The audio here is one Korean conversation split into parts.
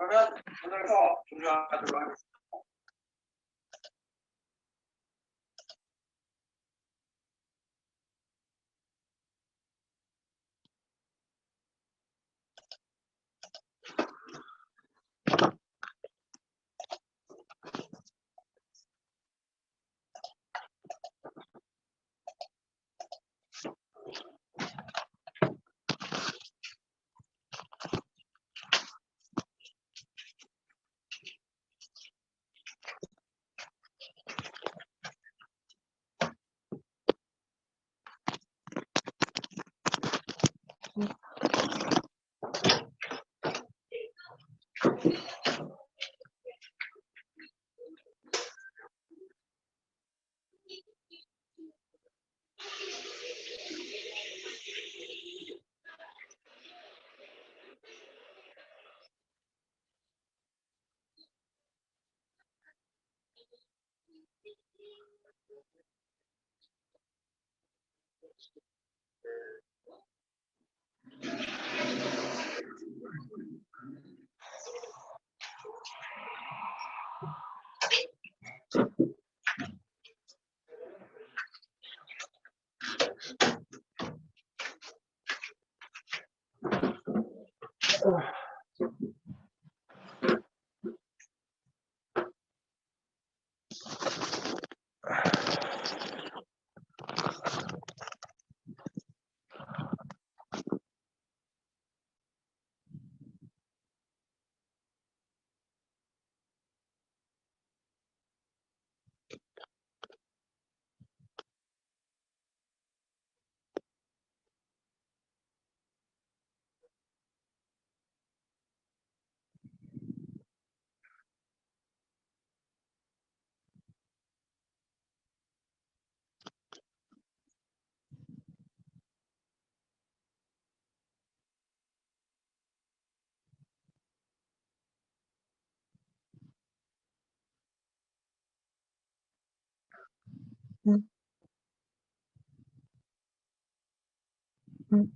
그러면 오늘도 종료하도록 하겠습니다. 응. 응.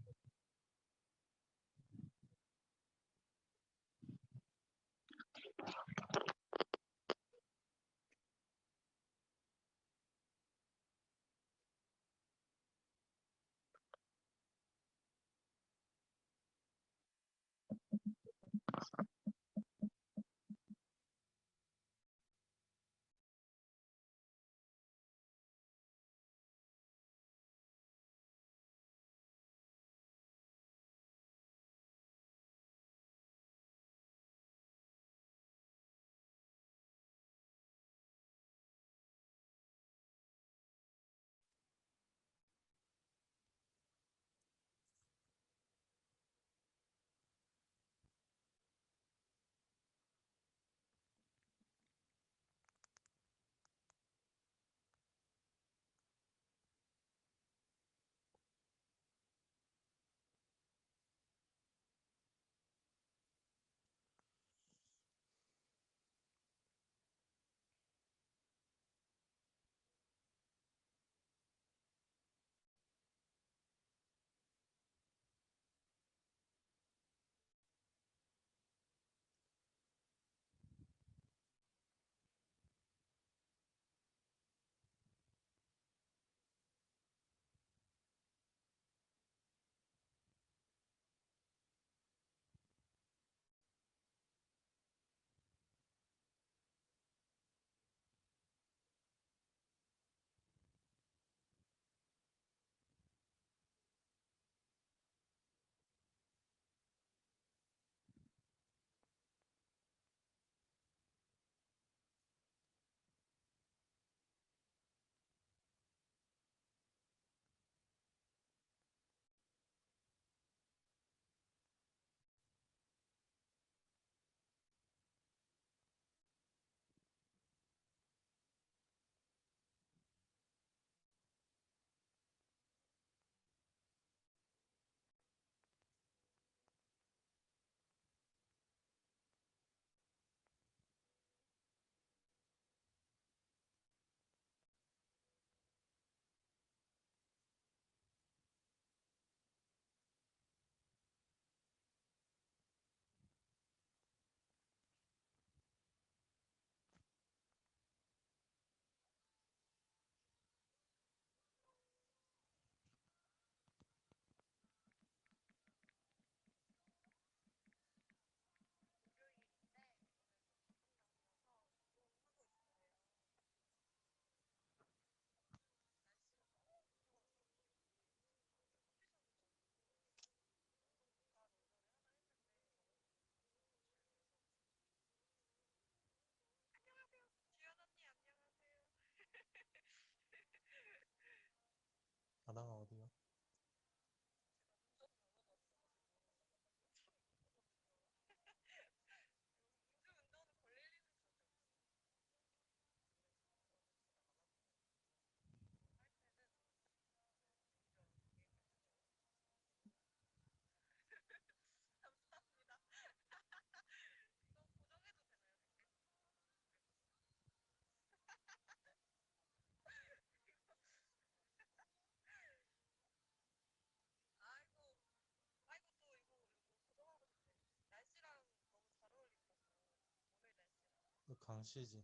강씨지.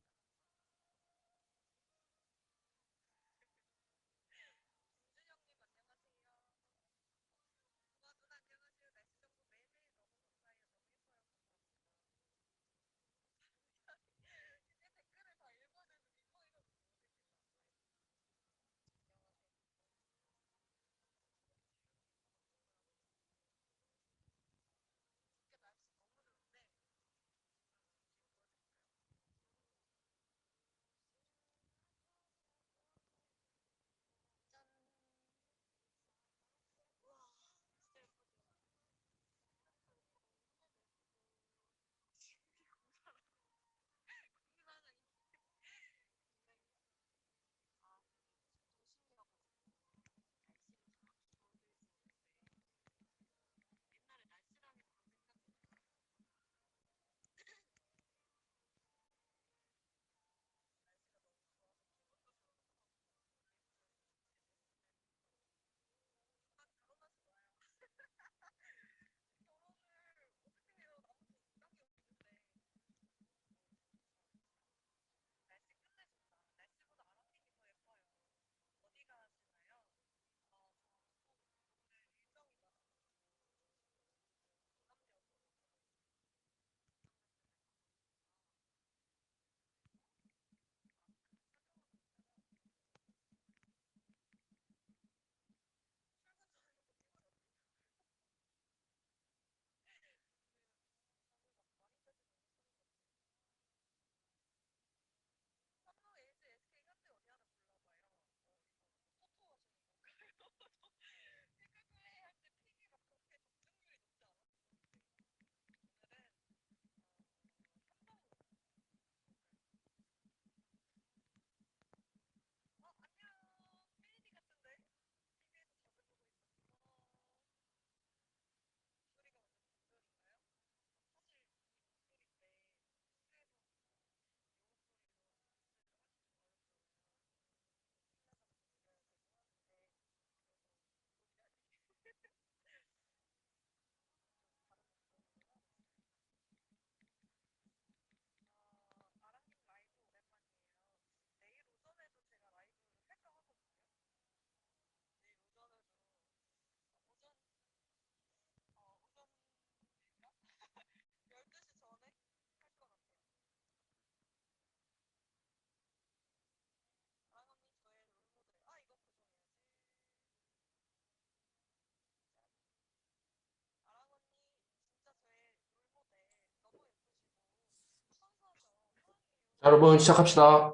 자, 여러분 시작합시다.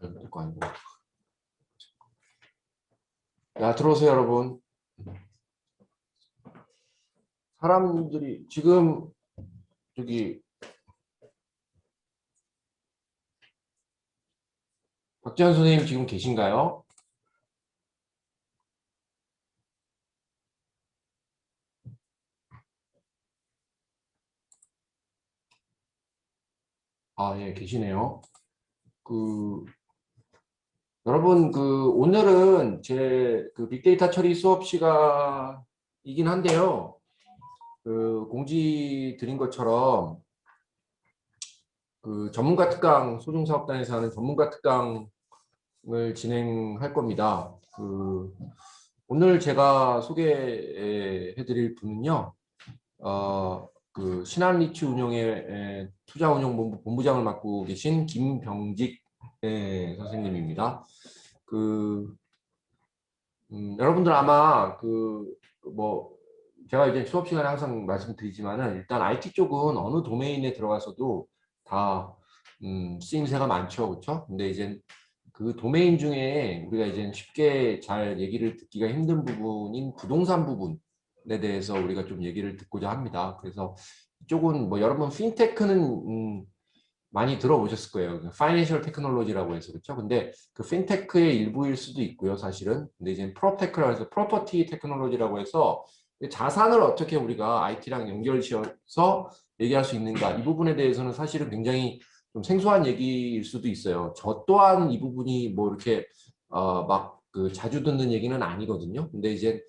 될거 아니고. 야, 들어오세요, 여러분. 사람들이 지금 저기 박지현 선생님 지금 계신가요? 아, 예, 계시네요. 여러분 오늘은 제 빅데이터 처리 수업 시간이긴 한데요. 공지 드린 것처럼 전문가 특강 소중사업단에서 하는 전문가 특강을 진행할 겁니다. 오늘 제가 소개해드릴 분은요, 신한리츠 운영의 투자운용본부 본부장을 맡고 계신 김병직 선생님입니다. 여러분들 아마 제가 이제 수업 시간에 항상 말씀드리지만은 일단 IT 쪽은 어느 도메인에 들어가서도 다 쓰임새가 많죠, 그렇죠? 근데 이제 그 도메인 중에 우리가 이제 쉽게 잘 얘기를 듣기가 힘든 부분인 부동산 부분에 대해서 우리가 좀 얘기를 듣고자 합니다. 그래서 이쪽은 뭐 여러분 핀테크는 많이 들어보셨을 거예요. 파이낸셜 테크놀로지라고 해서 그렇죠. 근데 그 핀테크의 일부일 수도 있고요, 사실은. 근데 이제 프로테크라고 해서 프로퍼티 테크놀로지라고 해서 자산을 어떻게 우리가 IT랑 연결지어서 얘기할 수 있는가, 이 부분에 대해서는 사실은 굉장히 좀 생소한 얘기일 수도 있어요. 저 또한 이 부분이 뭐 이렇게 자주 듣는 얘기는 아니거든요. 근데 이제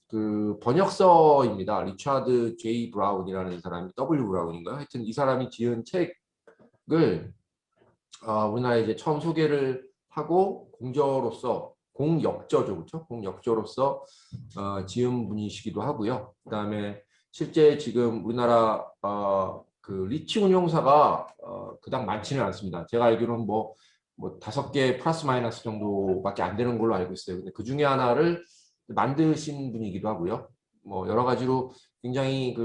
그 번역서입니다. 리차드 J. 브라운이라는 사람이 W. 브라운인가요? 하여튼 이 사람이 지은 책을 우리나라에 이제 처음 소개를 하고 공저로서 공역저죠, 그렇죠? 공역저로서 지은 분이시기도 하고요. 그다음에 실제 지금 우리나라 그 리치 운용사가 그닥 많지는 않습니다. 제가 알기로는 뭐 5개 플러스 마이너스 정도밖에 안 되는 걸로 알고 있어요. 근데 그 중에 하나를 만드신 분이기도 하고요. 뭐 여러 가지로 굉장히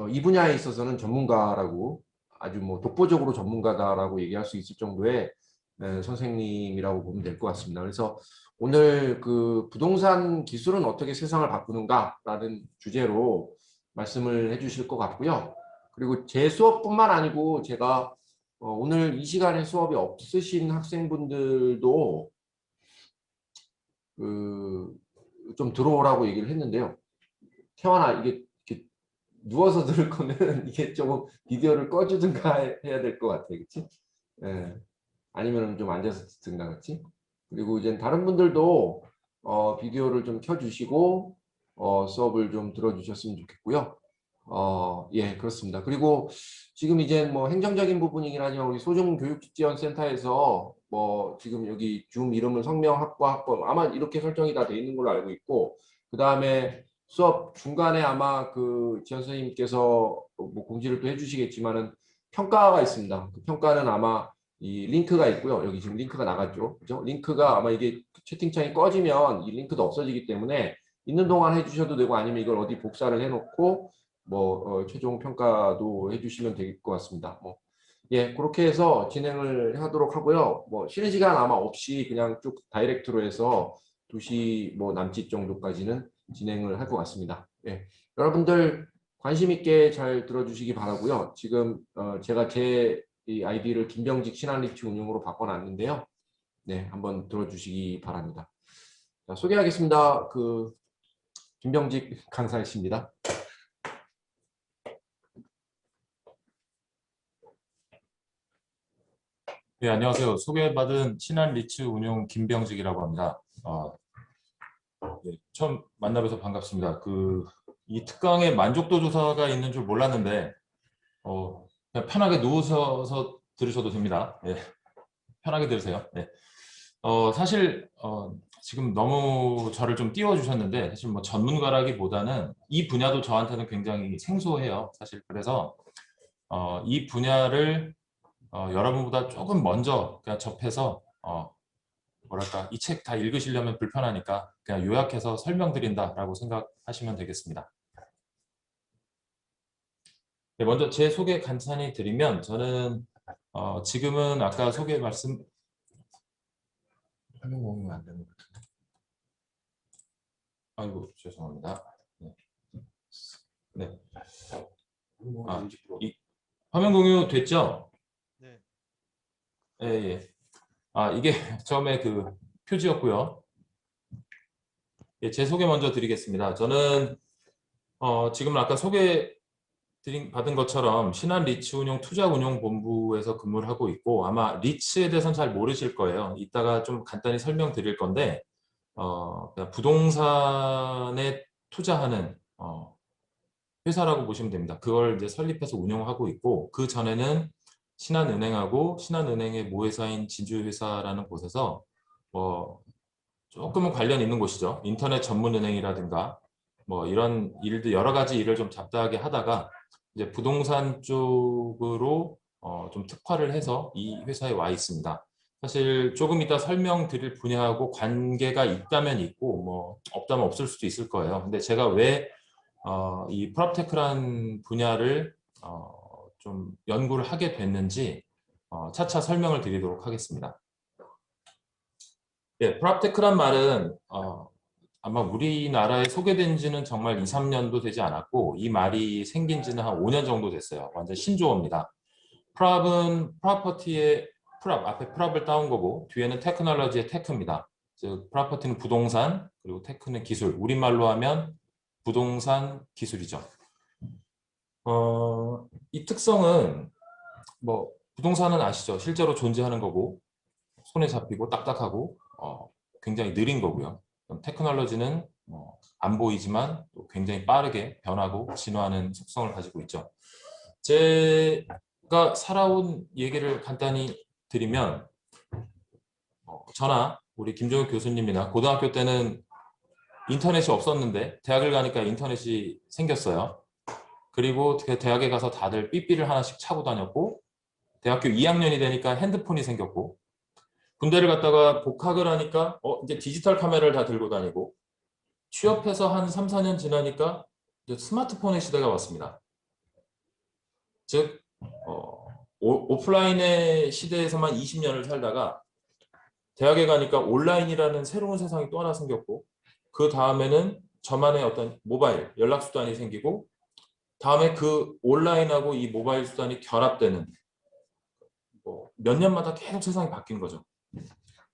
이 분야에 있어서는 전문가라고 아주 뭐 독보적으로 전문가다라고 얘기할 수 있을 정도의 선생님이라고 보면 될 것 같습니다. 그래서 오늘 그 부동산 기술은 어떻게 세상을 바꾸는가라는 주제로 말씀을 해주실 것 같고요. 그리고 제 수업뿐만 아니고 제가 오늘 이 시간에 수업이 없으신 학생분들도 좀 들어오라고 얘기를 했는데요. 태환아, 이게 이렇게 누워서 들을 거면 이게 조금 비디오를 꺼주든가 해야 될 것 같아, 그렇지? 예. 아니면 좀 앉아서 듣든가, 그렇지? 그리고 이제 다른 분들도 비디오를 좀 켜주시고 수업을 좀 들어주셨으면 좋겠고요. 예, 그렇습니다. 그리고 지금 이제 뭐 행정적인 부분이긴 하지만 우리 소중교육지원센터에서 뭐 지금 여기 줌 이름을 성명학과 학번 아마 이렇게 설정이 다 돼 있는 걸로 알고 있고, 그 다음에 수업 중간에 아마 그 지원 선생님께서 뭐 공지를 또 해주시겠지만은 평가가 있습니다. 그 평가는 아마 이 링크가 있고요. 여기 지금 링크가 나갔죠. 그죠? 링크가 아마 이게 채팅창이 꺼지면 이 링크도 없어지기 때문에 있는 동안 해주셔도 되고 아니면 이걸 어디 복사를 해놓고 뭐 최종 평가도 해주시면 될 것 같습니다. 뭐 예, 그렇게 해서 진행을 하도록 하고요. 뭐 쉬는 시간 아마 없이 그냥 쭉 다이렉트로 해서 2시 뭐 남짓 정도까지는 진행을 할 것 같습니다. 예, 여러분들 관심 있게 잘 들어주시기 바라고요. 지금 제가 제 이 아이디를 김병직 신한리치 운용으로 바꿔놨는데요. 네, 한번 들어주시기 바랍니다. 자, 소개하겠습니다. 그 김병직 강사이십니다. 네, 안녕하세요. 소개받은 신한리츠 운용 김병직이라고 합니다. 네, 처음 만나뵈서 반갑습니다. 이 특강에 만족도 조사가 있는 줄 몰랐는데 그냥 편하게 누우셔서 들으셔도 됩니다. 네, 편하게 들으세요. 네. 사실 지금 너무 저를 좀 띄워주셨는데 사실 뭐 전문가라기보다는 이 분야도 저한테는 굉장히 생소해요. 사실 그래서 이 분야를 여러분보다 조금 먼저 그냥 접해서 뭐랄까 이 책 다 읽으시려면 불편하니까 그냥 요약해서 설명드린다라고 생각하시면 되겠습니다. 네, 먼저 제 소개 간단히 드리면 저는 지금은 아까 소개 말씀 화면 공유가 안 되는 것 같은데. 아이고 죄송합니다. 네. 네. 이 화면 공유 됐죠? 네. 예, 예. 이게 처음에 그 표지였고요. 예, 제 소개 먼저 드리겠습니다. 저는 지금 아까 받은 것처럼 신한리츠운용 투자운용본부에서 근무를 하고 있고 아마 리츠에 대해서는 잘 모르실 거예요. 이따가 좀 간단히 설명드릴 건데 부동산에 투자하는 회사라고 보시면 됩니다. 그걸 이제 설립해서 운영하고 있고 그 전에는 신한은행하고 신한은행의 모회사인 진주회사라는 곳에서 조금은 관련 있는 곳이죠. 인터넷 전문은행이라든가 뭐 이런 일들 여러 가지 일을 좀 잡다하게 하다가 이제 부동산 쪽으로 좀 특화를 해서 이 회사에 와 있습니다. 사실 조금 이따 설명드릴 분야하고 관계가 있다면 있고 뭐 없다면 없을 수도 있을 거예요. 근데 제가 왜 이 프롭테크란 분야를 좀 연구를 하게 됐는지 차차 설명을 드리도록 하겠습니다. 예, 프롭테크란 말은 아마 우리나라에 소개된 지는 정말 2, 3년도 되지 않았고 이 말이 생긴 지는 한 5년 정도 됐어요. 완전 신조어입니다. 프롭은 프로퍼티의 프롭, 앞에 프롭을 따온 거고 뒤에는 테크놀로지의 테크입니다. 즉 프로퍼티는 부동산, 그리고 테크는 기술. 우리말로 하면 부동산 기술이죠. 이 특성은 뭐 부동산은 아시죠? 실제로 존재하는 거고 손에 잡히고 딱딱하고 굉장히 느린 거고요. 테크놀로지는 안 보이지만 또 굉장히 빠르게 변하고 진화하는 속성을 가지고 있죠. 제가 살아온 얘기를 간단히 드리면 저나 우리 김종욱 교수님이나 고등학교 때는 인터넷이 없었는데 대학을 가니까 인터넷이 생겼어요. 그리고 대학에 가서 다들 삐삐를 하나씩 차고 다녔고 대학교 2학년이 되니까 핸드폰이 생겼고 군대를 갔다가 복학을 하니까 이제 디지털 카메라를 다 들고 다니고 취업해서 한 3, 4년 지나니까 이제 스마트폰의 시대가 왔습니다. 즉 오프라인의 시대에서만 20년을 살다가 대학에 가니까 온라인이라는 새로운 세상이 또 하나 생겼고 그 다음에는 저만의 어떤 모바일 연락수단이 생기고 다음에 그 온라인하고 이 모바일 수단이 결합되는 몇 년마다 계속 세상이 바뀐 거죠.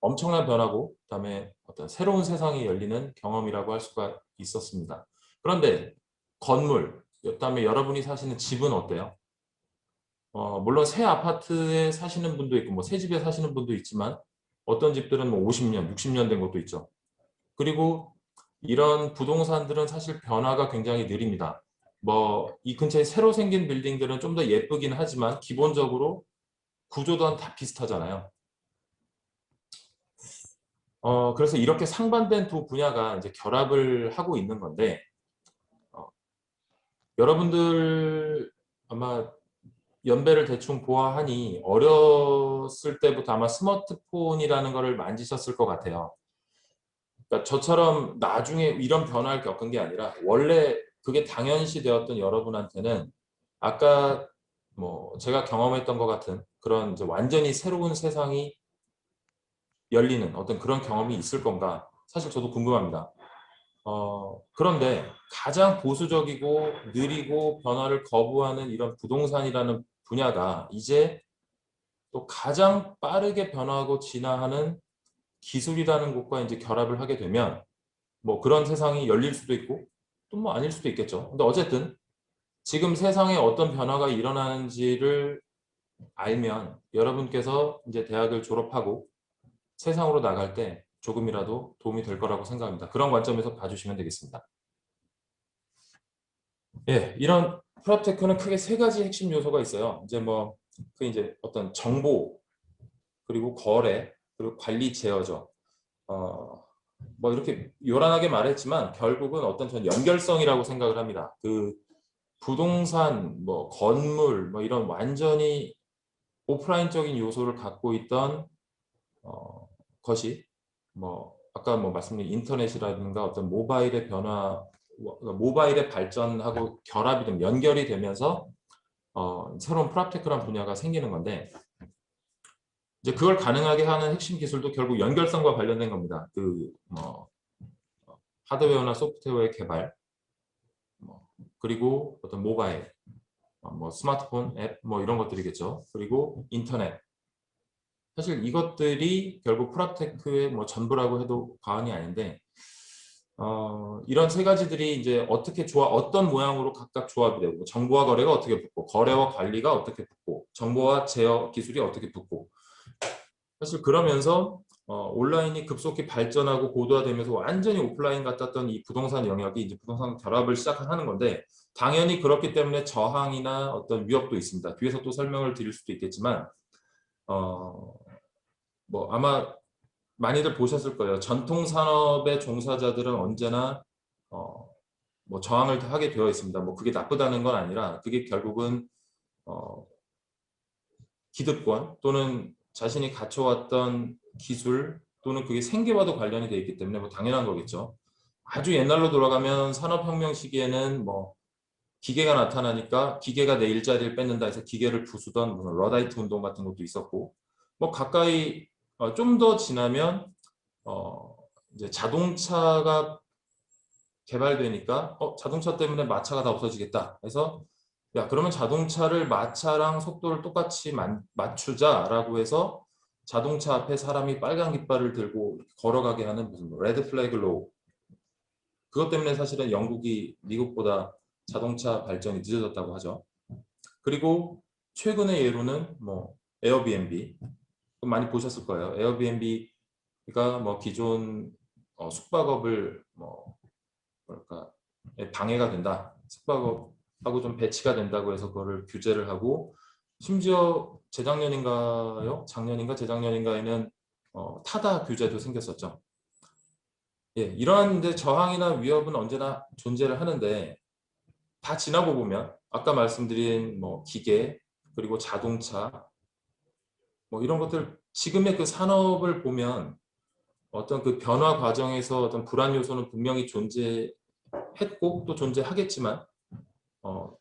엄청난 변화고 그다음에 어떤 새로운 세상이 열리는 경험이라고 할 수가 있었습니다. 그런데 건물, 그다음에 여러분이 사시는 집은 어때요? 물론 새 아파트에 사시는 분도 있고 새 집에 사시는 분도 있지만 어떤 집들은 50년, 60년 된 것도 있죠. 그리고 이런 부동산들은 사실 변화가 굉장히 느립니다. 이 근처에 새로 생긴 빌딩들은 좀 더 예쁘긴 하지만 기본적으로 구조도 다 비슷하잖아요. 그래서 이렇게 상반된 두 분야가 이제 결합을 하고 있는 건데 여러분들 아마 연배를 대충 보아하니 어렸을 때부터 아마 스마트폰이라는 거를 만지셨을 것 같아요. 그러니까 저처럼 나중에 이런 변화를 겪은 게 아니라 원래 그게 당연시 되었던 여러분한테는 아까 제가 경험했던 것 같은 그런 이제 완전히 새로운 세상이 열리는 어떤 그런 경험이 있을 건가 사실 저도 궁금합니다. 그런데 가장 보수적이고 느리고 변화를 거부하는 이런 부동산이라는 분야가 이제 또 가장 빠르게 변화하고 진화하는 기술이라는 것과 이제 결합을 하게 되면 그런 세상이 열릴 수도 있고 또 아닐 수도 있겠죠. 근데 어쨌든 지금 세상에 어떤 변화가 일어나는지를 알면 여러분께서 이제 대학을 졸업하고 세상으로 나갈 때 조금이라도 도움이 될 거라고 생각합니다. 그런 관점에서 봐주시면 되겠습니다. 예, 이런 프롭테크는 크게 세 가지 핵심 요소가 있어요. 이제 어떤 정보 그리고 거래 그리고 관리 제어죠. 이렇게 요란하게 말했지만 결국은 어떤 전 연결성이라고 생각을 합니다. 그 부동산, 건물, 이런 완전히 오프라인적인 요소를 갖고 있던 것이 아까 말씀드린 인터넷이라든가 어떤 모바일의 변화, 모바일의 발전하고 결합이 되면 연결이 되면서 새로운 프랍테크란 분야가 생기는 건데 이제 그걸 가능하게 하는 핵심 기술도 결국 연결성과 관련된 겁니다. 하드웨어나 소프트웨어의 개발, 그리고 어떤 모바일, 스마트폰 앱 이런 것들이겠죠. 그리고 인터넷. 사실 이것들이 결국 프랍테크의 전부라고 해도 과언이 아닌데 이런 세 가지들이 이제 어떤 모양으로 각각 조합이 되고 정보와 거래가 어떻게 붙고 거래와 관리가 어떻게 붙고 정보와 제어 기술이 어떻게 붙고 사실 그러면서 온라인이 급속히 발전하고 고도화되면서 완전히 오프라인 같았던 이 부동산 영역이 이제 부동산 결합을 시작하는 건데 당연히 그렇기 때문에 저항이나 어떤 위협도 있습니다. 뒤에서 또 설명을 드릴 수도 있겠지만 아마 많이들 보셨을 거예요. 전통 산업의 종사자들은 언제나 저항을 하게 되어 있습니다. 그게 나쁘다는 건 아니라 그게 결국은 기득권 또는 자신이 갖춰왔던 기술 또는 그게 생계와도 관련이 되어 있기 때문에 당연한 거겠죠. 아주 옛날로 돌아가면 산업혁명 시기에는 기계가 나타나니까 기계가 내 일자리를 뺏는다 해서 기계를 부수던 러다이트 운동 같은 것도 있었고 가까이 좀 더 지나면 이제 자동차가 개발되니까 자동차 때문에 마차가 다 없어지겠다 해서 야 그러면 자동차를 마차랑 속도를 똑같이 맞추자라고 해서 자동차 앞에 사람이 빨간 깃발을 들고 걸어가게 하는 무슨 레드 플래그 로우 그것 때문에 사실은 영국이 미국보다 자동차 발전이 늦어졌다고 하죠. 그리고 최근의 예로는 에어비앤비 많이 보셨을 거예요. 에어비앤비가 기존 숙박업을 뭐랄까 방해가 된다. 숙박업하고 좀 배치가 된다고 해서 그거를 규제를 하고 심지어 재작년인가요? 작년인가 재작년인가에는 타다 규제도 생겼었죠. 예, 이러한 데 저항이나 위협은 언제나 존재를 하는데 다 지나고 보면 아까 말씀드린 뭐 기계 그리고 자동차 뭐 이런 것들 지금의 그 산업을 보면 어떤 그 변화 과정에서 어떤 불안 요소는 분명히 존재했고 또 존재하겠지만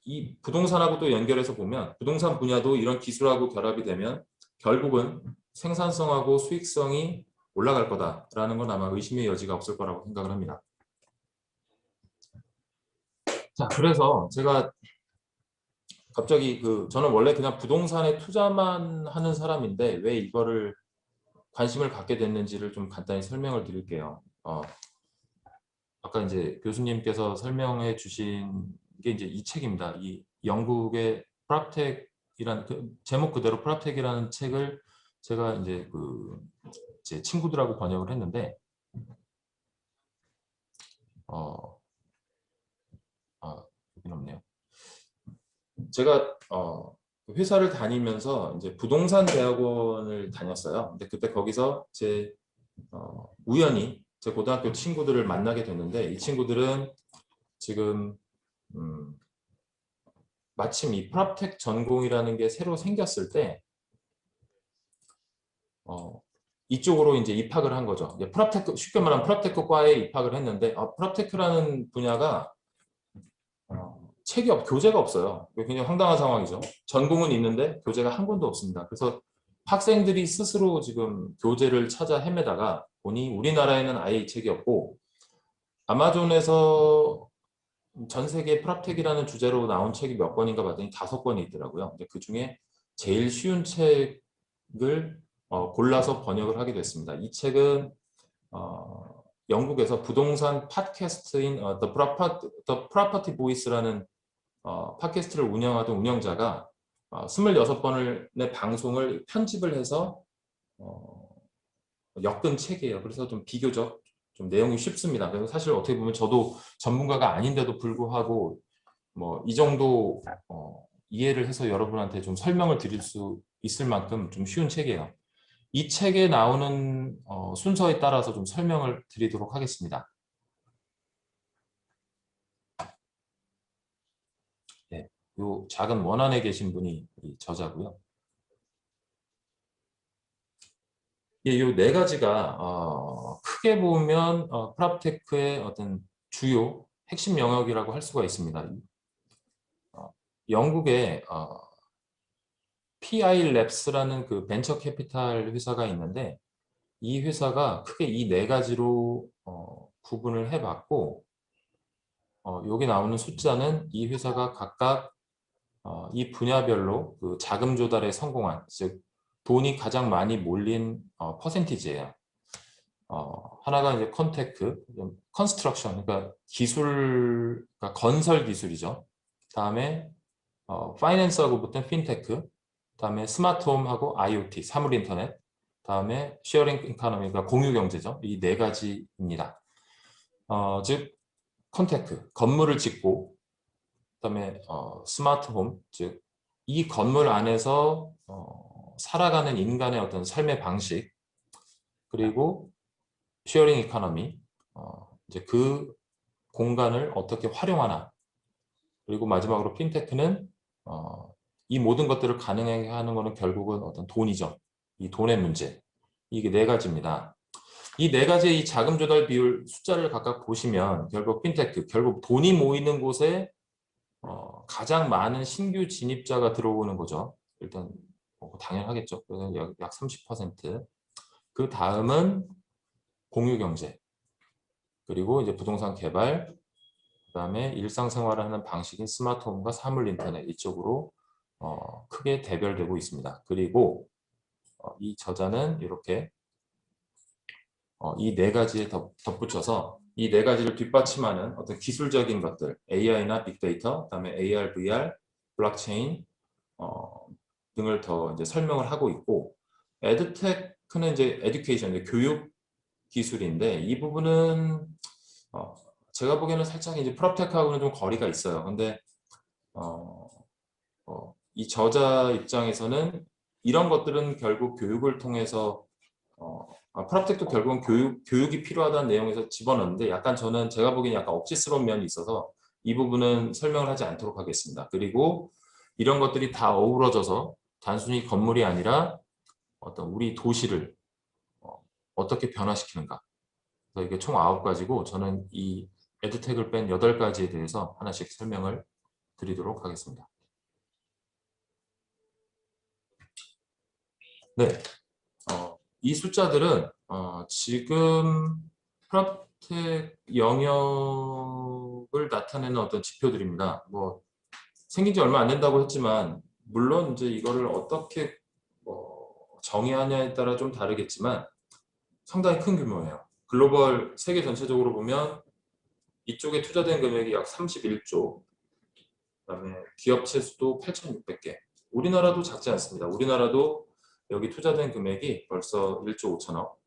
이 부동산하고 또 연결해서 보면 부동산 분야도 이런 기술하고 결합이 되면 결국은 생산성하고 수익성이 올라갈 거다라는 건 아마 의심의 여지가 없을 거라고 생각을 합니다. 자, 그래서 제가 갑자기 저는 원래 그냥 부동산에 투자만 하는 사람인데 왜 이거를 관심을 갖게 됐는지를 좀 간단히 설명을 드릴게요. 아까 이제 교수님께서 설명해 주신 게 이제 이 책입니다. 이 영국의 프랍텍이라는 제목 그대로 프랍텍이라는 책을 제가 이제 제 친구들하고 번역을 했는데 여긴 없네요. 제가 회사를 다니면서 이제 부동산 대학원을 다녔어요. 근데 그때 거기서 우연히 제 고등학교 친구들을 만나게 됐는데 이 친구들은 지금 마침 이 프랍텍 전공이라는 게 새로 생겼을 때 이쪽으로 이제 입학을 한 거죠. 프랍테크, 쉽게 말하면 프랍테크 과에 입학을 했는데 프랍테크라는 분야가 교재가 없어요. 굉장히 황당한 상황이죠. 전공은 있는데 교재가 한 권도 없습니다. 그래서 학생들이 스스로 지금 교재를 찾아 헤매다가 보니 우리나라에는 아예 이 책이 없고 아마존에서 전 세계 프랍텍이라는 주제로 나온 책이 몇 권인가 봤더니 5권이 있더라고요. 근데 그 중에 제일 쉬운 책을 골라서 번역을 하게 됐습니다. 이 책은 영국에서 부동산 팟캐스트인 The Property Voice라는 팟캐스트를 운영하던 운영자가 26번의 방송을 편집을 해서 엮은 책이에요. 그래서 좀 비교적 좀 내용이 쉽습니다. 그래서 사실 어떻게 보면 저도 전문가가 아닌데도 불구하고 뭐 이 정도 이해를 해서 여러분한테 좀 설명을 드릴 수 있을 만큼 좀 쉬운 책이에요. 이 책에 나오는 순서에 따라서 좀 설명을 드리도록 하겠습니다. 네, 요 작은 원안에 계신 분이 이 저자고요. 예, 요 네 가지가 크게 보면 프랍테크의 어떤 주요 핵심 영역이라고 할 수가 있습니다. 영국의 PI 랩스라는 그 벤처 캐피탈 회사가 있는데 이 회사가 크게 이 네 가지로 구분을 해봤고 여기 나오는 숫자는 이 회사가 각각 이 분야별로 그 자금 조달에 성공한, 즉 돈이 가장 많이 몰린 퍼센티지예요. 하나가 이제 컨스트럭션, 그러니까 그러니까 건설 기술이죠. 다음에 파이낸스하고 붙은 핀테크, 다음에 스마트홈하고 IoT, 사물 인터넷, 다음에 쉐어링 이코노미, 그러니까 공유 경제죠. 이 네 가지입니다. 즉 컨테크, 건물을 짓고, 그다음에 스마트홈, 즉 이 건물 안에서 살아가는 인간의 어떤 삶의 방식, 그리고 쉐어링 이코노미, 이제 그 공간을 어떻게 활용하나, 그리고 마지막으로 핀테크는 이 모든 것들을 가능하게 하는 것은 결국은 어떤 돈이죠. 이 돈의 문제. 이게 네 가지입니다. 이 네 가지의 이 자금 조달 비율 숫자를 각각 보시면 결국 핀테크, 결국 돈이 모이는 곳에 가장 많은 신규 진입자가 들어오는 거죠. 일단 당연하겠죠. 약 30%. 그 다음은 공유경제, 그리고 이제 부동산 개발, 그다음에 일상생활을 하는 방식인 스마트홈과 사물인터넷 이쪽으로 크게 대별되고 있습니다. 그리고 이 저자는 이렇게 이 네 가지에 덧붙여서 이 네 가지를 뒷받침하는 어떤 기술적인 것들, AI나 빅데이터, 그다음에 AR, VR, 블록체인 등을 더 이제 설명을 하고 있고, 에드테크는 이제 에듀케이션, 교육 기술인데 이 부분은 제가 보기에는 살짝 이제 프롭테크하고는 좀 거리가 있어요. 근데 이 저자 입장에서는 이런 것들은 결국 교육을 통해서 프롭텍도 결국은 교육이 필요하다는 내용에서 집어넣는데 약간 저는 제가 보기엔 약간 억지스러운 면이 있어서 이 부분은 설명을 하지 않도록 하겠습니다. 그리고 이런 것들이 다 어우러져서 단순히 건물이 아니라 어떤 우리 도시를 어떻게 변화시키는가. 그래서 이게 총 9가지고 저는 이 에듀텍을 뺀 8가지에 대해서 하나씩 설명을 드리도록 하겠습니다. 네, 이 숫자들은 지금 프롭텍 영역을 나타내는 어떤 지표들입니다. 뭐 생긴 지 얼마 안 된다고 했지만 물론 이제 이거를 어떻게 정의하냐에 따라 좀 다르겠지만 상당히 큰 규모예요. 글로벌 세계 전체적으로 보면 이쪽에 투자된 금액이 약 31조, 그다음에 기업체 수도 8,600개. 우리나라도 작지 않습니다. 우리나라도 여기 투자된 금액이 벌써 1조 5천억.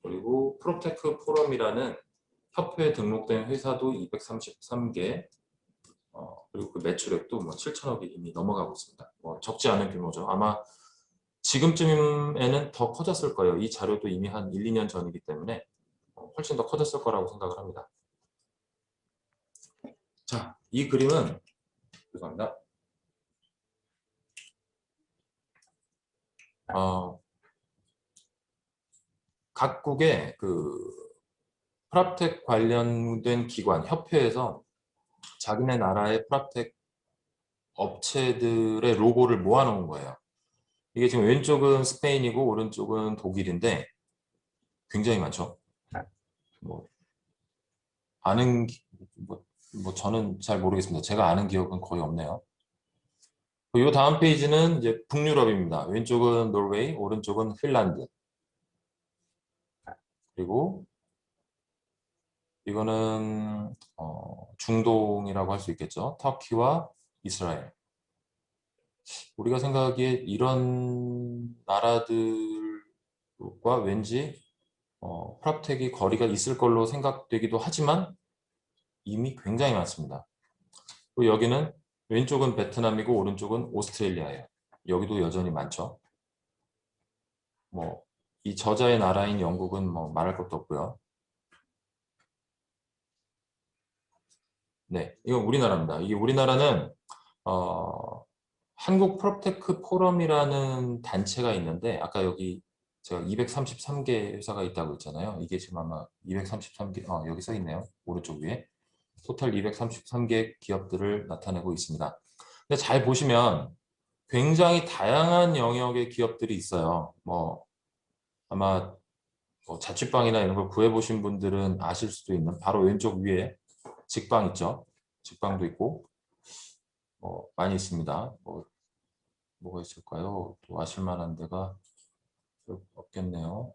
그리고 프롭테크 포럼이라는 협회에 등록된 회사도 233개. 그리고 그 매출액도 뭐 7천억이 이미 넘어가고 있습니다. 뭐 적지 않은 규모죠. 아마 지금쯤에는 더 커졌을 거예요. 이 자료도 이미 한 1, 2년 전이기 때문에 훨씬 더 커졌을 거라고 생각을 합니다. 자, 이 그림은 죄송합니다. 각국의 그 프랍텍 관련된 기관, 협회에서 자기네 나라의 프랍텍 업체들의 로고를 모아놓은 거예요. 이게 지금 왼쪽은 스페인이고 오른쪽은 독일인데 굉장히 많죠. 뭐 아는 뭐 저는 잘 모르겠습니다. 제가 아는 기억은 거의 없네요. 이 다음 페이지는 이제 북유럽입니다. 왼쪽은 노르웨이, 오른쪽은 핀란드. 그리고 이거는 중동이라고 할 수 있겠죠. 터키와 이스라엘. 우리가 생각하기에 이런 나라들과 왠지 프랍텍이 거리가 있을 걸로 생각되기도 하지만 이미 굉장히 많습니다. 그리고 여기는 왼쪽은 베트남이고 오른쪽은 오스트레일리아예요. 여기도 여전히 많죠. 뭐 이 저자의 나라인 영국은 뭐 말할 것도 없고요. 네, 이건 우리나라입니다. 이게 우리나라는 한국 프롭테크 포럼이라는 단체가 있는데 아까 여기 제가 233개 회사가 있다고 했잖아요. 이게 지금 아마 233개 여기 써 있네요. 오른쪽 위에 토탈 233개 기업들을 나타내고 있습니다. 근데 잘 보시면 굉장히 다양한 영역의 기업들이 있어요. 뭐 아마 자취방이나 이런 걸 구해보신 분들은 아실 수도 있는 바로 왼쪽 위에 직방 있죠. 직방도 있고 많이 있습니다. 뭐가 있을까요? 또 아실 만한 데가 없겠네요.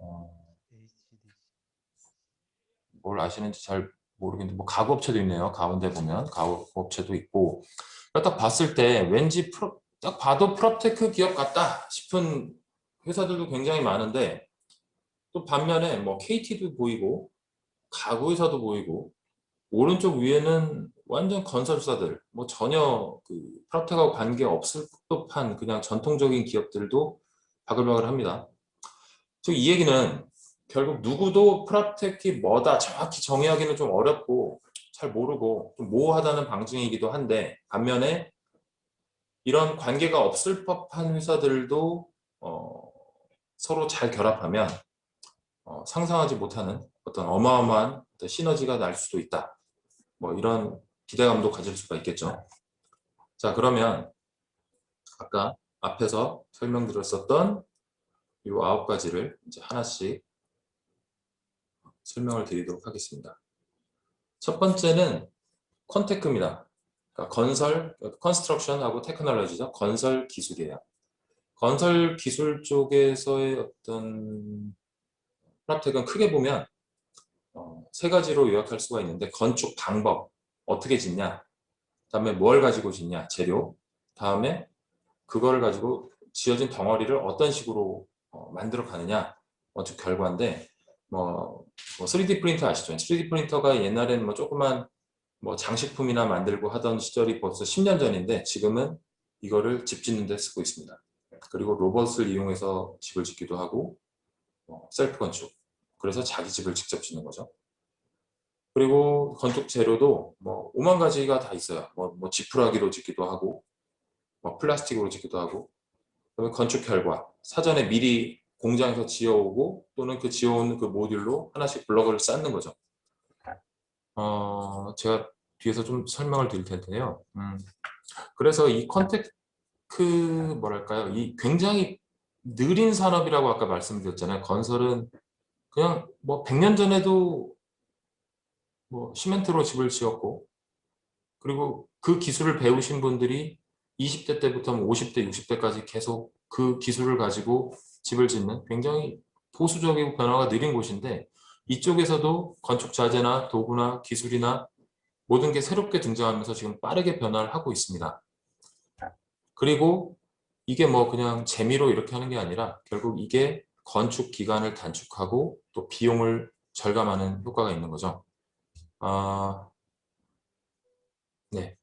뭘 아시는지 잘 모르겠는데 뭐 가구업체도 있네요. 가운데 보면 가구업체도 있고 딱 봤을 때 왠지 딱 봐도 프롭테크 기업 같다 싶은 회사들도 굉장히 많은데 또 반면에 뭐 KT도 보이고 가구 회사도 보이고 오른쪽 위에는 완전 건설사들 뭐 전혀 그 프롭텍하고 관계 없을 법한 그냥 전통적인 기업들도 바글바글 합니다. 즉 이 얘기는 결국 누구도 프롭텍이 뭐다 정확히 정의하기는 좀 어렵고 잘 모르고 좀 모호하다는 방증이기도 한데 반면에 이런 관계가 없을 법한 회사들도 서로 잘 결합하면 상상하지 못하는 어떤 어마어마한 어떤 시너지가 날 수도 있다. 뭐 이런 기대감도 가질 수가 있겠죠. 자, 그러면 아까 앞에서 설명드렸었던 이 9가지를 이제 하나씩 설명을 드리도록 하겠습니다. 첫 번째는 컨테크입니다. 그러니까 건설, 컨스트럭션하고 테크놀로지죠. 건설 기술이에요. 건설 기술 쪽에서의 어떤 프랍텍은 크게 보면 3가지로 요약할 수가 있는데 건축 방법, 어떻게 짓냐, 다음에 뭘 가지고 짓냐, 재료, 다음에 그거를 가지고 지어진 덩어리를 어떤 식으로 만들어 가느냐, 쭉 결과인데 뭐 3D 프린터 아시죠? 3D 프린터가 옛날에는 뭐 조그만 뭐 장식품이나 만들고 하던 시절이 벌써 10년 전인데 지금은 이거를 집 짓는 데 쓰고 있습니다. 그리고 로봇을 이용해서 집을 짓기도 하고 셀프 건축, 그래서 자기 집을 직접 짓는 거죠. 그리고 건축 재료도 뭐 5만 가지가 다 있어요. 뭐 지푸라기로 짓기도 하고 뭐 플라스틱으로 짓기도 하고, 그다음에 건축 결과 사전에 미리 공장에서 지어오고 또는 그 지어온 그 모듈로 하나씩 블럭을 쌓는 거죠. 제가 뒤에서 좀 설명을 드릴 텐데요. 그래서 이 뭐랄까요, 이 굉장히 느린 산업이라고 아까 말씀드렸잖아요. 건설은 그냥 뭐 100년 전에도 뭐 시멘트로 집을 지었고, 그리고 그 기술을 배우신 분들이 20대 때부터 50대, 60대까지 계속 그 기술을 가지고 집을 짓는 굉장히 보수적이고 변화가 느린 곳인데, 이쪽에서도 건축 자재나 도구나 기술이나 모든 게 새롭게 등장하면서 지금 빠르게 변화를 하고 있습니다. 그리고 이게 뭐 그냥 재미로 이렇게 하는 게 아니라 결국 이게 건축 기간을 단축하고 또 비용을 절감하는 효과가 있는 거죠. 네.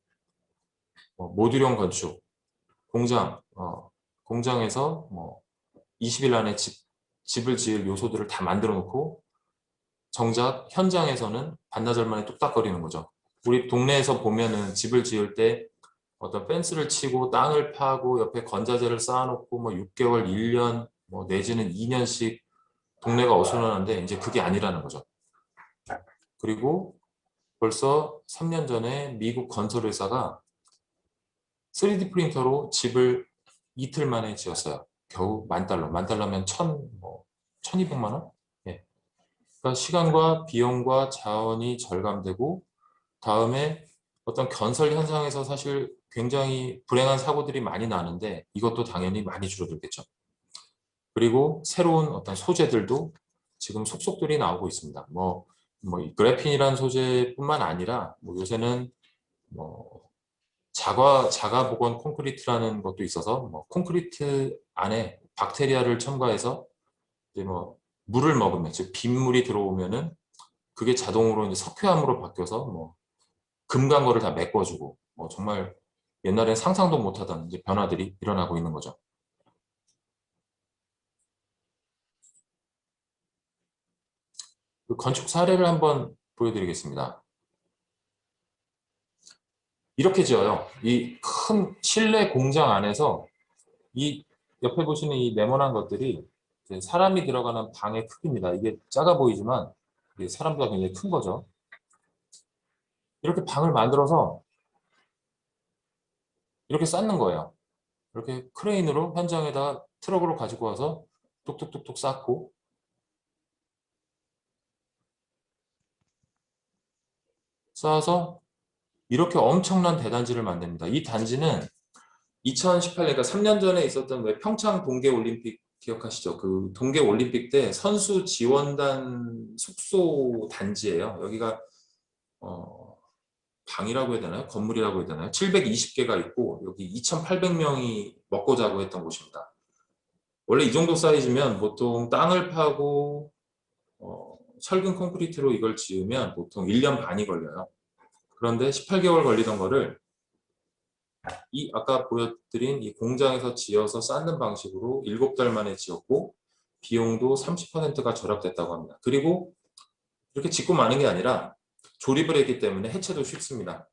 모듈형 건축, 공장에서 뭐 20일 안에 집을 지을 요소들을 다 만들어 놓고 정작 현장에서는 반나절 만에 뚝딱거리는 거죠. 우리 동네에서 보면은 집을 지을 때 어떤 펜스를 치고 땅을 파고 옆에 건자재를 쌓아놓고 뭐 6개월, 1년, 뭐 내지는 2년씩 동네가 어수선한데 이제 그게 아니라는 거죠. 그리고 벌써 3년 전에 미국 건설회사가 3D 프린터로 집을 이틀 만에 지었어요. 겨우 $10,000. $10,000면 1,200만 원? 예. 그러니까 시간과 비용과 자원이 절감되고, 다음에 어떤 건설 현장에서 사실 굉장히 불행한 사고들이 많이 나는데 이것도 당연히 많이 줄어들겠죠. 그리고 새로운 어떤 소재들도 지금 속속들이 나오고 있습니다. 그래핀이라는 소재뿐만 아니라 요새는 자가 보건 콘크리트라는 것도 있어서 콘크리트 안에 박테리아를 첨가해서 이제 물을 먹으면, 즉 빗물이 들어오면은 그게 자동으로 이제 석회암으로 바뀌어서 금강거를 다 메꿔주고, 정말 옛날에 상상도 못하던 이제 변화들이 일어나고 있는 거죠. 그 건축 사례를 한번 보여드리겠습니다. 이렇게 지어요. 이 큰 실내 공장 안에서 이 옆에 보시는 이 네모난 것들이 사람이 들어가는 방의 크기입니다. 이게 작아 보이지만 사람보다 굉장히 큰 거죠. 이렇게 방을 만들어서 이렇게 쌓는 거예요. 이렇게 크레인으로 현장에다 트럭으로 가지고 와서 뚝뚝뚝뚝 쌓고, 쌓아서 이렇게 엄청난 대단지를 만듭니다. 이 단지는 2018년, 그러니까 3년 전에 있었던 평창 동계올림픽 기억하시죠? 그 동계올림픽 때 선수 지원단 숙소 단지예요. 여기가 방이라고 해야 되나요? 건물이라고 해야 되나요? 720개가 있고 여기 2,800명이 먹고 자고 했던 곳입니다. 원래 이 정도 사이즈면 보통 땅을 파고 철근 콘크리트로 이걸 지으면 보통 1년 반이 걸려요. 그런데 18개월 걸리던 거를 아까 보여드린 이 공장에서 지어서 쌓는 방식으로 7달 만에 지었고, 비용도 30%가 절약됐다고 합니다. 그리고 이렇게 짓고 마는 게 아니라 조립을 했기 때문에 해체도 쉽습니다.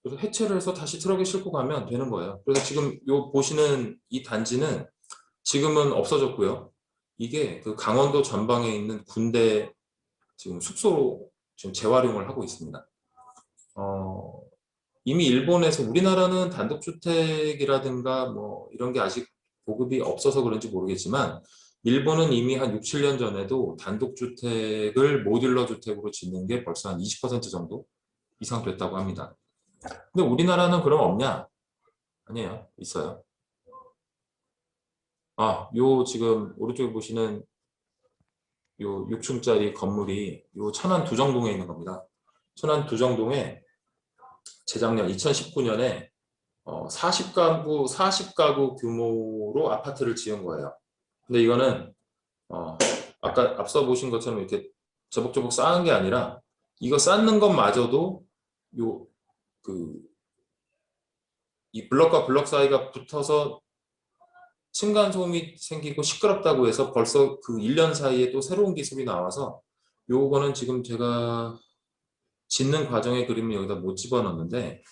그래서 해체를 해서 다시 트럭에 싣고 가면 되는 거예요. 그래서 지금 보시는 이 단지는 지금은 없어졌고요. 이게 그 강원도 전방에 있는 군대 지금 숙소로 지금 재활용을 하고 있습니다. 이미 일본에서, 우리나라는 단독주택이라든가 이런 게 아직 보급이 없어서 그런지 모르겠지만 일본은 이미 한 6, 7년 전에도 단독주택을 모듈러 주택으로 짓는 게 벌써 한 20% 정도 이상 됐다고 합니다. 근데 우리나라는 그럼 없냐? 아니에요. 있어요. 요 지금 오른쪽에 보시는 요 6층짜리 건물이 요 천안 두정동에 있는 겁니다. 천안 두정동에 재작년 2019년에 40가구 규모로 아파트를 지은 거예요. 근데 이거는 아까 앞서 보신 것처럼 이렇게 저벅저벅 쌓은 게 아니라 이거 쌓는 것마저도 요 이 블럭과 블럭 사이가 붙어서 층간 소음이 생기고 시끄럽다고 해서 벌써 그 1년 사이에 또 새로운 기술이 나와서 요거는 지금 제가 짓는 과정의 그림을 여기다 못 집어넣는데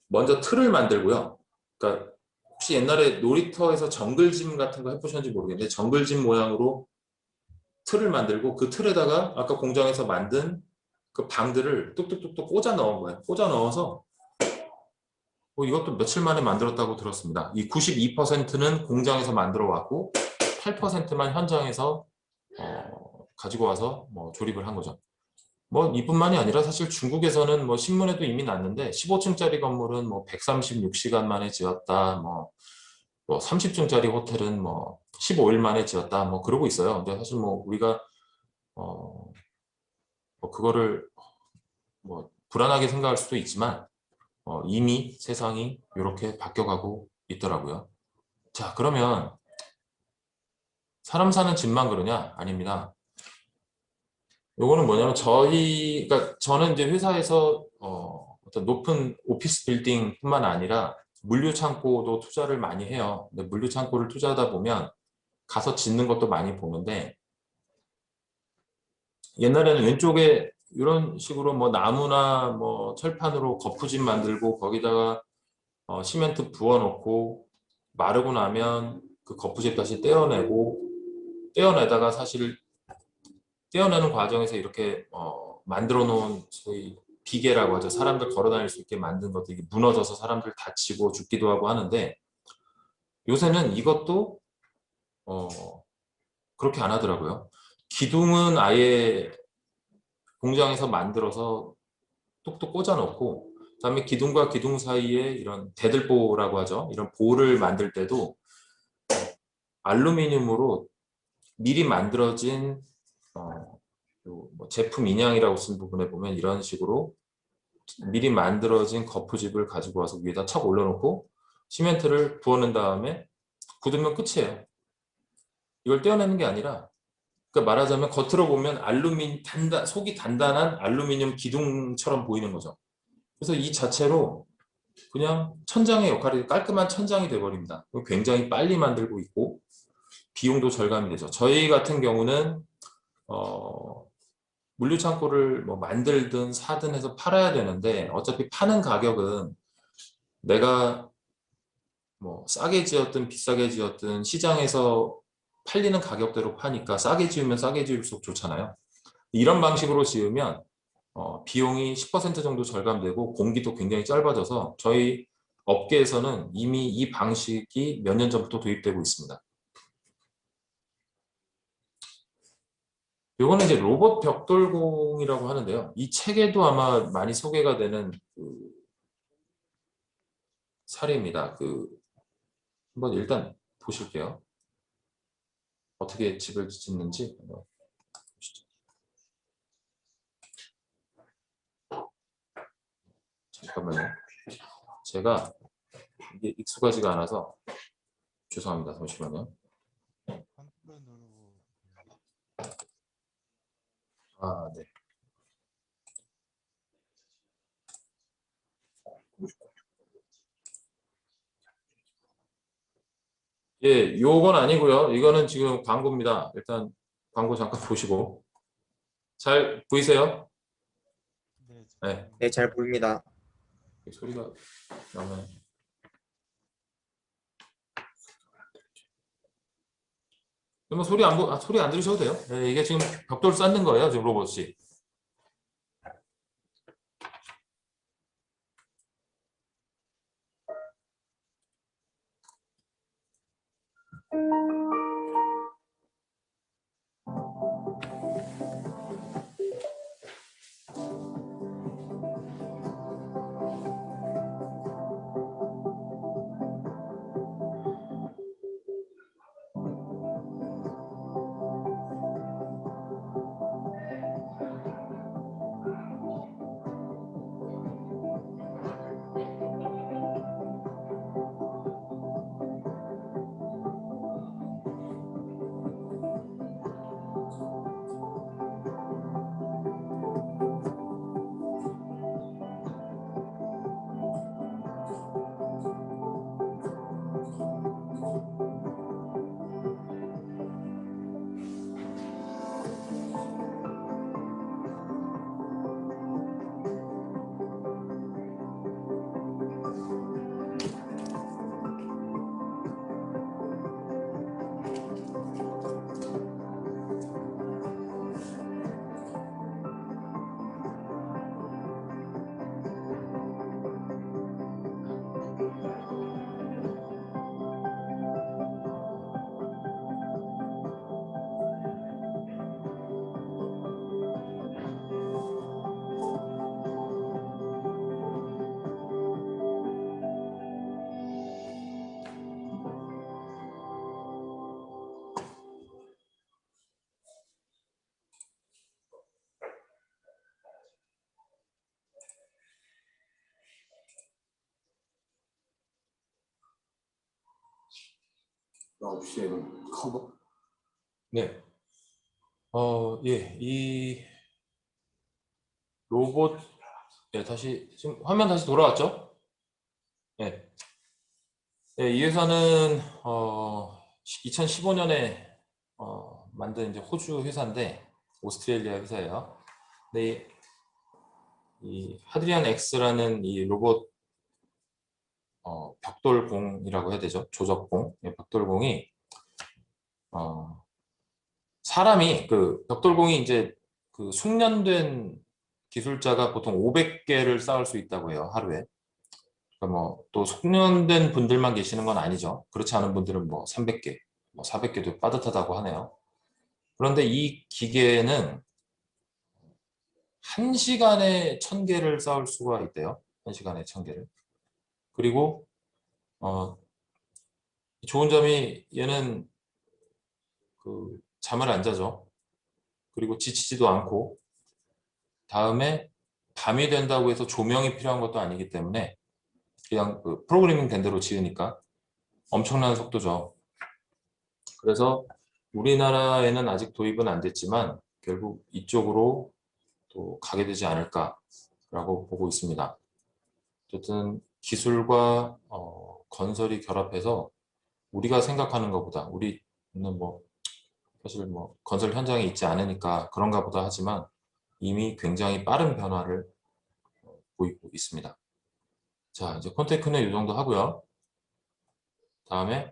먼저 틀을 만들고요. 그러니까 혹시 옛날에 놀이터에서 정글짐 같은 거 해보셨는지 모르겠는데 정글짐 모양으로 틀을 만들고 그 틀에다가 아까 공장에서 만든 그 방들을 뚝뚝뚝뚝 꽂아 넣은 거예요. 꽂아 넣어서 이것도 며칠 만에 만들었다고 들었습니다. 이 92%는 공장에서 만들어 왔고 8%만 현장에서 가지고 와서 뭐 조립을 한 거죠. 뭐 이뿐만이 아니라 사실 중국에서는 뭐 신문에도 이미 났는데 15층짜리 건물은 뭐 136시간 만에 지었다. 뭐 30층짜리 호텔은 뭐 15일 만에 지었다. 뭐 그러고 있어요. 근데 사실 뭐 우리가 뭐 그거를 뭐 불안하게 생각할 수도 있지만 이미 세상이 이렇게 바뀌어가고 있더라고요. 자, 그러면 사람 사는 집만 그러냐? 아닙니다. 요거는 뭐냐면 그러니까 저는 이제 회사에서 어떤 높은 오피스 빌딩뿐만 아니라 물류 창고도 투자를 많이 해요. 근데 물류 창고를 투자하다 보면 가서 짓는 것도 많이 보는데 옛날에는 왼쪽에 이런 식으로 뭐 나무나 뭐 철판으로 거푸집 만들고 거기다가 시멘트 부어놓고 마르고 나면 그 거푸집 다시 떼어내다가 사실 떼어내는 과정에서 이렇게 만들어 놓은 소위 비계라고 하죠. 사람들 걸어 다닐 수 있게 만든 것도 이게 무너져서 사람들 다치고 죽기도 하고 하는데 요새는 이것도 그렇게 안 하더라고요. 기둥은 아예 공장에서 만들어서 뚝뚝 꽂아 놓고 그다음에 기둥과 기둥 사이에 이런 대들보라고 하죠. 이런 보를 만들 때도 알루미늄으로 미리 만들어진 뭐 제품 인양이라고 쓴 부분에 보면 이런 식으로 미리 만들어진 거푸집을 가지고 와서 위에다 척 올려놓고 시멘트를 부어낸 다음에 굳으면 끝이에요. 이걸 떼어내는 게 아니라 그러니까 말하자면 겉으로 보면 속이 단단한 알루미늄 기둥처럼 보이는 거죠. 그래서 이 자체로 그냥 천장의 역할이 깔끔한 천장이 돼버립니다. 굉장히 빨리 만들고 있고 비용도 절감이 되죠. 저희 같은 경우는 물류 창고를 뭐 만들든 사든 해서 팔아야 되는데 어차피 파는 가격은 내가 뭐 싸게 지었든 비싸게 지었든 시장에서 팔리는 가격대로 파니까 싸게 지으면 싸게 지을수록 좋잖아요. 이런 방식으로 지으면 비용이 10% 정도 절감되고 공기도 굉장히 짧아져서 저희 업계에서는 이미 이 방식이 몇 년 전부터 도입되고 있습니다. 이거는 이제 로봇 벽돌공이라고 하는데요. 이 책에도 아마 많이 소개가 되는 그 사례입니다. 한번 일단 보실게요. 어떻게 집을 짓는지 한번 보시죠. 잠깐만요. 제가 이게 익숙하지가 않아서 죄송합니다. 잠시만요. 아, 네. 예, 요건 아니고요. 이거는 지금 광고입니다. 일단 광고 잠깐 보시고. 잘 보이세요? 네. 네, 잘 보입니다. 소리가 나면 뭐 소리 안 들으셔도 돼요. 네, 이게 지금 벽돌 쌓는 거예요. 지금 로봇이. 없애는 커버. 네. 예, 이 로봇, 네, 다시, 지금 화면 다시 돌아왔죠? 네. 네, 이 회사는, 2015년에, 만든 이제 호주 회사인데, 오스트레일리아 회사예요. 근데 이 하드리안 X라는 이 로봇, 벽돌공이라고 해야 되죠? 조적공. 예, 벽돌공이, 사람이, 그, 벽돌공이 이제 그 숙련된 기술자가 보통 500개를 쌓을 수 있다고 해요, 하루에. 그러니까 뭐, 또 숙련된 분들만 계시는 건 아니죠. 그렇지 않은 분들은 뭐 300개, 뭐 400개도 빠듯하다고 하네요. 그런데 이 기계는 1시간에 1000개를 쌓을 수가 있대요. 1시간에 1000개를. 그리고, 좋은 점이 얘는 그 잠을 안 자죠. 그리고 지치지도 않고, 다음에 밤이 된다고 해서 조명이 필요한 것도 아니기 때문에 그냥 그 프로그래밍 된 대로 지으니까 엄청난 속도죠. 그래서 우리나라에는 아직 도입은 안 됐지만 결국 이쪽으로 또 가게 되지 않을까라고 보고 있습니다. 어쨌든 기술과 건설이 결합해서 우리가 생각하는 것보다, 우리는 뭐 사실 뭐 건설 현장에 있지 않으니까 그런가 보다 하지만 이미 굉장히 빠른 변화를 보이고 있습니다. 자, 이제 콘테크는 이 정도 하고요. 다음에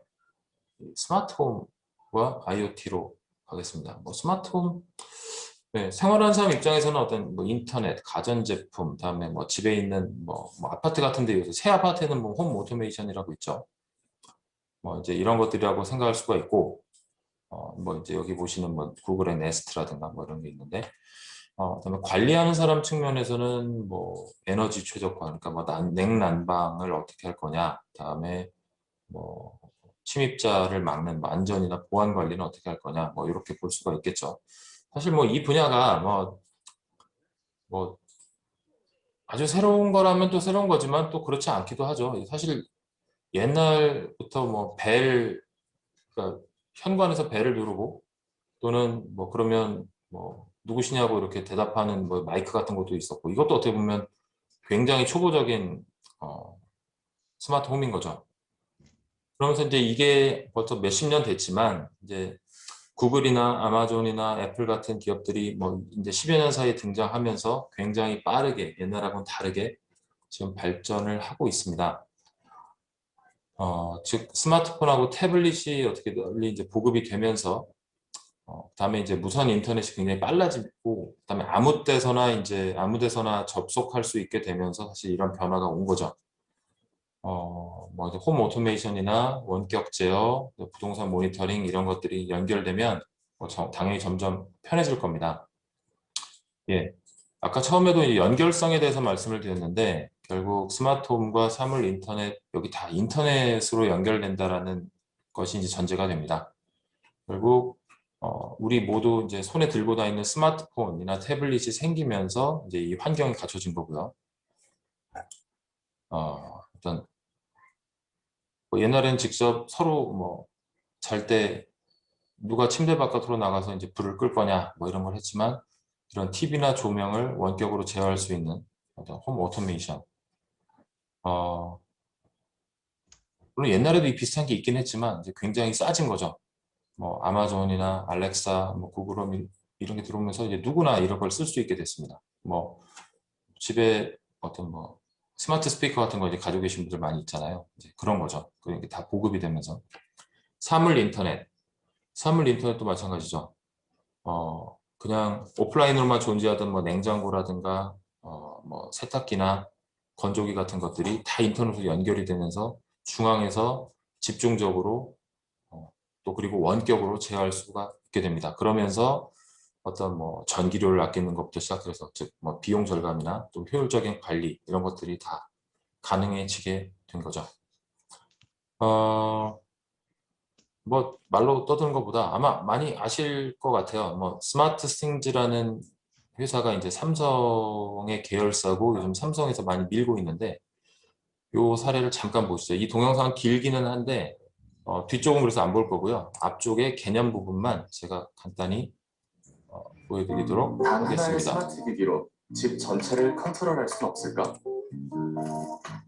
스마트홈과 IoT로 가겠습니다. 뭐 스마트홈, 네, 생활하는 사람 입장에서는 어떤 뭐 인터넷, 가전제품, 다음에 뭐 집에 있는 뭐 아파트 같은 데 요새 새 아파트에는 뭐 홈 오토메이션이라고 있죠. 뭐 이제 이런 것들이라고 생각할 수가 있고, 뭐 이제 여기 보시는 뭐 구글의 네스트라든가 뭐 이런 게 있는데, 그다음에 관리하는 사람 측면에서는 뭐 에너지 최적화, 그러니까 뭐 냉난방을 어떻게 할 거냐, 다음에 뭐 침입자를 막는 뭐 안전이나 보안 관리는 어떻게 할 거냐, 뭐 이렇게 볼 수가 있겠죠. 사실 뭐 이 분야가 뭐 아주 새로운 거라면 또 새로운 거지만 또 그렇지 않기도 하죠. 사실 옛날부터 뭐 그러니까 현관에서 벨을 누르고 또는 뭐 그러면 뭐 누구시냐고 이렇게 대답하는 뭐 마이크 같은 것도 있었고, 이것도 어떻게 보면 굉장히 초보적인 스마트 홈인 거죠. 그러면서 이제 이게 벌써 몇십 년 됐지만 이제 구글이나 아마존이나 애플 같은 기업들이 뭐 이제 10여 년 사이에 등장하면서 굉장히 빠르게 옛날하고는 다르게 지금 발전을 하고 있습니다. 즉 스마트폰하고 태블릿이 어떻게 널리 이제 보급이 되면서 그다음에 이제 무선 인터넷이 굉장히 빨라지고, 그다음에 아무 데서나 접속할 수 있게 되면서 사실 이런 변화가 온 거죠. 뭐 이제 홈 오토메이션이나 원격 제어, 부동산 모니터링 이런 것들이 연결되면 당연히 점점 편해질 겁니다. 예. 아까 처음에도 이 연결성에 대해서 말씀을 드렸는데 결국 스마트홈과 사물 인터넷, 여기 다 인터넷으로 연결된다라는 것이 이제 전제가 됩니다. 결국 우리 모두 이제 손에 들고 다니는 스마트폰이나 태블릿이 생기면서 이제 이 환경이 갖춰진 거고요. 어떤 뭐 옛날엔 직접 서로 뭐 잘 때 누가 침대 바깥으로 나가서 이제 불을 끌 거냐 뭐 이런 걸 했지만, 이런 TV나 조명을 원격으로 제어할 수 있는 어떤 홈 오토메이션. 물론 옛날에도 이 비슷한 게 있긴 했지만 이제 굉장히 싸진 거죠. 뭐 아마존이나 알렉사, 뭐 구글홈 이런 게 들어오면서 이제 누구나 이런 걸 쓸 수 있게 됐습니다. 뭐 집에 어떤 뭐 스마트 스피커 같은 거 이제 가지고 계신 분들 많이 있잖아요. 이제 그런 거죠. 그게 다 보급이 되면서 사물 인터넷도 마찬가지죠. 그냥 오프라인으로만 존재하던 뭐 냉장고라든가 뭐 세탁기나 건조기 같은 것들이 다 인터넷으로 연결이 되면서 중앙에서 집중적으로 또 그리고 원격으로 제어할 수가 있게 됩니다. 그러면서 어떤 뭐 전기료를 아끼는 것부터 시작해서 즉 뭐 비용 절감이나 또 효율적인 관리 이런 것들이 다 가능해지게 된 거죠. 뭐 말로 떠드는 것보다 아마 많이 아실 것 같아요. 뭐 스마트 스팅즈라는 회사가 이제 삼성의 계열사고 요즘 삼성에서 많이 밀고 있는데, 요 사례를 잠깐 보시죠. 이 동영상 길기는 한데 뒤쪽은 그래서 안 볼 거고요. 앞쪽에 개념 부분만 제가 간단히 보여드리도록 단 하나의 하겠습니다. 스마트 기기로 집 전체를 컨트롤할 수는 없을까?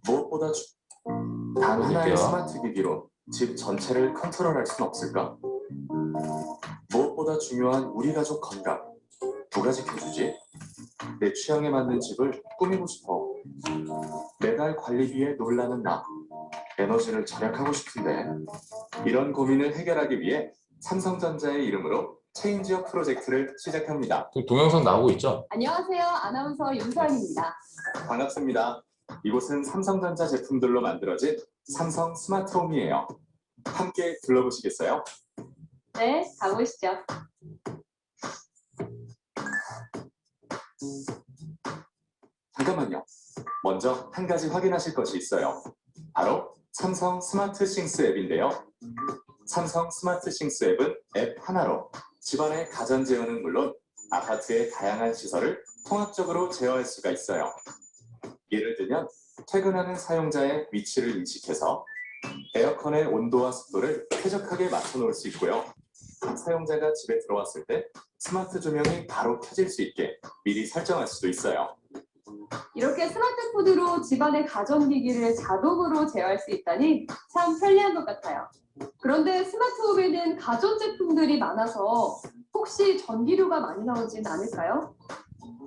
무엇보다 단 하나의 볼게요. 스마트 기기로 집 전체를 컨트롤할 수는 없을까? 무엇보다 중요한 우리 가족 건강 누가 지켜주지? 내 취향에 맞는 집을 꾸미고 싶어. 매달 관리비에 놀라는 나. 에너지를 절약하고 싶은데 이런 고민을 해결하기 위해 삼성전자의 이름으로 체인지업 프로젝트를 시작합니다. 동영상 나오고 있죠? 안녕하세요. 아나운서 윤서연입니다. 반갑습니다. 이곳은 삼성전자 제품들로 만들어진 삼성 스마트홈이에요. 함께 둘러보시겠어요? 네, 가보시죠. 잠깐만요. 먼저 한 가지 확인하실 것이 있어요. 바로 삼성 스마트 싱스 앱인데요. 삼성 스마트 싱스 앱은 앱 하나로 집안의 가전 제어는 물론 아파트의 다양한 시설을 통합적으로 제어할 수가 있어요. 예를 들면 퇴근하는 사용자의 위치를 인식해서 에어컨의 온도와 습도를 쾌적하게 맞춰 놓을 수 있고요. 사용자가 집에 들어왔을 때 스마트 조명이 바로 켜질 수 있게 미리 설정할 수도 있어요. 이렇게 스마트폰으로 집안의 가전기기를 자동으로 제어할 수 있다니 참 편리한 것 같아요. 그런데 스마트홈에는 가전제품들이 많아서 혹시 전기료가 많이 나오진 않을까요?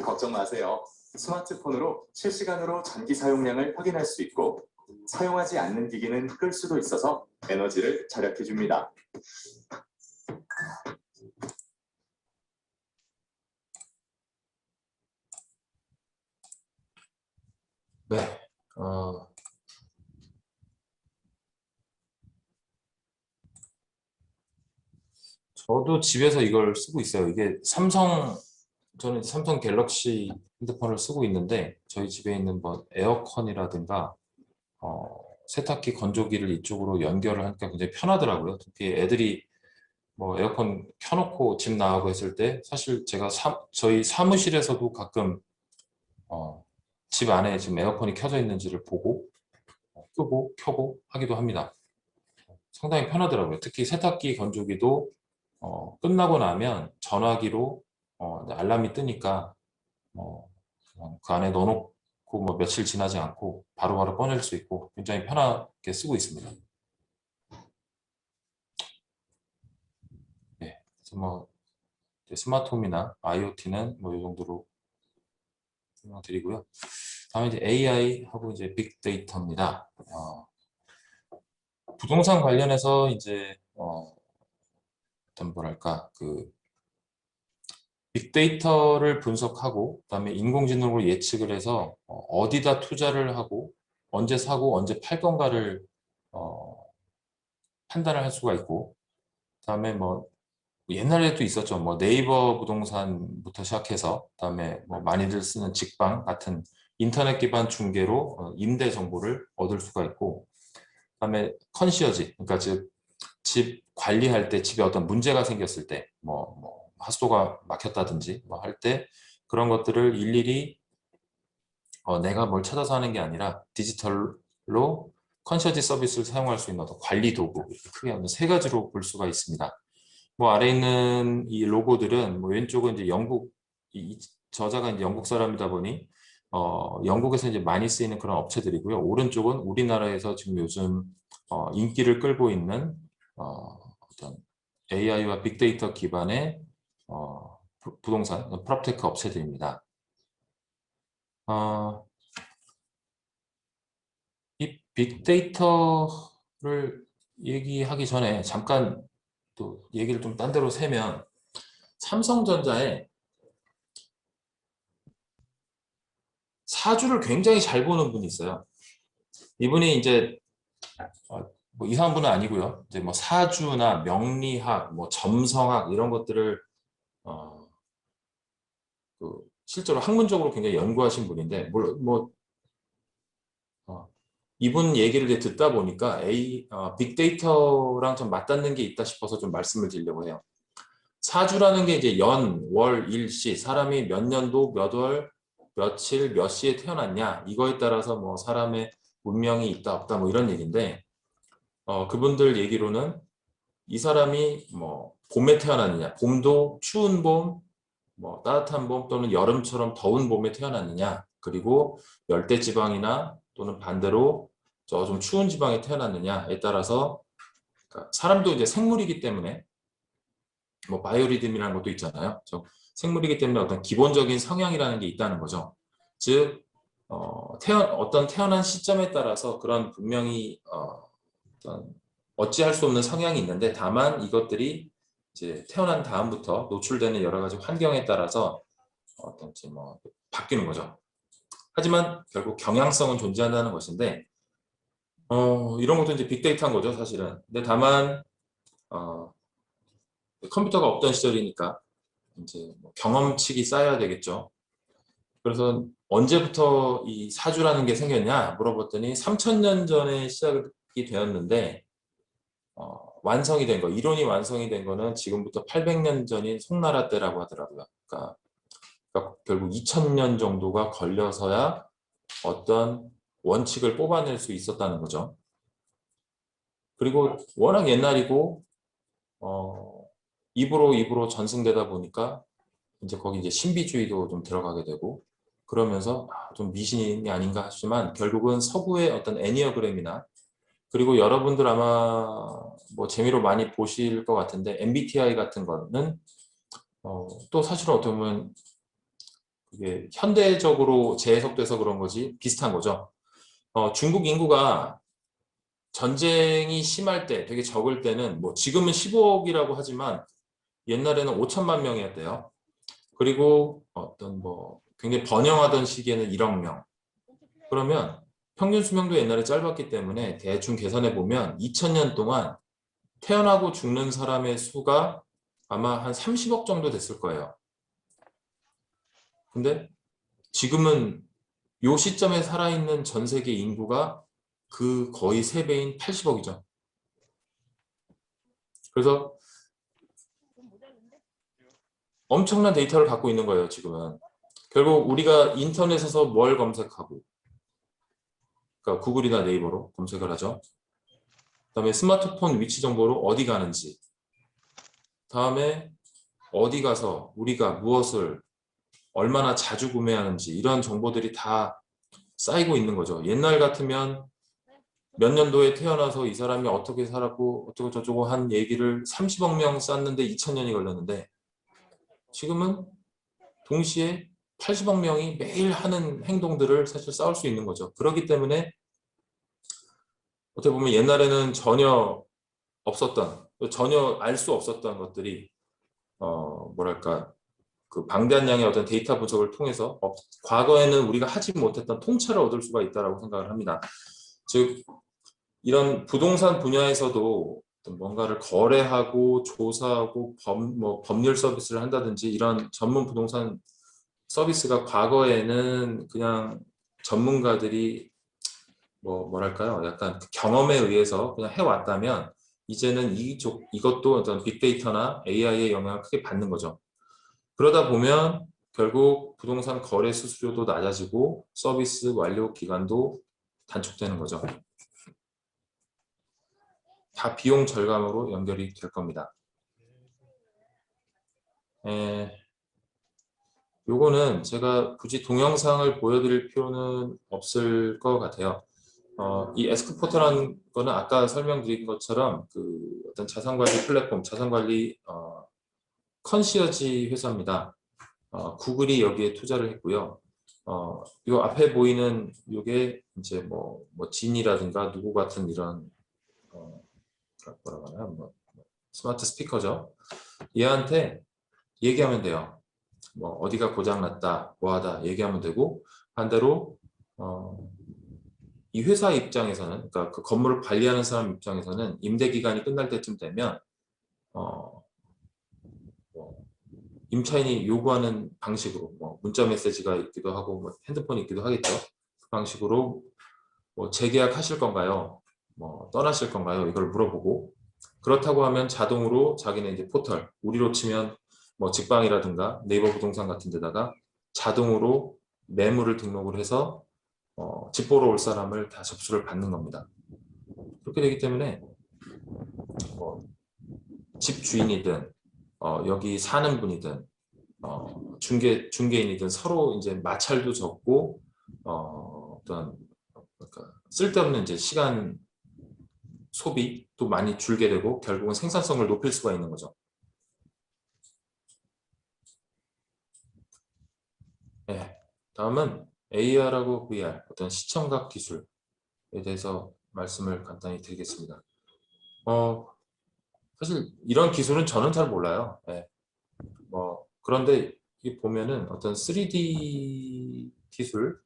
걱정 마세요. 스마트폰으로 실시간으로 전기 사용량을 확인할 수 있고 사용하지 않는 기기는 끌 수도 있어서 에너지를 절약해 줍니다. 네. 저도 집에서 이걸 쓰고 있어요. 이게 저는 삼성 갤럭시 핸드폰을 쓰고 있는데 저희 집에 있는 뭐 에어컨이라든가 세탁기, 건조기를 이쪽으로 연결을 하니까 굉장히 편하더라고요. 특히 애들이 뭐 에어컨 켜놓고 집 나가고 했을 때 사실 제가 저희 사무실에서도 가끔 집 안에 지금 에어컨이 켜져 있는지를 보고 끄고 켜고 하기도 합니다. 상당히 편하더라고요. 특히 세탁기, 건조기도 끝나고 나면 전화기로 알람이 뜨니까 그냥 그 안에 넣어놓고 뭐 며칠 지나지 않고 바로바로 꺼낼 수 있고 굉장히 편하게 쓰고 있습니다. 네, 그래서 뭐 스마트홈이나 IoT는 뭐 이 정도로 설명드리고요. 다음에 이제 AI하고 이제 빅데이터입니다. 부동산 관련해서 이제 어떤 뭐랄까 빅데이터를 분석하고 그다음에 인공지능으로 예측을 해서 어디다 투자를 하고 언제 사고 언제 팔 건가를 판단을 할 수가 있고 그다음에 뭐 옛날에도 있었죠. 뭐 네이버 부동산부터 시작해서 그다음에 뭐 많이들 쓰는 직방 같은 인터넷 기반 중개로 임대 정보를 얻을 수가 있고 그다음에 컨시어지 그러니까 즉 집 관리할 때 집에 어떤 문제가 생겼을 때 뭐 하수도가 막혔다든지 뭐 할 때 그런 것들을 일일이 내가 뭘 찾아서 하는 게 아니라 디지털로 컨시어지 서비스를 사용할 수 있는 어떤 관리 도구 크게 하면 세 가지로 볼 수가 있습니다. 뭐 아래 있는 이 로고들은 뭐 왼쪽은 이제 이 저자가 이제 영국 사람이다 보니 영국에서 이제 많이 쓰이는 그런 업체들이고요. 오른쪽은 우리나라에서 지금 요즘 인기를 끌고 있는 어떤 AI와 빅데이터 기반의 부동산 프롭테크 업체들입니다. 이 빅데이터를 얘기하기 전에 잠깐 또 얘기를 좀 딴 데로 세면 삼성전자에 사주를 굉장히 잘 보는 분이 있어요. 이분이 이제 뭐 이상한 분은 아니고요. 이제 뭐 사주나 명리학, 뭐 점성학 이런 것들을 실제로 학문적으로 굉장히 연구하신 분인데 이분 얘기를 이제 듣다 보니까 빅데이터랑 좀 맞닿는 게 있다 싶어서 좀 말씀을 드리려고 해요. 사주라는 게 이제 연, 월, 일시, 사람이 몇 년도, 몇 월, 며칠, 몇 시에 태어났냐 이거에 따라서 뭐 사람의 운명이 있다 없다 뭐 이런 얘기인데 그분들 얘기로는 이 사람이 뭐 봄에 태어났느냐, 봄도 추운 봄, 뭐 따뜻한 봄 또는 여름처럼 더운 봄에 태어났느냐, 그리고 열대지방이나 또는 반대로 저 좀 추운 지방에 태어났느냐에 따라서 그러니까 사람도 이제 생물이기 때문에 뭐 바이오리듬이라는 것도 있잖아요. 생물이기 때문에 어떤 기본적인 성향이라는 게 있다는 거죠. 즉 어떤 태어난 시점에 따라서 그런 분명히 어떤 어찌할 수 없는 성향이 있는데 다만 이것들이 이제 태어난 다음부터 노출되는 여러 가지 환경에 따라서 어떤지 뭐 바뀌는 거죠. 하지만 결국 경향성은 존재한다는 것인데 이런 것도 이제 빅데이터인 거죠, 사실은. 근데 다만 컴퓨터가 없던 시절이니까 이제 뭐 경험치가 쌓여야 되겠죠. 그래서 언제부터 이 사주라는 게 생겼냐 물어봤더니 3000년 전에 시작이 되었는데 완성이 된 거, 이론이 완성이 된 거는 지금부터 800년 전인 송나라 때라고 하더라고요. 그러니까 결국 2000년 정도가 걸려서야 어떤 원칙을 뽑아낼 수 있었다는 거죠. 그리고 워낙 옛날이고 입으로 전승되다 보니까 이제 거기 이제 신비주의도 좀 들어가게 되고 그러면서 좀 미신이 아닌가 하지만 결국은 서구의 어떤 애니어그램이나 그리고 여러분들 아마 뭐 재미로 많이 보실 것 같은데 MBTI 같은 거는 또 사실은 어떻게 보면 이게 현대적으로 재해석돼서 그런 거지 비슷한 거죠. 중국 인구가 전쟁이 심할 때 되게 적을 때는 뭐 지금은 15억이라고 하지만 옛날에는 5천만 명이었대요. 그리고 어떤 뭐 굉장히 번영하던 시기에는 1억 명. 그러면 평균 수명도 옛날에 짧았기 때문에 대충 계산해 보면 2000년 동안 태어나고 죽는 사람의 수가 아마 한 30억 정도 됐을 거예요. 근데 지금은 이 시점에 살아있는 전 세계 인구가 그 거의 3배인 80억이죠. 그래서 엄청난 데이터를 갖고 있는 거예요, 지금은. 결국 우리가 인터넷에서 뭘 검색하고, 그러니까 구글이나 네이버로 검색을 하죠. 그다음에 스마트폰 위치 정보로 어디 가는지, 다음에 어디 가서 우리가 무엇을 얼마나 자주 구매하는지 이런 정보들이 다 쌓이고 있는 거죠. 옛날 같으면 몇 년도에 태어나서 이 사람이 어떻게 살았고 어쩌고 저쩌고 한 얘기를 30억 명 쌓는데 2000년이 걸렸는데 지금은 동시에 80억 명이 매일 하는 행동들을 사실 쌓을 수 있는 거죠. 그렇기 때문에 어떻게 보면 옛날에는 전혀 없었던, 전혀 알 수 없었던 것들이 뭐랄까 그 방대한 양의 어떤 데이터 분석을 통해서 과거에는 우리가 하지 못했던 통찰을 얻을 수가 있다고 생각을 합니다. 즉 이런 부동산 분야에서도 뭔가를 거래하고 조사하고 법률 서비스를 한다든지 이런 전문 부동산 서비스가 과거에는 그냥 전문가들이 뭐랄까요? 약간 경험에 의해서 그냥 해왔다면 이제는 이것도 어떤 빅데이터나 AI의 영향을 크게 받는 거죠. 그러다 보면 결국 부동산 거래 수수료도 낮아지고 서비스 완료 기간도 단축되는 거죠. 다 비용 절감으로 연결이 될 겁니다. 요거는 제가 굳이 동영상을 보여드릴 필요는 없을 것 같아요. 이 에스크포터라는 거는 아까 설명드린 것처럼 그 어떤 자산관리 플랫폼, 자산관리 컨시어지 회사입니다. 구글이 여기에 투자를 했고요. 요 앞에 보이는 요게 이제 뭐 진이라든가 누구 같은 이런 뭐라고 하나 스마트 스피커죠. 얘한테 얘기하면 돼요. 뭐 어디가 고장났다, 뭐하다 얘기하면 되고 반대로 이 회사 입장에서는 그러니까 그 건물을 관리하는 사람 입장에서는 임대 기간이 끝날 때쯤 되면 임차인이 요구하는 방식으로 문자 메시지가 있기도 하고 핸드폰이 있기도 하겠죠. 그 방식으로 재계약하실 건가요? 떠나실 건가요? 이걸 물어보고 그렇다고 하면 자동으로 자기네 이제 포털 우리로 치면 직방이라든가 네이버 부동산 같은 데다가 자동으로 매물을 등록을 해서 집 보러 올 사람을 다 접수를 받는 겁니다. 그렇게 되기 때문에 집 주인이든 여기 사는 분이든 중개인이든 서로 이제 마찰도 적고 어떤 그러니까 쓸데없는 이제 시간 소비도 많이 줄게 되고 결국은 생산성을 높일 수가 있는 거죠. 네, 다음은 AR하고 VR 어떤 시청각 기술에 대해서 말씀을 간단히 드리겠습니다. 사실 이런 기술은 저는 잘 몰라요. 네. 그런데 이 보면은 어떤 3D 기술,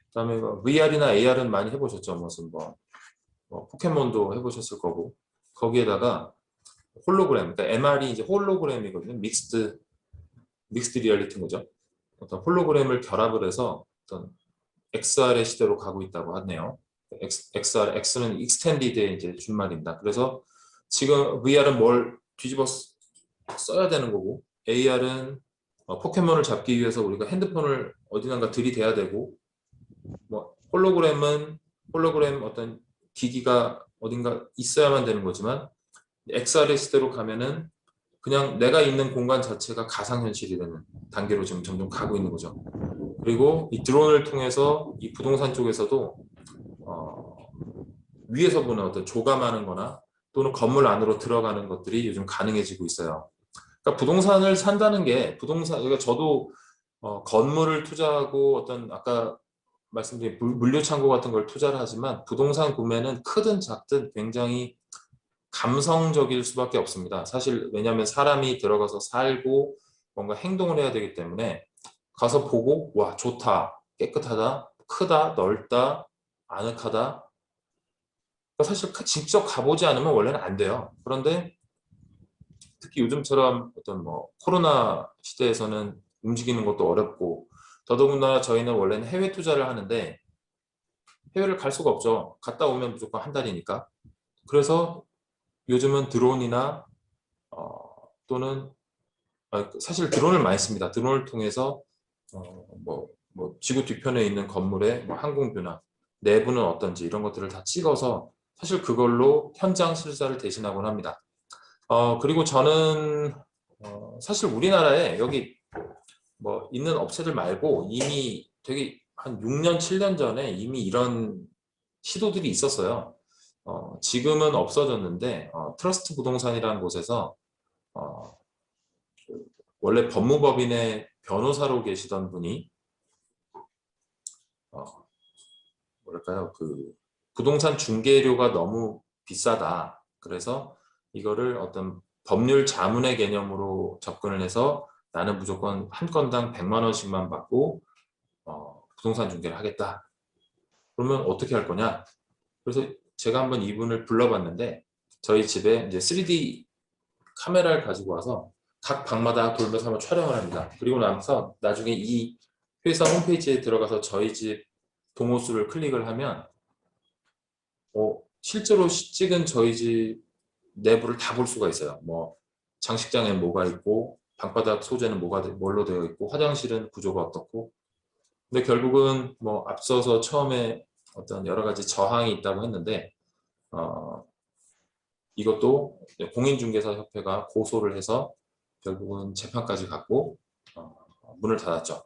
그다음에 VR이나 AR은 많이 해보셨죠. 무슨 포켓몬도 해보셨을 거고 거기에다가 홀로그램, 그러니까 MR이 이제 홀로그램이거든요. 믹스드 리얼리티인 거죠. 어떤 홀로그램을 결합을 해서 어떤 XR의 시대로 가고 있다고 하네요. XR, X는 익스텐디드의 이제 준말입니다. 그래서 지금 VR은 뭘 뒤집어 써야 되는 거고 AR은 포켓몬을 잡기 위해서 우리가 핸드폰을 어디난가 들이대야 되고 홀로그램 어떤 기기가 어딘가 있어야만 되는 거지만 XR의 시대로 가면은 그냥 내가 있는 공간 자체가 가상현실이 되는 단계로 지금 점점 가고 있는 거죠. 그리고 이 드론을 통해서 이 부동산 쪽에서도 위에서 보는 어떤 조감하는 거나 또는 건물 안으로 들어가는 것들이 요즘 가능해지고 있어요. 그러니까 부동산을 산다는 게 그러니까 저도 건물을 투자하고 어떤 아까 말씀드린 물류창고 같은 걸 투자를 하지만 부동산 구매는 크든 작든 굉장히 감성적일 수밖에 없습니다. 사실 왜냐하면 사람이 들어가서 살고 뭔가 행동을 해야 되기 때문에 가서 보고 와 좋다, 깨끗하다, 크다, 넓다, 아늑하다. 그러니까 사실 직접 가보지 않으면 원래는 안 돼요. 그런데 특히 요즘처럼 어떤 코로나 시대에서는 움직이는 것도 어렵고 더더군다나 저희는 원래는 해외 투자를 하는데 해외를 갈 수가 없죠. 갔다 오면 무조건 한 달이니까. 그래서 요즘은 드론이나 또는 사실 드론을 많이 씁니다. 드론을 통해서 지구 뒤편에 있는 건물의 항공뷰나 내부는 어떤지 이런 것들을 다 찍어서 사실 그걸로 현장 실사를 대신하곤 합니다. 그리고 저는 사실 우리나라에 여기 있는 업체들 말고 이미 되게 한 6년, 7년 전에 이미 이런 시도들이 있었어요. 지금은 없어졌는데 트러스트 부동산이라는 곳에서 원래 법무법인의 변호사로 계시던 분이 뭐랄까요, 부동산 중개료가 너무 비싸다. 그래서 이거를 어떤 법률 자문의 개념으로 접근을 해서 나는 무조건 한 건당 100만 원씩만 받고 부동산 중개를 하겠다. 그러면 어떻게 할 거냐? 그래서 제가 한번 이분을 불러봤는데 저희 집에 이제 3D 카메라를 가지고 와서 각 방마다 돌면서 한번 촬영을 합니다. 그리고 나서 나중에 이 회사 홈페이지에 들어가서 저희 집 동호수를 클릭을 하면 실제로 찍은 저희 집 내부를 다 볼 수가 있어요. 장식장에 뭐가 있고 방바닥 소재는 뭘로 되어 있고 화장실은 구조가 어떻고. 근데 결국은 앞서서 처음에 어떤 여러 가지 저항이 있다고 했는데 이것도 공인중개사협회가 고소를 해서 결국은 재판까지 갔고 문을 닫았죠.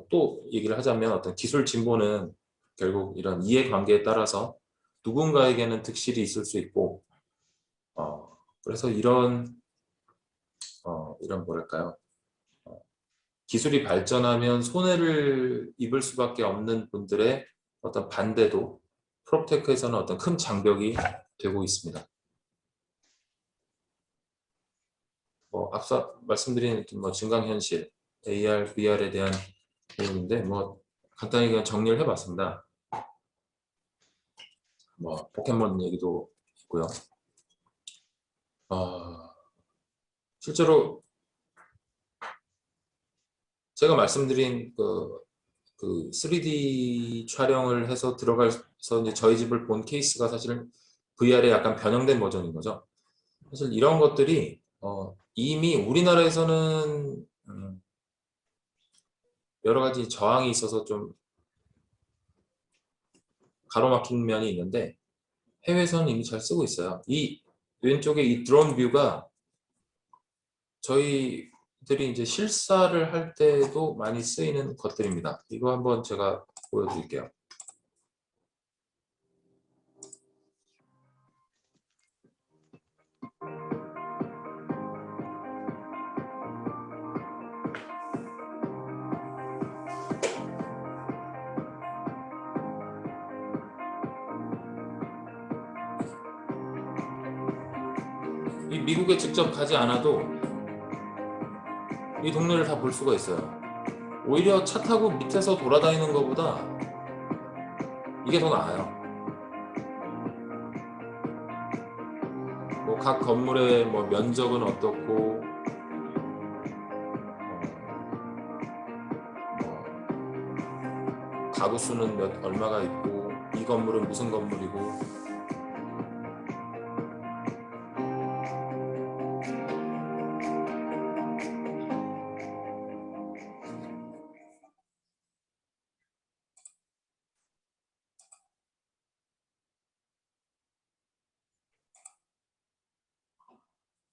또 얘기를 하자면 어떤 기술 진보는 결국 이런 이해관계에 따라서 누군가에게는 득실이 있을 수 있고 그래서 이런 뭐랄까요, 기술이 발전하면 손해를 입을 수밖에 없는 분들의 어떤 반대도 프롭테크에서는 어떤 큰 장벽이 되고 있습니다. 앞서 말씀드린 증강현실, AR, VR에 대한 내용인데 간단히 그냥 정리를 해봤습니다. 포켓몬 얘기도 있고요. 실제로 제가 말씀드린 그 3D 촬영을 해서 들어가서 이제 저희 집을 본 케이스가 사실은 VR의 약간 변형된 버전인 거죠. 사실 이런 것들이 이미 우리나라에서는 여러 가지 저항이 있어서 좀 가로막힌 면이 있는데 해외에서는 이미 잘 쓰고 있어요. 이 왼쪽에 이 드론 뷰가 저희들이 이제 실사를 할 때도 많이 쓰이는 것들입니다. 이거 한번 제가 보여드릴게요. 이 미국에 직접 가지 않아도 이 동네를 다 볼 수가 있어요. 오히려 차 타고 밑에서 돌아다니는 것보다 이게 더 나아요. 뭐 각 건물의 뭐 면적은 어떻고, 뭐 가구 수는 얼마가 있고, 이 건물은 무슨 건물이고.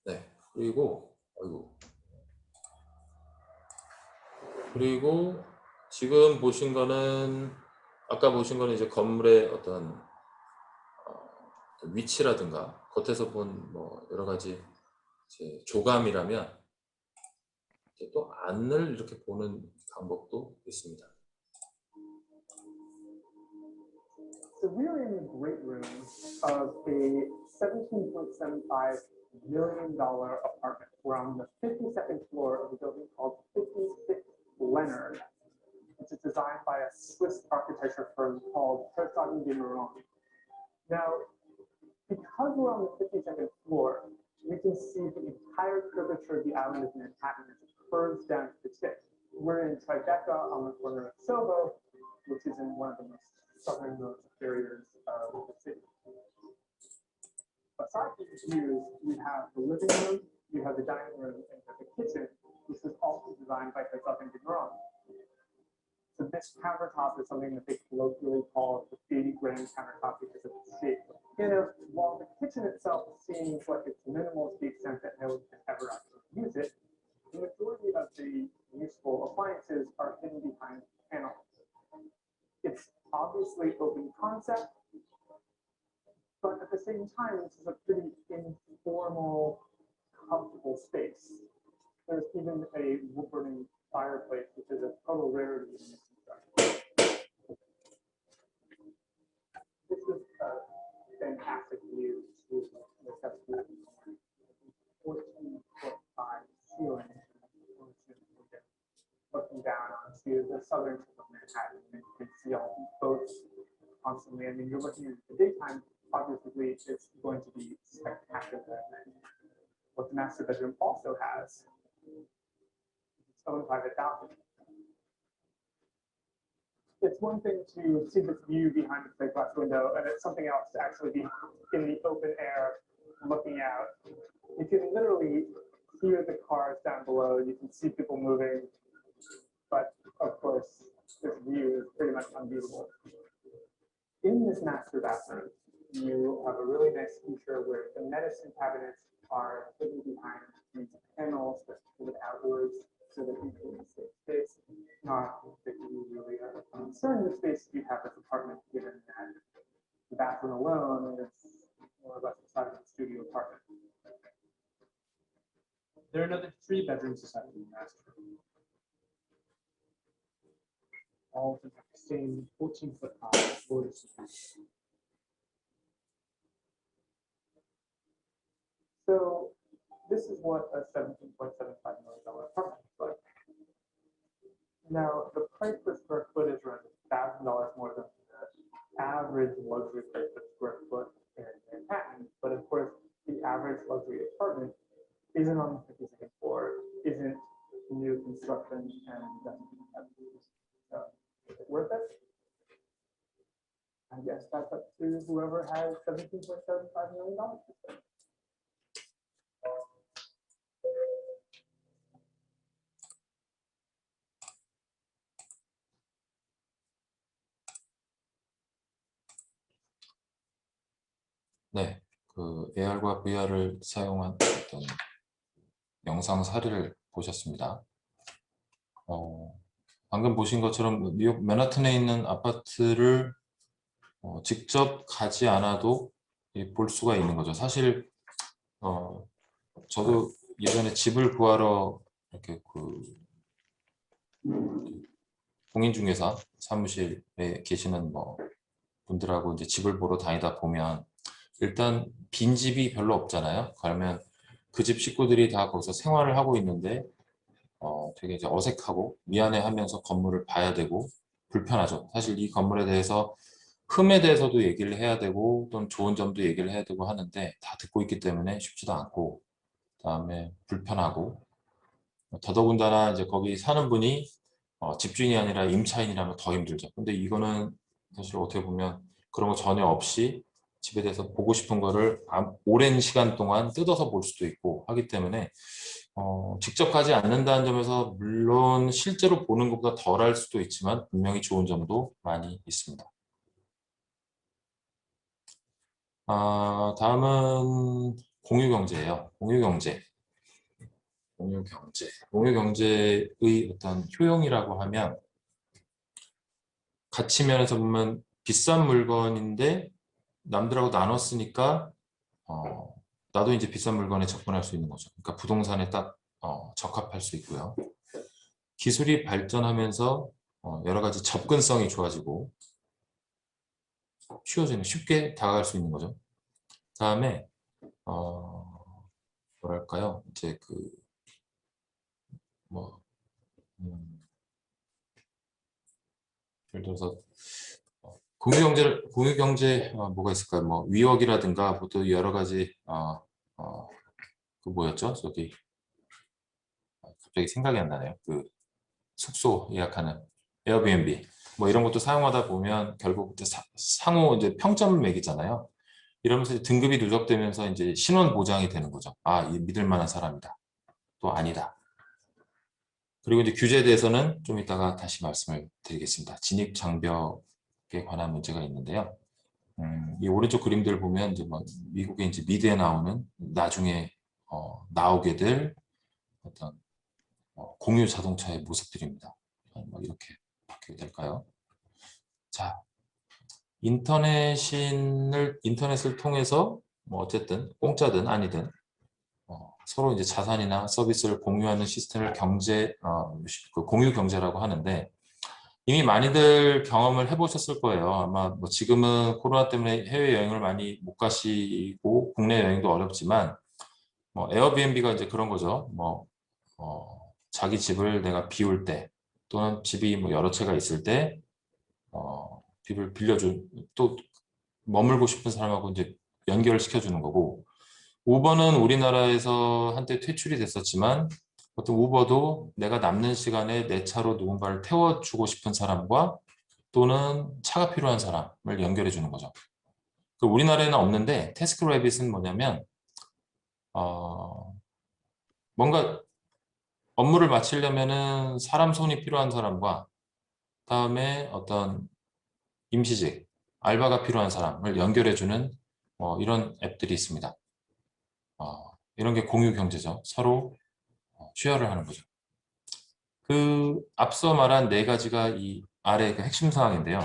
네, 그리고 지금 보신 거는, 아까 보신 거는 이제 건물의 어떤 위치라든가 겉에서 본 뭐 여러 가지 이제 조감이라면, 이제 또 안을 이렇게 보는 방법도 있습니다. So we are in a great room of a $17.75 million apartment. We're on the 52nd floor of a building called 56 Leonard, which is designed by a Swiss architecture firm called Herzog & de Meuron. Now, because we're on the 52nd floor, we can see the entire curvature of the island of Manhattan as it curves down to the tip. We're in Tribeca on the corner of Soho, which is in one of the most southernmost areas of the city. Aside from the views, we have the living room, you have the dining room, and you have the kitchen, which was also designed by Herzog & de Meuron. So this countertop is something that they colloquially call the baby grand countertop because of its shape. You know, while the kitchen itself seems like it's minimal to the extent that no one can ever actually use it, the majority of the useful appliances are hidden behind panels. It's obviously open concept, but at the same time, this is a pretty informal, comfortable space. There's even a wood-burning fireplace, which is a total rarity in this construction. This is a fantastic view to the 14-foot-high ceiling, looking down onto the southern tip of Manhattan, and you can see all these boats constantly. I mean, you're looking at the daytime, obviously it's going to be spectacular. What the master bedroom also has is its own private balcony. It's one thing to see this view behind the plate glass window, and it's something else to actually be in the open air looking out. You can literally hear the cars down below, you can see people moving, but of course, this view is pretty much unbeatable. In this master bathroom, you have a really nice feature where the medicine cabinets are hidden behind these panels that pivot outwards so that you can save space. Not that you really are concerned with space you have this apartment, given that the bathroom alone is more or less the size of a studio apartment. There are another 3 bedrooms aside from the master room. All of them have the same 14-foot high floor to ceiling. So this is what a $17.75 million apartment looks like. Now, the price per square foot is around $1,000 more than the average luxury price per square foot in Manhattan. But of course, the average luxury apartment isn't on the 52nd floor, isn't new construction, and doesn't have so is it worth it? I guess that's up to whoever has $17.75 million to spend. 네, 그 AR과 VR을 사용한 어떤 영상 사례를 보셨습니다. 방금 보신 것처럼 뉴욕 맨하튼에 있는 아파트를 직접 가지 않아도 볼 수가 있는 거죠. 사실 저도 예전에 집을 구하러 이렇게 그 공인중개사 사무실에 계시는 뭐 분들하고 이제 집을 보러 다니다 보면 일단 빈집이 별로 없잖아요. 그러면 그 집 식구들이 다 거기서 생활을 하고 있는데 되게 이제 어색하고 미안해하면서 건물을 봐야 되고 불편하죠. 사실 이 건물에 대해서 흠에 대해서도 얘기를 해야 되고 또는 좋은 점도 얘기를 해야 되고 하는데 다 듣고 있기 때문에 쉽지도 않고 그다음에 불편하고 더더군다나 이제 거기 사는 분이 집주인이 아니라 임차인이라면 더 힘들죠. 근데 이거는 사실 어떻게 보면 그런 거 전혀 없이 집에 대해서 보고 싶은 거를 오랜 시간 동안 뜯어서 볼 수도 있고 하기 때문에 직접 가지 않는다는 점에서 물론 실제로 보는 것보다 덜할 수도 있지만 분명히 좋은 점도 많이 있습니다. 다음은 공유경제예요. 공유경제의 어떤 효용이라고 하면 가치 면에서 보면 비싼 물건인데 남들하고 나눴으니까 나도 이제 비싼 물건에 접근할 수 있는 거죠. 그러니까 부동산에 딱 적합할 수 있고요. 기술이 발전하면서 여러 가지 접근성이 좋아지고 쉽게 다가갈 수 있는 거죠. 다음에 뭐랄까요? 이제 예를 들어서 공유경제 뭐가 있을까요? 뭐 위워크라든가 또 여러 가지 그 뭐였죠? 저기 갑자기 생각이 안 나네요. 그 숙소 예약하는 에어비앤비 뭐 이런 것도 사용하다 보면 결국 상호 이제 평점을 매기잖아요. 이러면서 이제 등급이 누적되면서 이제 신원 보장이 되는 거죠. 이 믿을 만한 사람이다. 또 아니다. 그리고 이제 규제에 대해서는 좀 이따가 다시 말씀을 드리겠습니다. 진입 장벽에 관한 문제가 있는데요. 이 오른쪽 그림들 보면 이제 뭐 미국의 이제 미드에 나오는 나중에 나오게 될 어떤 공유 자동차의 모습들입니다. 이렇게 바뀌게 될까요? 자, 인터넷을 통해서 뭐 어쨌든 공짜든 아니든 서로 이제 자산이나 서비스를 공유하는 시스템을 공유 경제라고 하는데 이미 많이들 경험을 해보셨을 거예요. 아마 뭐 지금은 코로나 때문에 해외 여행을 많이 못 가시고 국내 여행도 어렵지만 뭐 에어비앤비가 이제 그런 거죠. 뭐 자기 집을 내가 비울 때 또는 집이 뭐 여러 채가 있을 때 집을 또 머물고 싶은 사람하고 이제 연결을 시켜주는 거고 우버는 우리나라에서 한때 퇴출이 됐었지만 어떤 우버도 내가 남는 시간에 내 차로 누군가를 태워주고 싶은 사람과 또는 차가 필요한 사람을 연결해 주는 거죠. 우리나라에는 없는데 태스크래빗은 뭐냐면 뭔가 업무를 마치려면은 사람 손이 필요한 사람과 다음에 어떤 임시직, 알바가 필요한 사람을 연결해 주는 이런 앱들이 있습니다. 이런 게 공유 경제죠. 서로 쉐어를 하는 거죠. 앞서 말한 네 가지가 이 아래 그 핵심 사항인데요.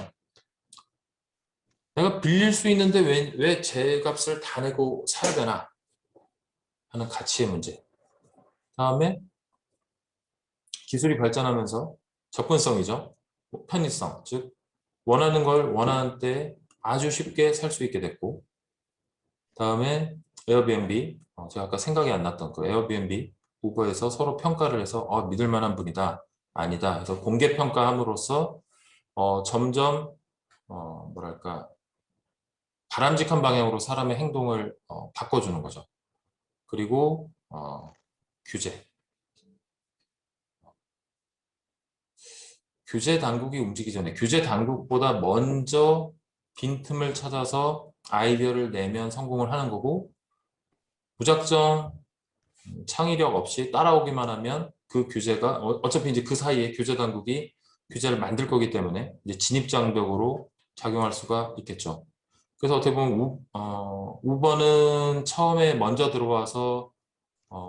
내가 빌릴 수 있는데 왜 제 값을 다 내고 사야 되나 하는 가치의 문제. 다음에 기술이 발전하면서 접근성이죠. 편의성, 즉 원하는 걸 원하는 때 아주 쉽게 살 수 있게 됐고 다음에 에어비앤비, 제가 아까 생각이 안 났던 그 에어비앤비, 우버에서 서로 평가를 해서 믿을 만한 분이다, 아니다 해서 공개 평가함으로써 점점 뭐랄까 바람직한 방향으로 사람의 행동을 바꿔주는 거죠. 그리고 규제 당국이 움직이기 전에 규제 당국보다 먼저 빈틈을 찾아서 아이디어를 내면 성공을 하는 거고 무작정 창의력 없이 따라오기만 하면 그 규제가 어차피 이제 그 사이에 규제 당국이 규제를 만들 거기 때문에 이제 진입장벽으로 작용할 수가 있겠죠. 그래서 어떻게 보면 우버는 처음에 먼저 들어와서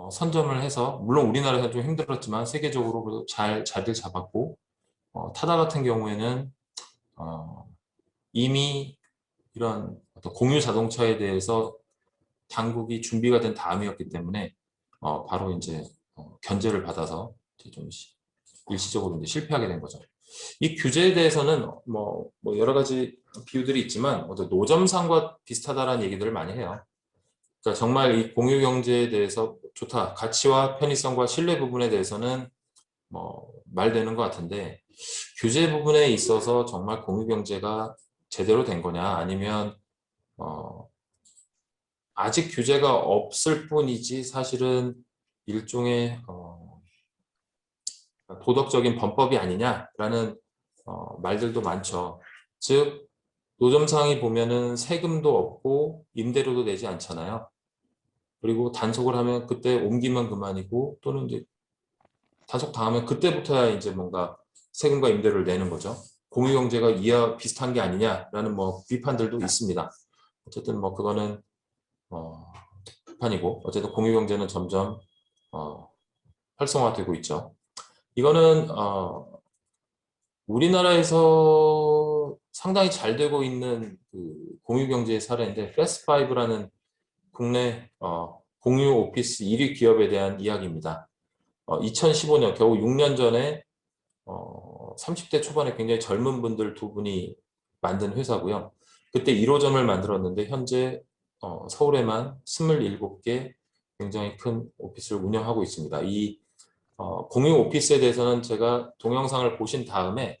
선점을 해서, 물론 우리나라에서 좀 힘들었지만 세계적으로 그래도 잘 자리를 잡았고, 타다 같은 경우에는 이미 이런 어떤 공유 자동차에 대해서 당국이 준비가 된 다음이었기 때문에 바로 이제 견제를 받아서 이제 좀 일시적으로 이제 실패하게 된 거죠. 이 규제에 대해서는 뭐 여러 가지 비유들이 있지만 어떤 노점상과 비슷하다라는 얘기들을 많이 해요. 그러니까 정말 이 공유 경제에 대해서 좋다, 가치와 편의성과 신뢰 부분에 대해서는 뭐 말되는 것 같은데, 규제 부분에 있어서 정말 공유 경제가 제대로 된 거냐, 아니면 아직 규제가 없을 뿐이지 사실은 일종의 도덕적인 범법이 아니냐라는 말들도 많죠. 즉 노점상이 보면은 세금도 없고 임대료도 내지 않잖아요. 그리고 단속을 하면 그때 옮기면 그만이고, 또는 이제 단속 당하면 그때부터야 이제 뭔가 세금과 임대료를 내는 거죠. 공유경제가 이와 비슷한 게 아니냐라는 뭐 비판들도 있습니다. 어쨌든 뭐 그거는 비판이고, 어쨌든 공유경제는 점점 활성화되고 있죠. 이거는 우리나라에서 상당히 잘 되고 있는 그 공유경제의 사례인데, 패스트5라는 국내 공유 오피스 1위 기업에 대한 이야기입니다. 2015년, 겨우 6년 전에 30대 초반에 굉장히 젊은 분들 두 분이 만든 회사고요. 그때 1호점을 만들었는데 현재 서울에만 27개 굉장히 큰 오피스를 운영하고 있습니다. 이 공유 오피스에 대해서는 제가 동영상을 보신 다음에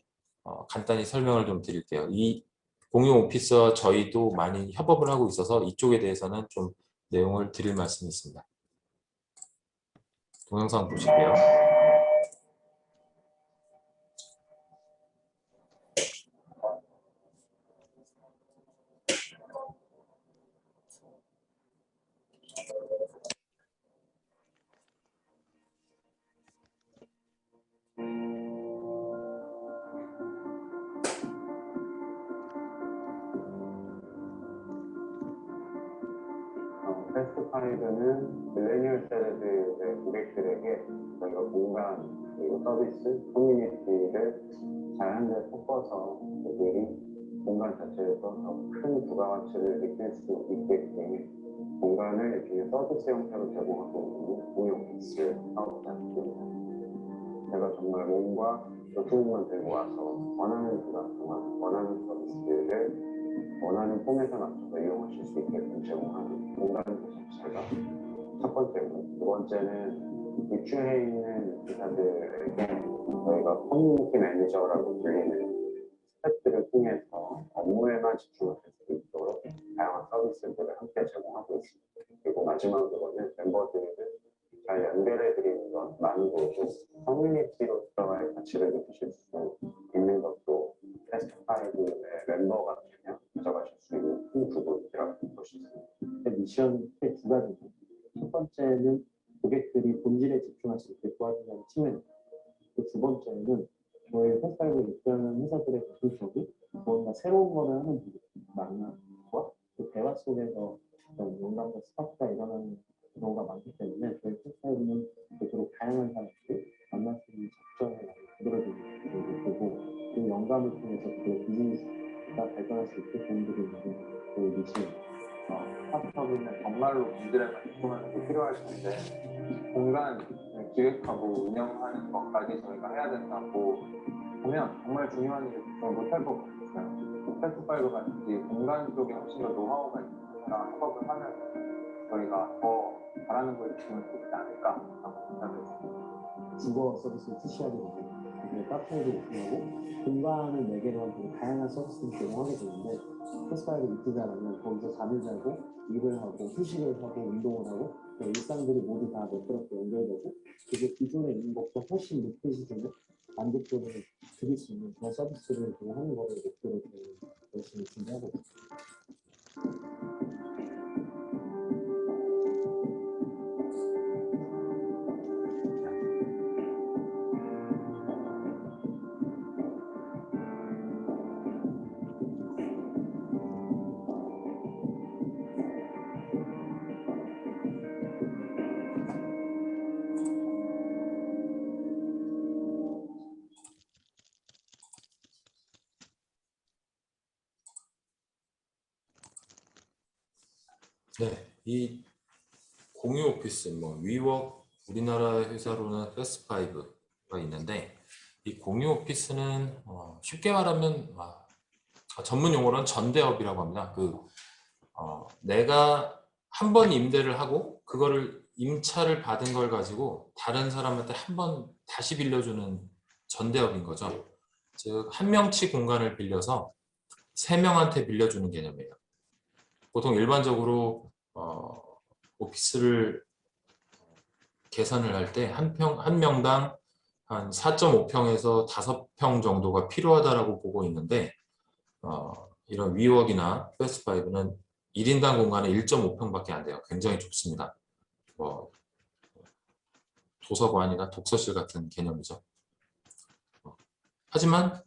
간단히 설명을 좀 드릴게요. 이 공유 오피스와 저희도 많이 협업을 하고 있어서 이쪽에 대해서는 좀 내용을 드릴 말씀이 있습니다. 동영상 보실게요. 패스트파이드는 밀레니얼 세대들의 고객들에게 저희가 공간 그리고 서비스, 커뮤니티를 잘 한 대 섞어서 그들이 공간 자체에서 더 큰 부가가치를 느낄 수 있게끔 공간을 일종의 서비스 형태로 제공하고 있는 공유 오피스 사업자입니다. 제가 정말 몸과 노트북만 들고 와서 원하는 시간 동안 원하는 서비스를 원하는 폼에 맞춰서 이용하실 수 있게끔 제공하는 공간 자체가 첫 번째고, 두 번째는 입주해 있는 기사들에게 저희가 커뮤니티 매니저라고 불리는 스태프들을 통해서 업무에만 집중할 수 있도록 다양한 서비스들을 함께 제공하고 있습니다. 그리고 마지막으로는 멤버들을 잘 연결해드리는 건 많고, 커뮤니티로 들어갈 가치를 느끼실 수 있는 것도 패스트5의 멤버가 되면 가져가실 수 있는 큰 부분이라고 볼 수 있습니다. 미션 두 가지죠. 첫 번째는 고객들이 본질에 집중할 수 있게 도와준다는 측면입니다. 두 번째는 저희 회사에 입주하는 회사들의 공통점이 뭔가 새로운 거를 하는 분들이 만남과 그 대화 속에서 용감과 스파크가 일어나는 경우가 많기 때문에 저희 회사에는 되도록 다양한 사람들이 만날 수 있는 작전을 만들어주는 거고, 그 영감을 통해서 그 비즈니스가 발전할 수 있게 도움드리는 그 미션입니다. 스타트업은 정말로 분들에게 집중하는 게 필요할 텐데, 공간 기획하고 운영하는 것까지 저희가 해야 된다고 보면 정말 중요한 일을 못할 것 같아요. 패스트5 같이 공간 쪽에 훨씬 더 노하우가 있는 회사랑 협업을 하면 저희가 더 잘하는 걸 지킬 수 있지 않을까 생각을 했습니다. 주거 서비스를 푸시하게 되고, 카페도 오픈하고 공간을 4개로 하고 다양한 서비스를 제공하게 되는데, 패스트5 입주자라면 거기서 잠을 자고 일을 하고 휴식을 하고 운동을 하고 일상들이 모두 다 매끄럽게 연결되고, 그게 기존에 있는 것보다 훨씬 높은 수준의 만족도를 드릴 수 있는 그런 서비스를 하는 것을 목표로 열심히 준비하고 있습니다. 네, 이 공유 오피스, 뭐 위워크, 우리나라 회사로는 패스트파이브가 있는데 이 공유 오피스는 쉽게 말하면 전문 용어로는 전대업이라고 합니다. 내가 한 번 임대를 하고 그거를 임차를 받은 걸 가지고 다른 사람한테 한 번 다시 빌려주는 전대업인 거죠. 즉 한 명치 공간을 빌려서 세 명한테 빌려주는 개념이에요. 보통 일반적으로 오피스를 계산을 할 때 한 명당 한 4.5평에서 5평 정도가 필요하다라고 보고 있는데 이런 위워크나 패스트파이브는 1인당 공간에 1.5평밖에 안 돼요. 굉장히 좁습니다. 도서관이나 독서실 같은 개념이죠. 하지만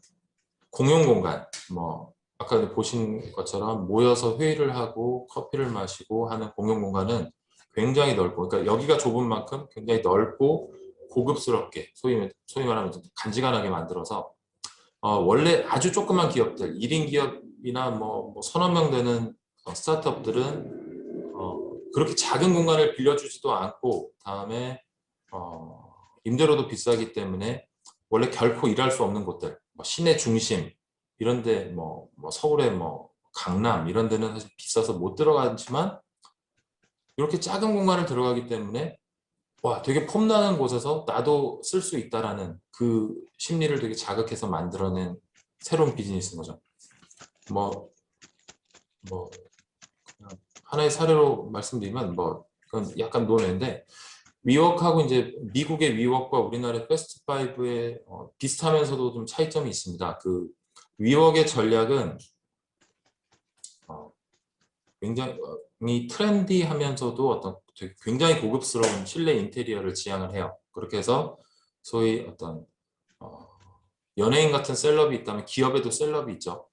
공용 공간, 아까 보신 것처럼 모여서 회의를 하고 커피를 마시고 하는 공용 공간은 굉장히 넓고, 그러니까 여기가 좁은 만큼 굉장히 넓고 고급스럽게 소위 말하면 간지간하게 만들어서 원래 아주 조그만 기업들, 1인 기업이나 뭐 서너 명 되는 스타트업들은 그렇게 작은 공간을 빌려주지도 않고, 다음에 임대료도 비싸기 때문에 원래 결코 일할 수 없는 곳들, 시내 중심 이런데 서울의 강남 이런 데는 사실 비싸서 못 들어가지만 이렇게 작은 공간을 들어가기 때문에 되게 폼나는 곳에서 나도 쓸 수 있다라는 그 심리를 되게 자극해서 만들어낸 새로운 비즈니스인 거죠. 그냥 하나의 사례로 말씀드리면 그건 약간 논외인데, 위워크하고 이제 미국의 위워크와 우리나라의 패스트파이브의 비슷하면서도 좀 차이점이 있습니다. 그 위워크의 전략은 굉장히 트렌디하면서도 되게 굉장히 고급스러운 실내 인테리어를 지향을 해요. 그렇게 해서 소위 연예인 같은 셀럽이 있다면 기업에도 셀럽이 있죠.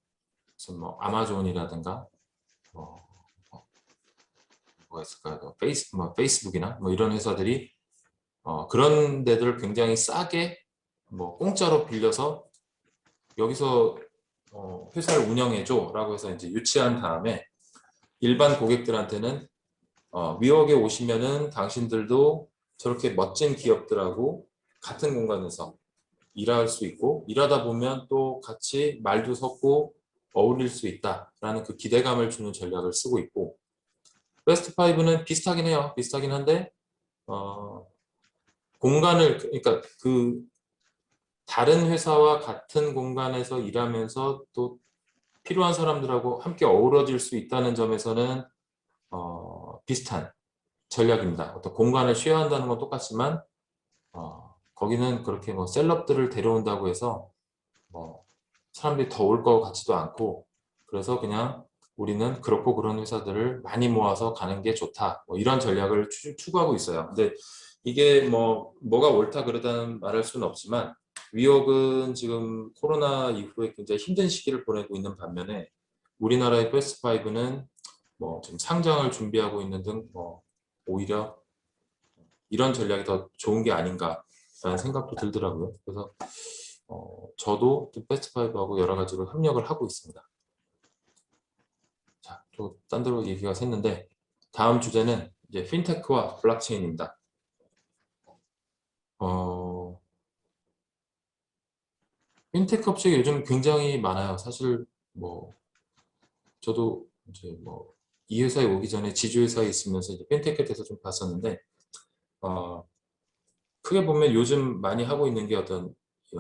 무슨 아마존이라든가 뭐가 있을까요? 페이스북이나 이런 회사들이 그런 데들을 굉장히 싸게 공짜로 빌려서 여기서 회사를 운영해줘 라고 해서 이제 유치한 다음에 일반 고객들한테는 위워크에 오시면은 당신들도 저렇게 멋진 기업들하고 같은 공간에서 일할 수 있고, 일하다 보면 또 같이 말도 섞고 어울릴 수 있다라는 그 기대감을 주는 전략을 쓰고 있고, 패스트파이브는 비슷하긴 해요. 비슷하긴 한데 공간을, 그러니까 그 다른 회사와 같은 공간에서 일하면서 또 필요한 사람들하고 함께 어우러질 수 있다는 점에서는 비슷한 전략입니다. 어떤 공간을 쉐어한다는 건 똑같지만 거기는 그렇게 셀럽들을 데려온다고 해서 사람들이 더 올 것 같지도 않고, 그래서 그냥 우리는 그렇고 그런 회사들을 많이 모아서 가는 게 좋다, 이런 전략을 추구하고 있어요. 근데 이게 뭐가 옳다 그러다는 말할 수는 없지만, 위워크는 지금 코로나 이후에 굉장히 힘든 시기를 보내고 있는 반면에 우리나라의 패스트파이브는 지금 상장을 준비하고 있는 등 오히려 이런 전략이 더 좋은 게 아닌가라는 생각도 들더라고요. 그래서 저도 패스트파이브하고 여러 가지로 협력을 하고 있습니다. 자, 또 딴 데로 얘기가 샜는데, 다음 주제는 이제 핀테크와 블록체인입니다. 핀테크 업체가 요즘 굉장히 많아요. 사실 저도 이제 이 회사에 오기 전에 지주회사에 있으면서 이제 핀테크에 대해서 좀 봤었는데, 크게 보면 요즘 많이 하고 있는 게 어떤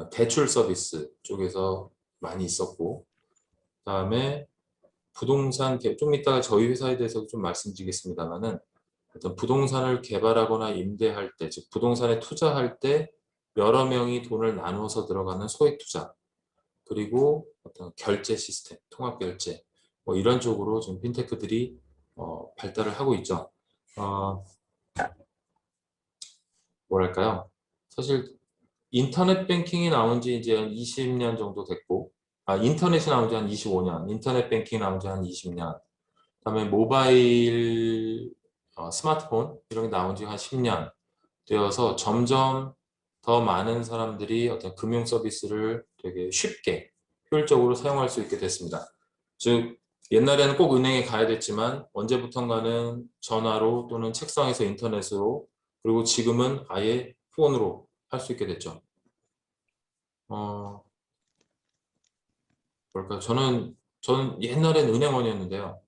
대출 서비스 쪽에서 많이 있었고, 그다음에 부동산, 좀 이따가 저희 회사에 대해서 좀 말씀드리겠습니다만은, 어떤 부동산을 개발하거나 임대할 때, 즉 부동산에 투자할 때 여러 명이 돈을 나누어서 들어가는 소액 투자, 그리고 어떤 결제 시스템, 통합 결제, 이런 쪽으로 지금 핀테크들이 발달을 하고 있죠. 뭐랄까요? 사실 인터넷 뱅킹이 나온 지 이제 한 20년 정도 됐고, 인터넷이 나온 지 한 25년, 인터넷 뱅킹이 나온 지 한 20년, 그다음에 모바일 스마트폰 이런 게 나온 지 한 10년 되어서 점점 더 많은 사람들이 어떤 금융 서비스를 되게 쉽게 효율적으로 사용할 수 있게 됐습니다. 즉 옛날에는 꼭 은행에 가야 됐지만 언제부턴가는 전화로 또는 책상에서 인터넷으로 그리고 지금은 아예 폰으로 할 수 있게 됐죠. 뭘까요? 저는 옛날엔 은행원이었는데요.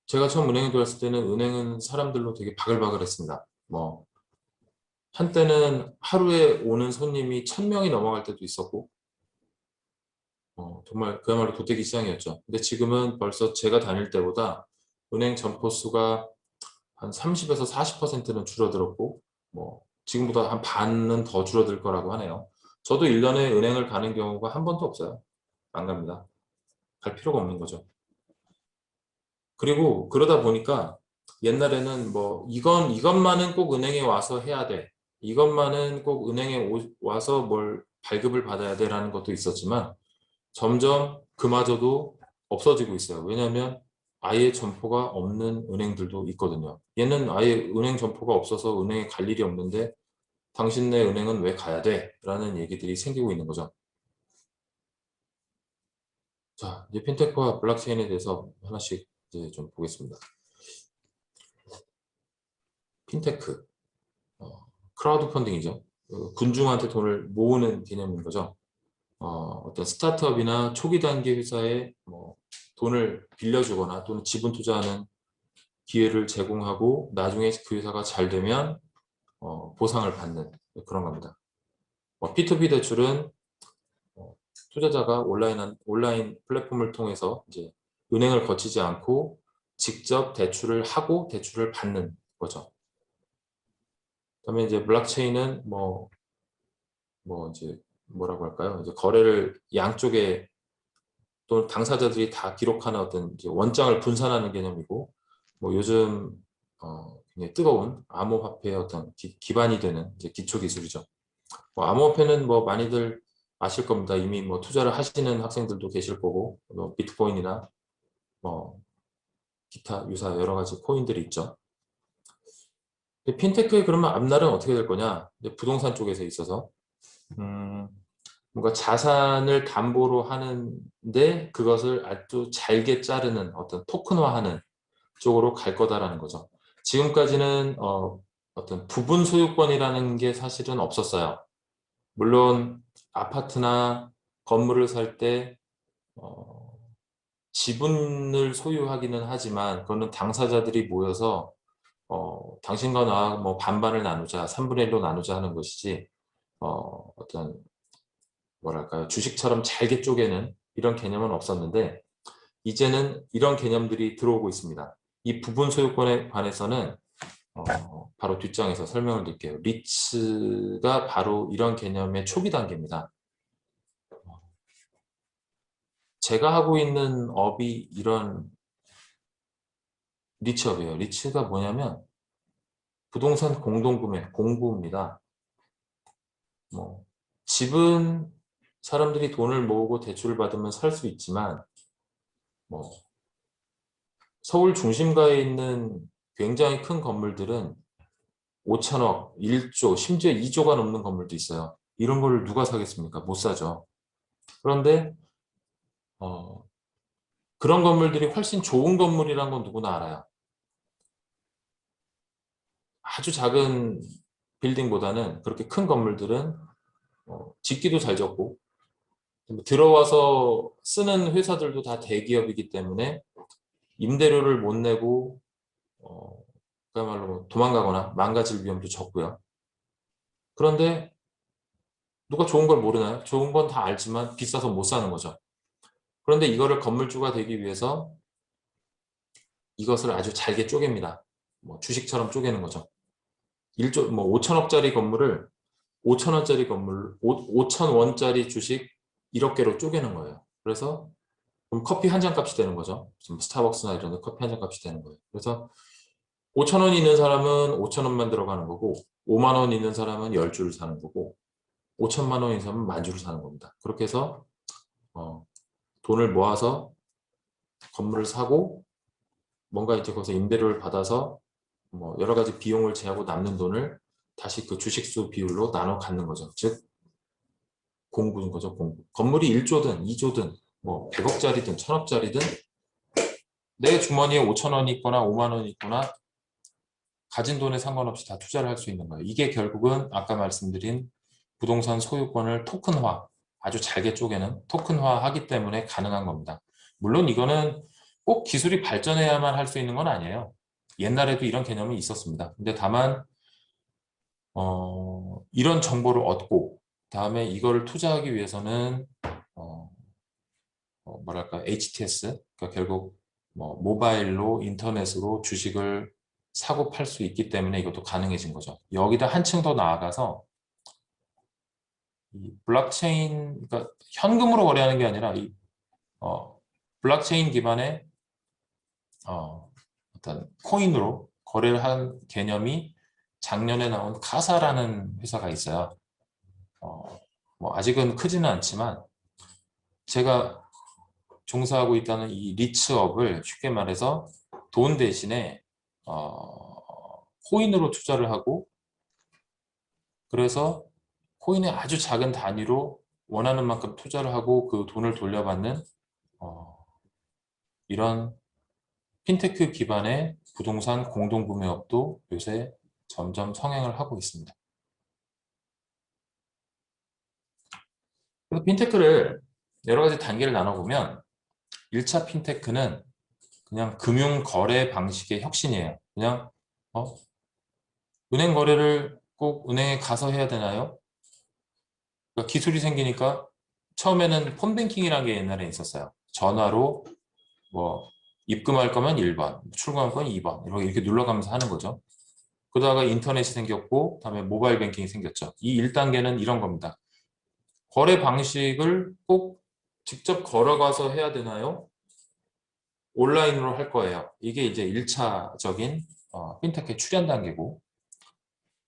제가 처음 은행에 들어왔을 때는 은행은 사람들로 되게 바글바글했습니다. 뭐 한때는 하루에 오는 손님이 1000명이 넘어갈 때도 있었고 정말 그야말로 도태기 시장이었죠. 근데 지금은 벌써 제가 다닐 때보다 은행 점포 수가 한 30에서 40%는 줄어들었고 뭐 지금보다 한 반은 더 줄어들 거라고 하네요. 저도 1년에 은행을 가는 경우가 한 번도 없어요. 안 갑니다. 갈 필요가 없는 거죠. 그리고 그러다 보니까 옛날에는 뭐 이것만은 꼭 은행에 와서 해야 돼. 이것만은 꼭 은행에 와서 뭘 발급을 받아야 돼라는 것도 있었지만 점점 그마저도 없어지고 있어요. 왜냐하면 아예 점포가 없는 은행들도 있거든요. 얘는 아예 은행 점포가 없어서 은행에 갈 일이 없는데 당신네 은행은 왜 가야 돼? 라는 얘기들이 생기고 있는 거죠. 자, 이제 핀테크와 블록체인에 대해서 하나씩 이제 좀 보겠습니다. 핀테크, 크라우드 펀딩이죠. 군중한테 돈을 모으는 개념인 거죠. 어떤 스타트업이나 초기 단계 회사에 뭐 돈을 빌려주거나 또는 지분 투자하는 기회를 제공하고 나중에 그 회사가 잘 되면 보상을 받는 그런 겁니다. P2P 대출은 투자자가 온라인 플랫폼을 통해서 이제 은행을 거치지 않고 직접 대출을 하고 대출을 받는 거죠. 그다음에 이제 블록체인은 이제 뭐라고 할까요? 이제 거래를 양쪽에 또는 당사자들이 다 기록하는 어떤 이제 원장을 분산하는 개념이고, 뭐 요즘 굉장히 뜨거운 암호화폐의 어떤 기반이 되는 이제 기초 기술이죠. 암호화폐는 뭐 많이들 아실 겁니다. 이미 뭐 투자를 하시는 학생들도 계실 거고, 뭐 비트코인이나 뭐 기타 유사 여러 가지 코인들이 있죠. 핀테크의 그러면 앞날은 어떻게 될 거냐? 이제 부동산 쪽에서 있어서 뭔가 자산을 담보로 하는데 그것을 아주 잘게 자르는 어떤 토큰화하는 쪽으로 갈 거다라는 거죠. 지금까지는 어떤 부분 소유권이라는 게 사실은 없었어요. 물론 아파트나 건물을 살 때 지분을 소유하기는 하지만 그거는 당사자들이 모여서 당신과 나 뭐 반반을 나누자, 3분의 1로 나누자 하는 것이지 어떤 뭐랄까요, 주식처럼 잘게 쪼개는 이런 개념은 없었는데 이제는 이런 개념들이 들어오고 있습니다. 이 부분 소유권에 관해서는 바로 뒷장에서 설명을 드릴게요. 리츠가 바로 이런 개념의 초기 단계입니다. 제가 하고 있는 업이 이런 리츠업이에요. 리츠가 뭐냐면 부동산 공동구매, 공부입니다. 뭐 집은 사람들이 돈을 모으고 대출을 받으면 살 수 있지만 뭐 서울 중심가에 있는 굉장히 큰 건물들은 5천억, 1조, 심지어 2조가 넘는 건물도 있어요. 이런 걸 누가 사겠습니까? 못 사죠. 그런데 그런 건물들이 훨씬 좋은 건물이란 건 누구나 알아요. 아주 작은 빌딩보다는 그렇게 큰 건물들은 짓기도 잘 졌고 들어와서 쓰는 회사들도 다 대기업이기 때문에 임대료를 못 내고 그야말로 도망가거나 망가질 위험도 적고요. 그런데 누가 좋은 걸 모르나요? 좋은 건 다 알지만 비싸서 못 사는 거죠. 그런데 이거를 건물주가 되기 위해서 이것을 아주 잘게 쪼갭니다. 뭐 주식처럼 쪼개는 거죠. 5천억짜리 건물을 5천원짜리 건물, 5천원짜리 주식 1억 개로 쪼개는 거예요. 그래서 그럼 커피 한 잔 값이 되는 거죠. 지금 스타벅스나 이런 데 커피 한 잔 값이 되는 거예요. 그래서 5천원 있는 사람은 5천원만 들어가는 거고 5만원 있는 사람은 10주를 사는 거고 5천만 원 있는 사람은 10,000주를 사는 겁니다. 그렇게 해서 돈을 모아서 건물을 사고 뭔가 이제 거기서 임대료를 받아서 뭐 여러 가지 비용을 제하고 남는 돈을 다시 그 주식수 비율로 나눠 갖는 거죠. 즉 공부인 거죠. 공부. 건물이 1조든 2조든 뭐 100억짜리든 1000억짜리든 내 주머니에 5,000원이 있거나 5만 원이 있거나 가진 돈에 상관없이 다 투자를 할 수 있는 거예요. 이게 결국은 아까 말씀드린 부동산 소유권을 토큰화, 아주 잘게 쪼개는 토큰화하기 때문에 가능한 겁니다. 물론 이거는 꼭 기술이 발전해야만 할 수 있는 건 아니에요. 옛날에도 이런 개념이 있었습니다. 근데 다만 이런 정보를 얻고 다음에 이거를 투자하기 위해서는 뭐랄까 HTS, 그러니까 결국 뭐 모바일로 인터넷으로 주식을 사고 팔 수 있기 때문에 이것도 가능해진 거죠. 여기다 한층 더 나아가서 이 블록체인, 그러니까 현금으로 거래하는 게 아니라 이 블록체인 기반의 어떤 코인으로 거래를 한 개념이 작년에 나온 가사라는 회사가 있어요. 뭐 아직은 크지는 않지만 제가 종사하고 있다는 이 리츠업을 쉽게 말해서 돈 대신에 코인으로 투자를 하고 그래서 코인의 아주 작은 단위로 원하는 만큼 투자를 하고 그 돈을 돌려받는 이런 핀테크 기반의 부동산 공동구매업도 요새 점점 성행을 하고 있습니다. 그래서 핀테크를 여러 가지 단계를 나눠보면 1차 핀테크는 그냥 금융 거래 방식의 혁신이에요. 그냥 은행 거래를 꼭 은행에 가서 해야 되나요? 그러니까 기술이 생기니까 처음에는 폰뱅킹이라는 게 옛날에 있었어요. 전화로 뭐 입금할 거면 1번, 출금할 거면 2번 이렇게 눌러가면서 하는 거죠. 그러다가 인터넷이 생겼고 다음에 모바일 뱅킹이 생겼죠. 이 1단계는 이런 겁니다. 거래 방식을 꼭 직접 걸어가서 해야 되나요? 온라인으로 할 거예요. 이게 이제 1차적인 핀테크의 출현 단계고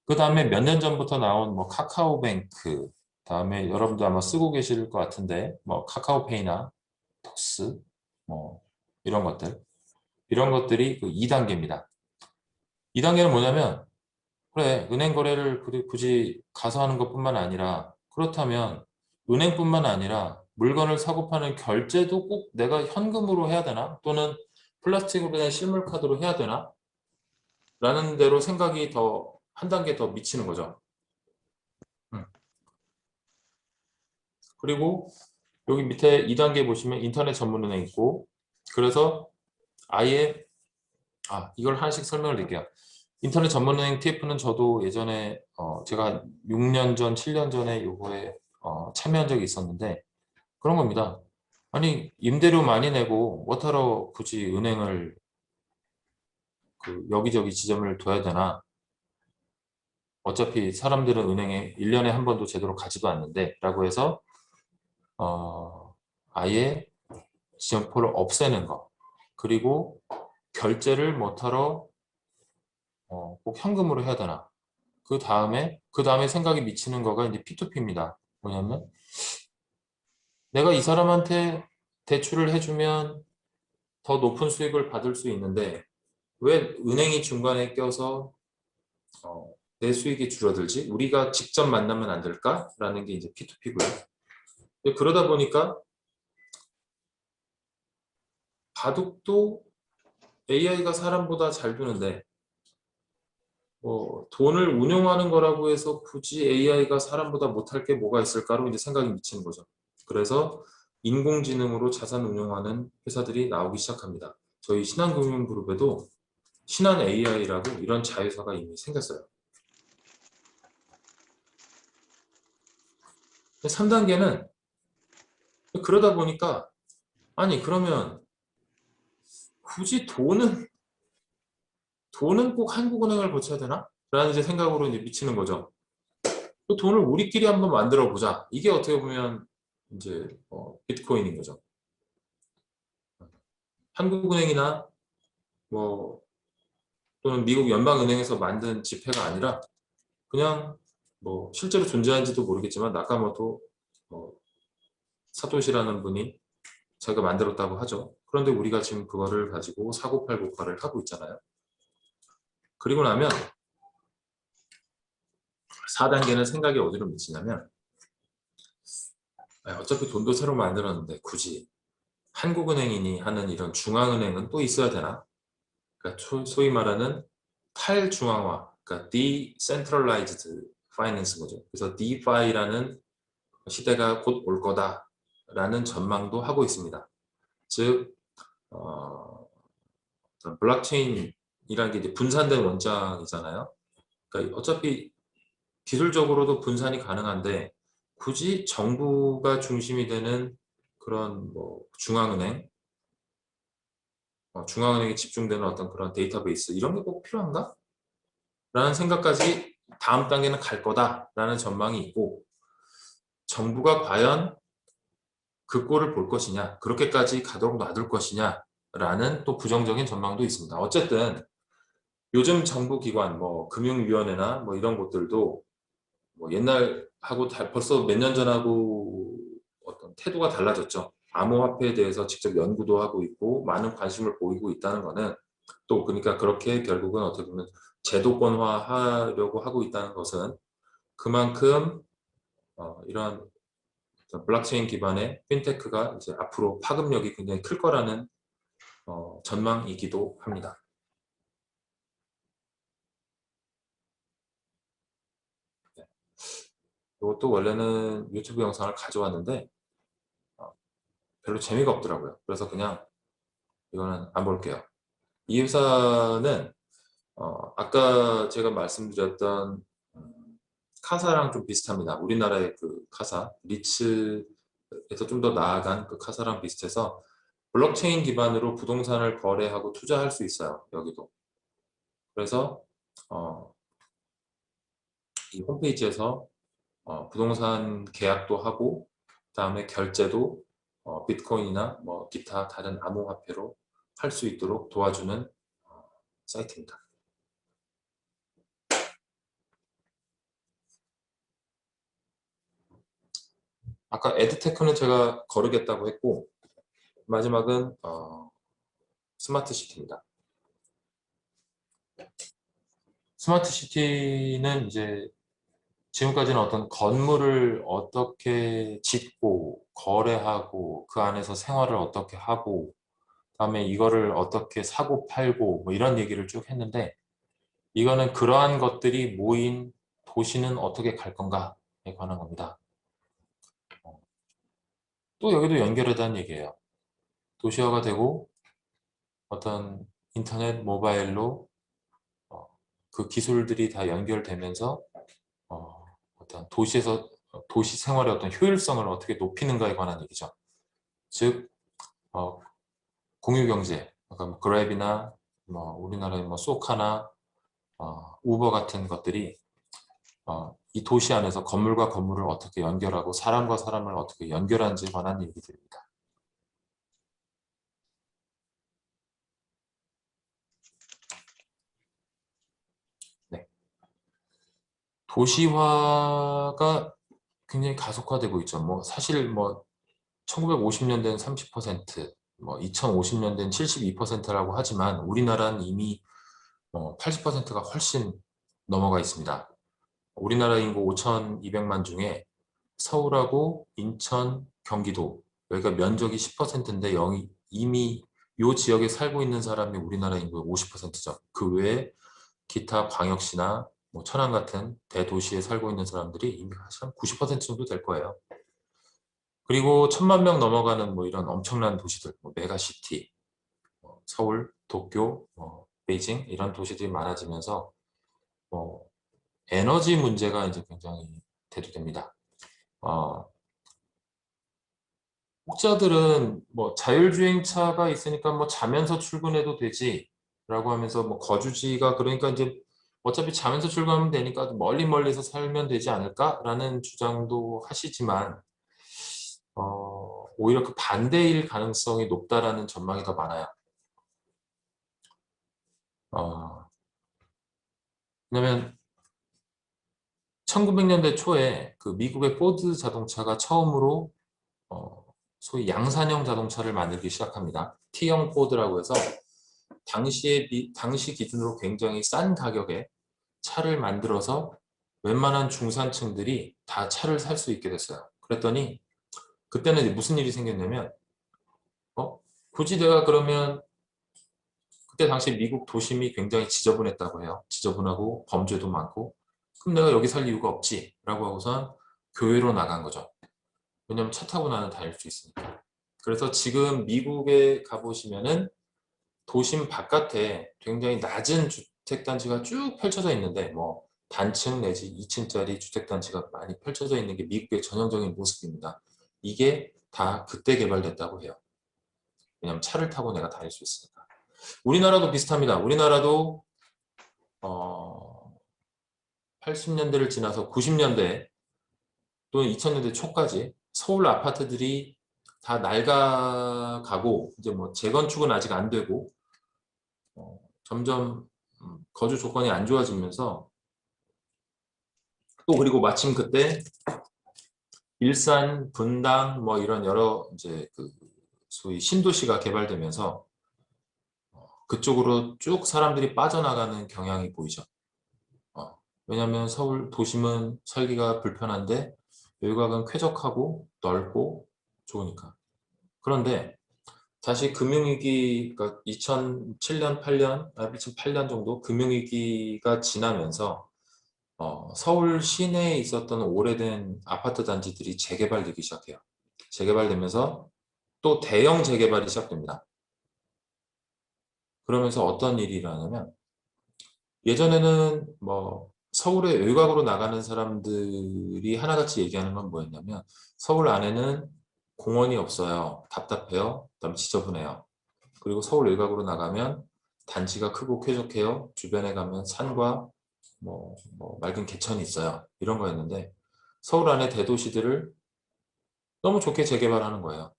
그 다음에 몇 년 전부터 나온 뭐 카카오뱅크 다음에 여러분도 아마 쓰고 계실 것 같은데 뭐 카카오페이나 토스 뭐 이런 것들이 그 2단계입니다. 2단계는 뭐냐면 그래 은행 거래를 굳이 가서 하는 것뿐만 아니라 그렇다면 은행뿐만 아니라 물건을 사고 파는 결제도 꼭 내가 현금으로 해야 되나? 또는 플라스틱으로 된 실물 카드로 해야 되나? 라는 대로 생각이 더 한 단계 더 미치는 거죠. 그리고 여기 밑에 2단계 보시면 인터넷 전문은행 있고 그래서 아예 이걸 하나씩 설명을 드릴게요. 인터넷 전문은행 TF는 저도 예전에 제가 6년 전, 7년 전에 요거에 참여한 적이 있었는데 그런 겁니다. 아니 임대료 많이 내고 뭐하러 굳이 은행을 여기저기 지점을 둬야 되나? 어차피 사람들은 은행에 1년에 한 번도 제대로 가지도 않는데 라고 해서 아예 지점포를 없애는 거 그리고 결제를 뭐하러 꼭 현금으로 해야 되나? 그 다음에 생각이 미치는 거가 이제 P2P입니다. 뭐냐면 내가 이 사람한테 대출을 해주면 더 높은 수익을 받을 수 있는데 왜 은행이 중간에 껴서 내 수익이 줄어들지? 우리가 직접 만나면 안 될까? 라는 게 이제 P2P고요. 그러다 보니까 바둑도 AI가 사람보다 잘 두는데 돈을 운용하는 거라고 해서 굳이 AI가 사람보다 못할 게 뭐가 있을까로 이제 생각이 미치는 거죠. 그래서 인공지능으로 자산 운용하는 회사들이 나오기 시작합니다. 저희 신한금융그룹에도 신한 AI라고 이런 자회사가 이미 생겼어요. 3단계는 그러다 보니까 아니 그러면 굳이 돈은 꼭 한국은행을 거쳐야 되나? 라는 이제 생각으로 이제 미치는 거죠. 그 돈을 우리끼리 한번 만들어 보자. 이게 어떻게 보면 이제 비트코인인 거죠. 한국은행이나 뭐 또는 미국 연방은행에서 만든 지폐가 아니라 그냥 뭐 실제로 존재하는지도 모르겠지만 나카모토 사토시라는 분이 자기가 만들었다고 하죠. 그런데 우리가 지금 그거를 가지고 사고팔고 거래를 하고 있잖아요. 그리고 나면 4단계는 생각이 어디로 미치냐면 어차피 돈도 새로 만들었는데 굳이 한국은행이니 하는 이런 중앙은행은 또 있어야 되나? 그러니까 소위 말하는 탈중앙화, 그러니까 decentralized finance인 거죠. 그래서 DeFi라는 시대가 곧 올 거다라는 전망도 하고 있습니다. 즉 블록체인이라는 게 이제 분산된 원장이잖아요. 그러니까 어차피 기술적으로도 분산이 가능한데 굳이 정부가 중심이 되는 그런 뭐 중앙은행에 집중되는 어떤 그런 데이터베이스 이런 게 꼭 필요한가? 라는 생각까지 다음 단계는 갈 거다라는 전망이 있고, 정부가 과연 그 꼴을 볼 것이냐, 그렇게까지 가도록 놔둘 것이냐 라는 또 부정적인 전망도 있습니다. 어쨌든 요즘 정부기관, 뭐 금융위원회나 뭐 이런 곳들도 뭐 옛날하고 벌써 몇 년 전하고 어떤 태도가 달라졌죠. 암호화폐에 대해서 직접 연구도 하고 있고 많은 관심을 보이고 있다는 거는, 또 그러니까 그렇게 결국은 어떻게 보면 제도권화하려고 하고 있다는 것은 그만큼 이런 블록체인 기반의 핀테크가 이제 앞으로 파급력이 굉장히 클 거라는 전망이기도 합니다. 이것도 원래는 유튜브 영상을 가져왔는데 별로 재미가 없더라고요. 그래서 그냥 이거는 안 볼게요. 이 회사는 아까 제가 말씀드렸던 카사랑 좀 비슷합니다. 우리나라의 그 카사, 리츠에서 좀 더 나아간 그 카사랑 비슷해서 블록체인 기반으로 부동산을 거래하고 투자할 수 있어요. 여기도. 그래서 이 홈페이지에서 부동산 계약도 하고 그다음에 결제도 비트코인이나 뭐 기타 다른 암호화폐로 할 수 있도록 도와주는 사이트입니다. 아까 에드테크는 제가 거르겠다고 했고, 마지막은 스마트시티입니다. 스마트시티는 이제 지금까지는 어떤 건물을 어떻게 짓고 거래하고 그 안에서 생활을 어떻게 하고 그다음에 이거를 어떻게 사고 팔고 뭐 이런 얘기를 쭉 했는데, 이거는 그러한 것들이 모인 도시는 어떻게 갈 건가에 관한 겁니다. 또 여기도 연결하다는 얘기예요. 도시화가 되고 어떤 인터넷, 모바일로 그 기술들이 다 연결되면서 어떤 도시에서 도시 생활의 어떤 효율성을 어떻게 높이는가에 관한 얘기죠. 즉 공유경제, 그러니까 그랩이나 뭐 우리나라의 뭐 소카나 우버 같은 것들이 이 도시 안에서 건물과 건물을 어떻게 연결하고 사람과 사람을 어떻게 연결하는지에 관한 얘기들입니다. 네. 도시화가 굉장히 가속화되고 있죠. 뭐 사실 뭐 1950년대는 30%, 뭐 2050년대는 72%라고 하지만 우리나라는 이미 80%가 훨씬 넘어가 있습니다. 우리나라 인구 5,200만 중에 서울하고 인천, 경기도 여기가 면적이 10%인데 이미 이 지역에 살고 있는 사람이 우리나라 인구의 50%죠. 그 외에 기타 광역시나 뭐 천안 같은 대도시에 살고 있는 사람들이 이미 한 90% 정도 될 거예요. 그리고 1,000만 명 넘어가는 뭐 이런 엄청난 도시들, 뭐 메가시티, 서울, 도쿄, 베이징 이런 도시들이 많아지면서 에너지 문제가 이제 굉장히 대두됩니다. 혹자들은 뭐 자율주행차가 있으니까 뭐 자면서 출근해도 되지라고 하면서 뭐 거주지가 그러니까 이제 어차피 자면서 출근하면 되니까 멀리서 살면 되지 않을까라는 주장도 하시지만 오히려 그 반대일 가능성이 높다라는 전망이 더 많아요. 왜냐면 1900년대 초에 그 미국의 포드 자동차가 처음으로 소위 양산형 자동차를 만들기 시작합니다. T형 포드라고 해서 당시 기준으로 굉장히 싼 가격에 차를 만들어서 웬만한 중산층들이 다 차를 살 수 있게 됐어요. 그랬더니 그때는 무슨 일이 생겼냐면 굳이 내가 그러면 그때 당시 미국 도심이 굉장히 지저분했다고 해요. 지저분하고 범죄도 많고 그럼 내가 여기 살 이유가 없지 라고 하고선 교외로 나간 거죠. 왜냐면 차 타고 나는 다닐 수 있으니까. 그래서 지금 미국에 가보시면은 도심 바깥에 굉장히 낮은 주택단지가 쭉 펼쳐져 있는데 뭐 단층 내지 2층짜리 주택단지가 많이 펼쳐져 있는 게 미국의 전형적인 모습입니다. 이게 다 그때 개발됐다고 해요. 왜냐면 차를 타고 내가 다닐 수 있으니까. 우리나라도 비슷합니다. 우리나라도 80년대를 지나서 90년대 또는 2000년대 초까지 서울 아파트들이 다 낡아가고 이제 뭐 재건축은 아직 안 되고 점점 거주 조건이 안 좋아지면서 또 그리고 마침 그때 일산, 분당 뭐 이런 여러 이제 그 소위 신도시가 개발되면서 그쪽으로 쭉 사람들이 빠져나가는 경향이 보이죠. 왜냐하면 서울 도심은 살기가 불편한데 외곽은 쾌적하고 넓고 좋으니까. 그런데 다시 금융위기, 그러니까 2007년, 2008년 정도 금융위기가 지나면서 서울 시내에 있었던 오래된 아파트 단지들이 재개발되기 시작해요. 재개발되면서 또 대형 재개발이 시작됩니다. 그러면서 어떤 일이 일어나냐면 예전에는 뭐 서울의 외곽으로 나가는 사람들이 하나같이 얘기하는 건 뭐였냐면 서울 안에는 공원이 없어요. 답답해요. 그다음 지저분해요. 그리고 서울 외곽으로 나가면 단지가 크고 쾌적해요. 주변에 가면 산과 뭐 맑은 개천이 있어요. 이런 거였는데 서울 안에 대도시들을 너무 좋게 재개발하는 거예요.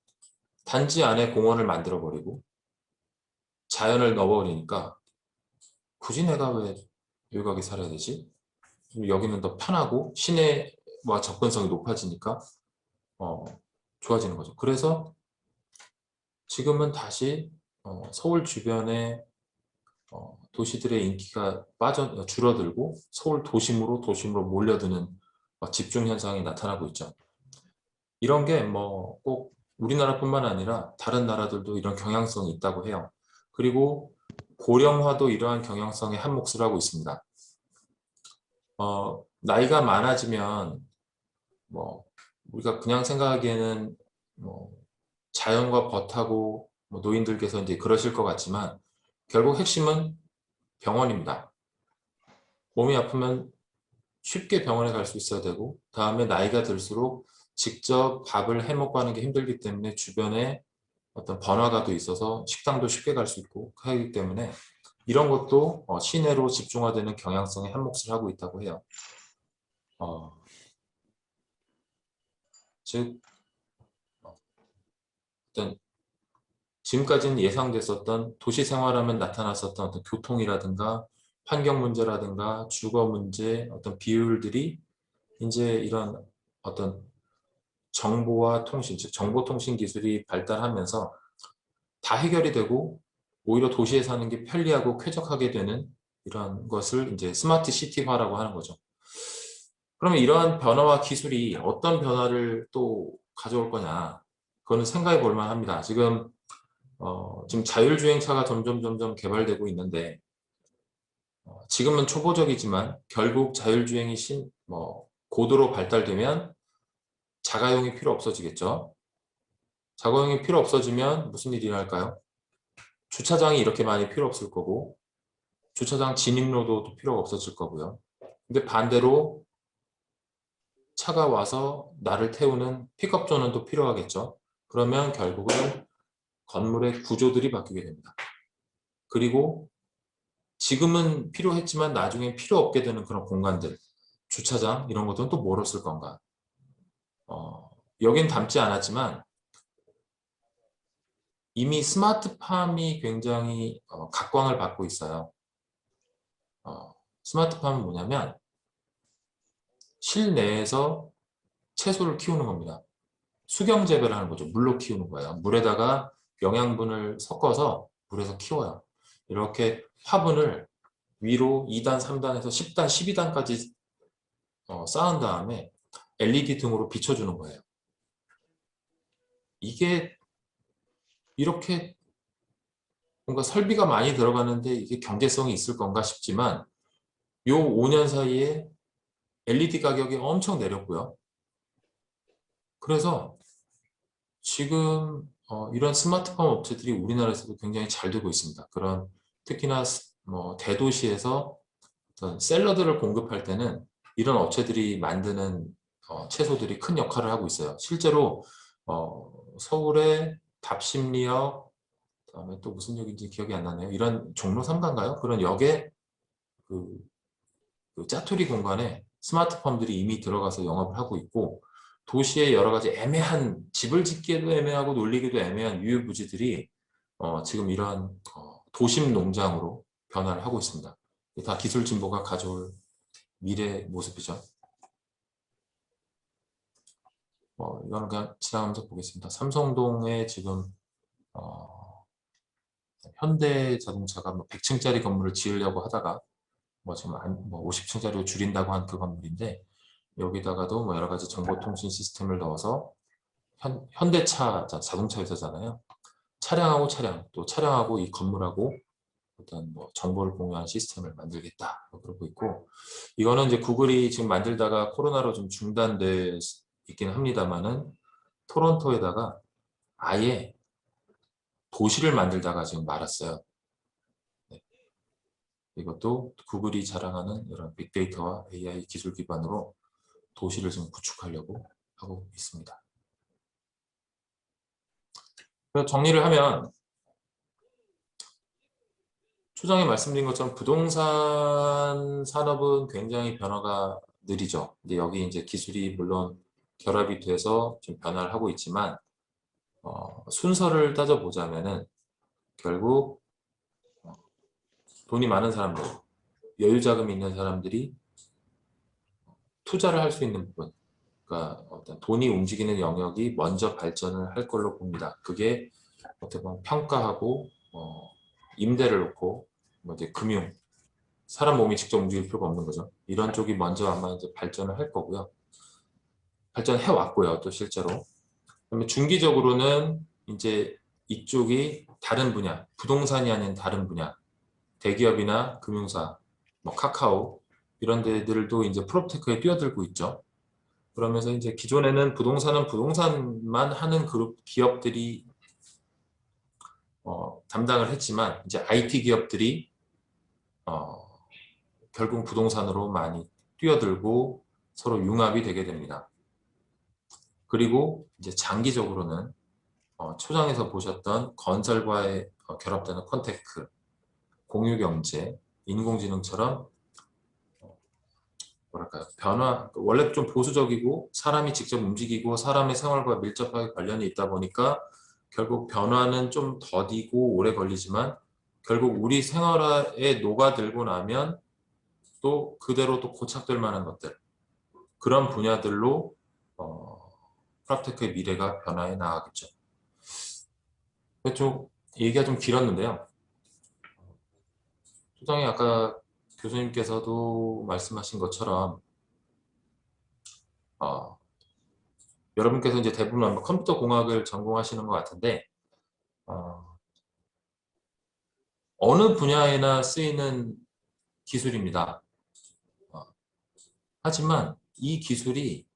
단지 안에 공원을 만들어버리고 자연을 넣어버리니까 굳이 내가 왜 외곽에 살아야 되지? 여기는 더 편하고 시내와 접근성이 높아지니까 좋아지는 거죠. 그래서 지금은 다시 서울 주변의 도시들의 인기가 줄어들고 서울 도심으로 몰려드는 집중 현상이 나타나고 있죠. 이런 게 뭐 꼭 우리나라뿐만 아니라 다른 나라들도 이런 경향성이 있다고 해요. 그리고 고령화도 이러한 경향성에 한 몫을 하고 있습니다. 나이가 많아지면 뭐 우리가 그냥 생각하기에는 뭐 자연과 벗하고 뭐 노인들께서 이제 그러실 것 같지만 결국 핵심은 병원입니다. 몸이 아프면 쉽게 병원에 갈 수 있어야 되고 다음에 나이가 들수록 직접 밥을 해먹고 하는 게 힘들기 때문에 주변에 어떤 번화가도 있어서 식당도 쉽게 갈 수 있고 하기 때문에 이런 것도 시내로 집중화되는 경향성에 한 몫을 하고 있다고 해요. 즉 어떤 지금까지는 예상됐었던 도시 생활하면 나타났었던 어떤 교통이라든가 환경 문제라든가 주거 문제 어떤 비율들이 이제 이런 어떤 정보와 통신, 즉 정보통신 기술이 발달하면서 다 해결이 되고 오히려 도시에 사는 게 편리하고 쾌적하게 되는 이런 것을 이제 스마트 시티화라고 하는 거죠. 그러면 이러한 변화와 기술이 어떤 변화를 또 가져올 거냐? 그거는 생각해 볼 만합니다. 지금 자율주행차가 점점 개발되고 있는데 지금은 초보적이지만 결국 자율주행이 고도로 발달되면 자가용이 필요 없어지겠죠. 자가용이 필요 없어지면 무슨 일이 일어날까요? 주차장이 이렇게 많이 필요 없을 거고 주차장 진입로도 필요가 없어질 거고요. 근데 반대로 차가 와서 나를 태우는 픽업 존은 또 필요하겠죠. 그러면 결국은 건물의 구조들이 바뀌게 됩니다. 그리고 지금은 필요했지만 나중에 필요 없게 되는 그런 공간들, 주차장 이런 것들은 또 뭐로 쓸 건가? 여긴 담지 않았지만 이미 스마트팜이 굉장히 각광을 받고 있어요. 스마트팜은 뭐냐면 실내에서 채소를 키우는 겁니다. 수경 재배를 하는 거죠. 물로 키우는 거예요. 물에다가 영양분을 섞어서 물에서 키워요. 이렇게 화분을 위로 2단, 3단에서 10단, 12단까지 쌓은 다음에 LED 등으로 비춰주는 거예요. 이게 이렇게 뭔가 설비가 많이 들어가는데 이게 경제성이 있을 건가 싶지만 요 5년 사이에 LED 가격이 엄청 내렸고요. 그래서 지금 이런 스마트팜 업체들이 우리나라에서도 굉장히 잘 되고 있습니다. 그런 특히나 뭐 대도시에서 어떤 샐러드를 공급할 때는 이런 업체들이 만드는 채소들이 큰 역할을 하고 있어요. 실제로 서울의 답심리역, 그다음에 또 무슨 역인지 기억이 안 나네요. 이런 종로 3가인가요? 그런 역에 그 짜투리 공간에 스마트팜들이 이미 들어가서 영업을 하고 있고, 도시의 여러 가지 애매한, 집을 짓기에도 애매하고 놀리기도 애매한 유휴부지들이 지금 이런 도심 농장으로 변화를 하고 있습니다. 다 기술 진보가 가져올 미래 모습이죠. 이거는 그냥 지나가면서 보겠습니다. 삼성동에 지금 현대자동차가 뭐 100층짜리 건물을 지으려고 하다가 지금 50층짜리로 줄인다고 한 그 건물인데, 여기다가도 뭐 여러 가지 정보통신 시스템을 넣어서 현대차 자동차 회사잖아요. 차량하고 차량, 또 차량하고 이 건물하고 어떤 뭐 정보를 공유한 시스템을 만들겠다 그러고 있고, 이거는 이제 구글이 지금 만들다가 코로나로 좀 중단돼 있긴 합니다만은 토론토에다가 아예 도시를 만들다가 지금 말았어요. 네. 이것도 구글이 자랑하는 이런 빅데이터와 AI 기술 기반으로 도시를 좀 구축하려고 하고 있습니다. 그래서 정리를 하면 초장에 말씀드린 것처럼 부동산 산업은 굉장히 변화가 느리죠. 근데 여기 이제 기술이 물론 결합이 돼서 좀 변화를 하고 있지만 순서를 따져보자면은 결국 돈이 많은 사람들, 여유 자금이 있는 사람들이 투자를 할 수 있는 부분, 그러니까 어떤 돈이 움직이는 영역이 먼저 발전을 할 걸로 봅니다. 그게 어떻게 보면 평가하고 임대를 놓고 뭐 이제 금융, 사람 몸이 직접 움직일 필요가 없는 거죠. 이런 쪽이 먼저 아마 이제 발전을 할 거고요. 발전해 왔고요, 또 실제로. 그다음에 중기적으로는 이제 이쪽이 다른 분야, 부동산이 아닌 다른 분야, 대기업이나 금융사, 뭐 카카오 이런 데들도 이제 프롭테크에 뛰어들고 있죠. 그러면서 이제 기존에는 부동산은 부동산만 하는 그룹 기업들이 담당을 했지만 이제 IT 기업들이 결국 부동산으로 많이 뛰어들고 서로 융합이 되게 됩니다. 그리고 이제 장기적으로는 초장에서 보셨던 건설과의 결합되는 콘테크, 공유경제, 인공지능처럼 뭐랄까요, 변화, 원래 좀 보수적이고 사람이 직접 움직이고 사람의 생활과 밀접하게 관련이 있다 보니까 결국 변화는 좀 더디고 오래 걸리지만 결국 우리 생활에 녹아들고 나면 또 그대로 또 고착될 만한 것들, 그런 분야들로 프랍테크의 미래가 변화해 나가겠죠. 좀 얘기가 좀 길었는데요. 소장이 아까 교수님께서도 말씀하신 것처럼 여러분께서 이제 대부분 아마 컴퓨터 공학을 전공하시는 것 같은데 어느 분야에나 쓰이는 기술입니다. 하지만 이 기술이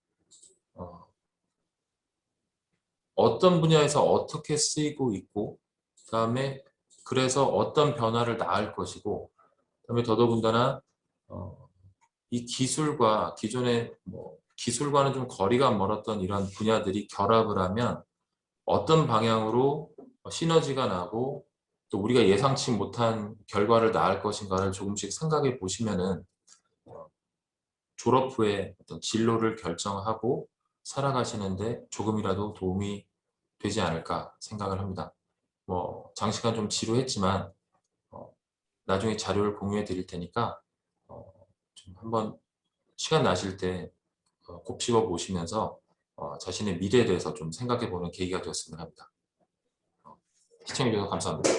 어떤 분야에서 어떻게 쓰이고 있고, 그 다음에 그래서 어떤 변화를 낳을 것이고, 그 다음에 더더군다나 이 기술과 기존의 기술과는 좀 거리가 멀었던 이런 분야들이 결합을 하면 어떤 방향으로 시너지가 나고 또 우리가 예상치 못한 결과를 낳을 것인가를 조금씩 생각해 보시면은 졸업 후에 어떤 진로를 결정하고 살아가시는데 조금이라도 도움이 되지 않을까 생각을 합니다. 장시간 좀 지루했지만 나중에 자료를 공유해 드릴 테니까 좀 한번 시간 나실 때 곱씹어 보시면서 자신의 미래에 대해서 좀 생각해 보는 계기가 되었으면 합니다. 시청해 주셔서 감사합니다.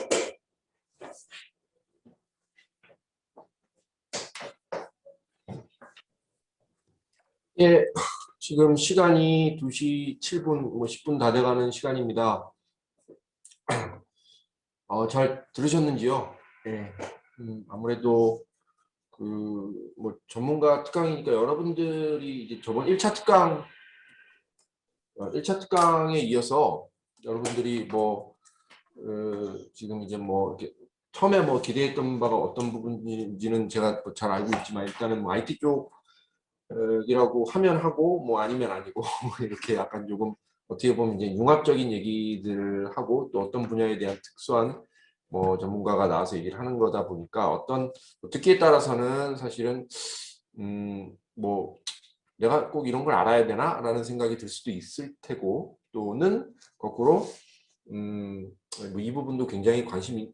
예, 지금 시간이 2시 7분, 10분 다 돼가는 시간입니다. 잘 들으셨는지요? 네. 아무래도 뭐 전문가 특강이니까 여러분들이 이제 저번 1차 특강 1차 특강에 이어서 여러분들이 뭐 지금 이제 뭐 이렇게 처음에 뭐 기대했던 바가 어떤 부분인지는 제가 잘 알고 있지만 일단은 뭐 IT 쪽이라고 하면 하고 뭐 아니면 아니고 이렇게 약간 조금 어떻게 보면 이제 융합적인 얘기들을 하고 또 어떤 분야에 대한 특수한 뭐 전문가가 나와서 얘기를 하는 거다 보니까 어떤 듣기에 따라서는 사실은 뭐 내가 꼭 이런 걸 알아야 되나 라는 생각이 들 수도 있을 테고 또는 거꾸로 뭐 이 부분도 굉장히 관심을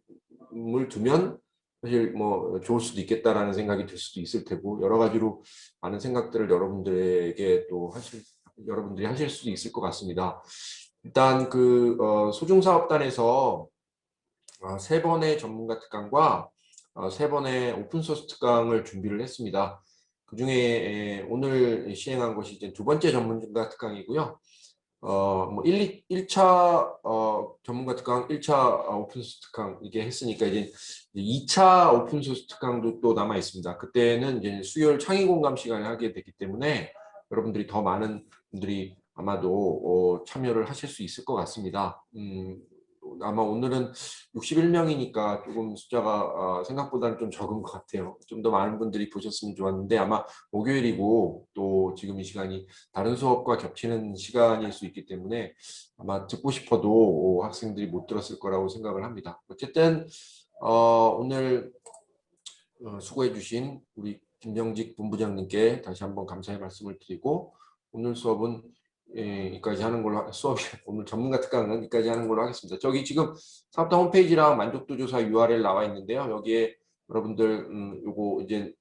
두면 사실 뭐 좋을 수도 있겠다라는 생각이 들 수도 있을 테고 여러 가지로 많은 생각들을 여러분들에게 또 여러분들이 하실 수도 있을 것 같습니다. 일단 그 소중사업단에서 3번의 전문가 특강과 3번의 오픈소스 특강을 준비를 했습니다. 그 중에 오늘 시행한 것이 이제 2번째 전문가 특강이고요. 뭐 1차 전문가 특강, 1차 오픈소스 특강 이게 했으니까 이제 2차 오픈소스 특강도 또 남아 있습니다. 그때는 이제 수요일 창의 공감 시간을 하게 되기 때문에 여러분들이 더 많은 분들이 아마도 참여를 하실 수 있을 것 같습니다. 아마 오늘은 61명이니까 조금 숫자가 생각보다는 좀 적은 것 같아요. 좀 더 많은 분들이 보셨으면 좋았는데 아마 목요일이고 또 지금 이 시간이 다른 수업과 겹치는 시간일 수 있기 때문에 아마 듣고 싶어도 학생들이 못 들었을 거라고 생각을 합니다. 어쨌든 오늘 수고해 주신 우리 김병직 본부장님께 다시 한번 감사의 말씀을 드리고 오늘 수업은 여기까지 하는 걸로 오늘 전문가 특강은 여기까지 하는 걸로 하겠습니다. 저기 지금 사업단 홈페이지랑 만족도 조사 URL 나와 있는데요. 여기에 여러분들 요거 이제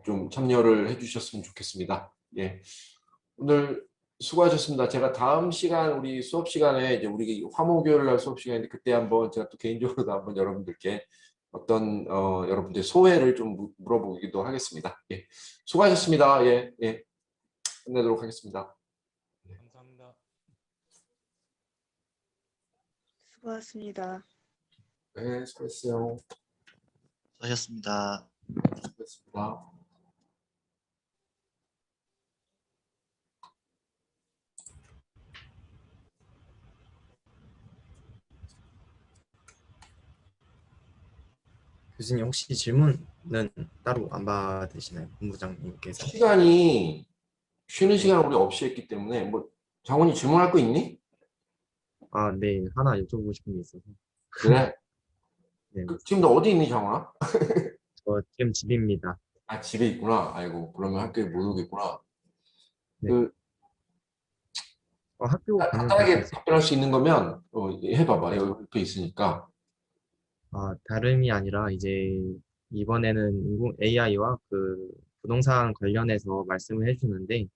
좀 참여를 해주셨으면 좋겠습니다. 예, 오늘 수고하셨습니다. 제가 다음 시간 우리 수업 시간에 이제 우리 화목요일 날 수업 시간인데 그때 한번 제가 또 개인적으로도 한번 여러분들께 어떤 여러분들 소회를 좀 물어보기도 하겠습니다. 예, 수고하셨습니다. 예, 예. 끝내도록 하겠습니다. 감사합니다. 수고하셨습니다. 네, 수고했어요. 수고하셨습니다. 수고했습니다. 교수님 혹시 질문은 따로 안 받으시나요? 본부장님께서. 시간이 쉬는 시간 우리 없이 했기 때문에 뭐 장훈이 질문할 거 있니? 아, 네. 하나 여쭤보고 싶은 게 있어서. 그래. 네, 지금 너 어디 있니, 장훈아? 저 지금 집입니다. 아, 집에 있구나. 아이고, 그러면 학교에 못 오겠구나. 네. 그 학교 가면 간단하게 답변할 수 있는 거면 해봐봐. 여기 옆에 있으니까. 다름이 아니라 이제 이번에는 AI와 그 부동산 관련해서 말씀을 해주는데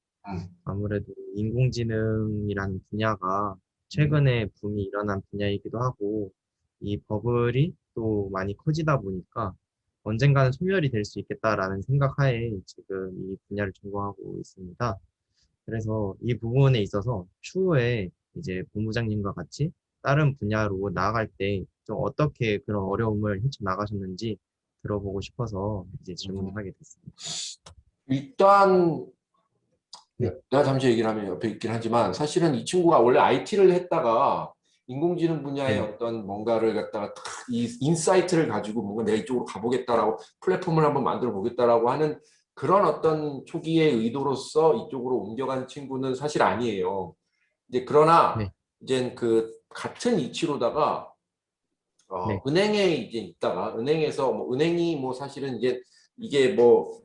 아무래도 인공지능이라는 분야가 최근에 붐이 일어난 분야이기도 하고 이 버블이 또 많이 커지다 보니까 언젠가는 소멸이 될 수 있겠다라는 생각하에 지금 이 분야를 전공하고 있습니다. 그래서 이 부분에 있어서 추후에 이제 본부장님과 같이 다른 분야로 나아갈 때 좀 어떻게 그런 어려움을 헤쳐나가셨는지 들어보고 싶어서 이제 질문을 하게 됐습니다. 일단 내가 잠시 얘기를 하면 옆에 있긴 하지만 사실은 이 친구가 원래 IT를 했다가 인공지능 분야의 어떤 뭔가를 갖다가 이 인사이트를 가지고 뭔가 내가 이쪽으로 가보겠다라고 플랫폼을 한번 만들어 보겠다라고 하는 그런 어떤 초기의 의도로서 이쪽으로 옮겨간 친구는 사실 아니에요. 이제 그러나 이제 그 같은 이치로다가 은행에 이제 있다가 은행에서 뭐 은행이 뭐 사실은 이제 이게 뭐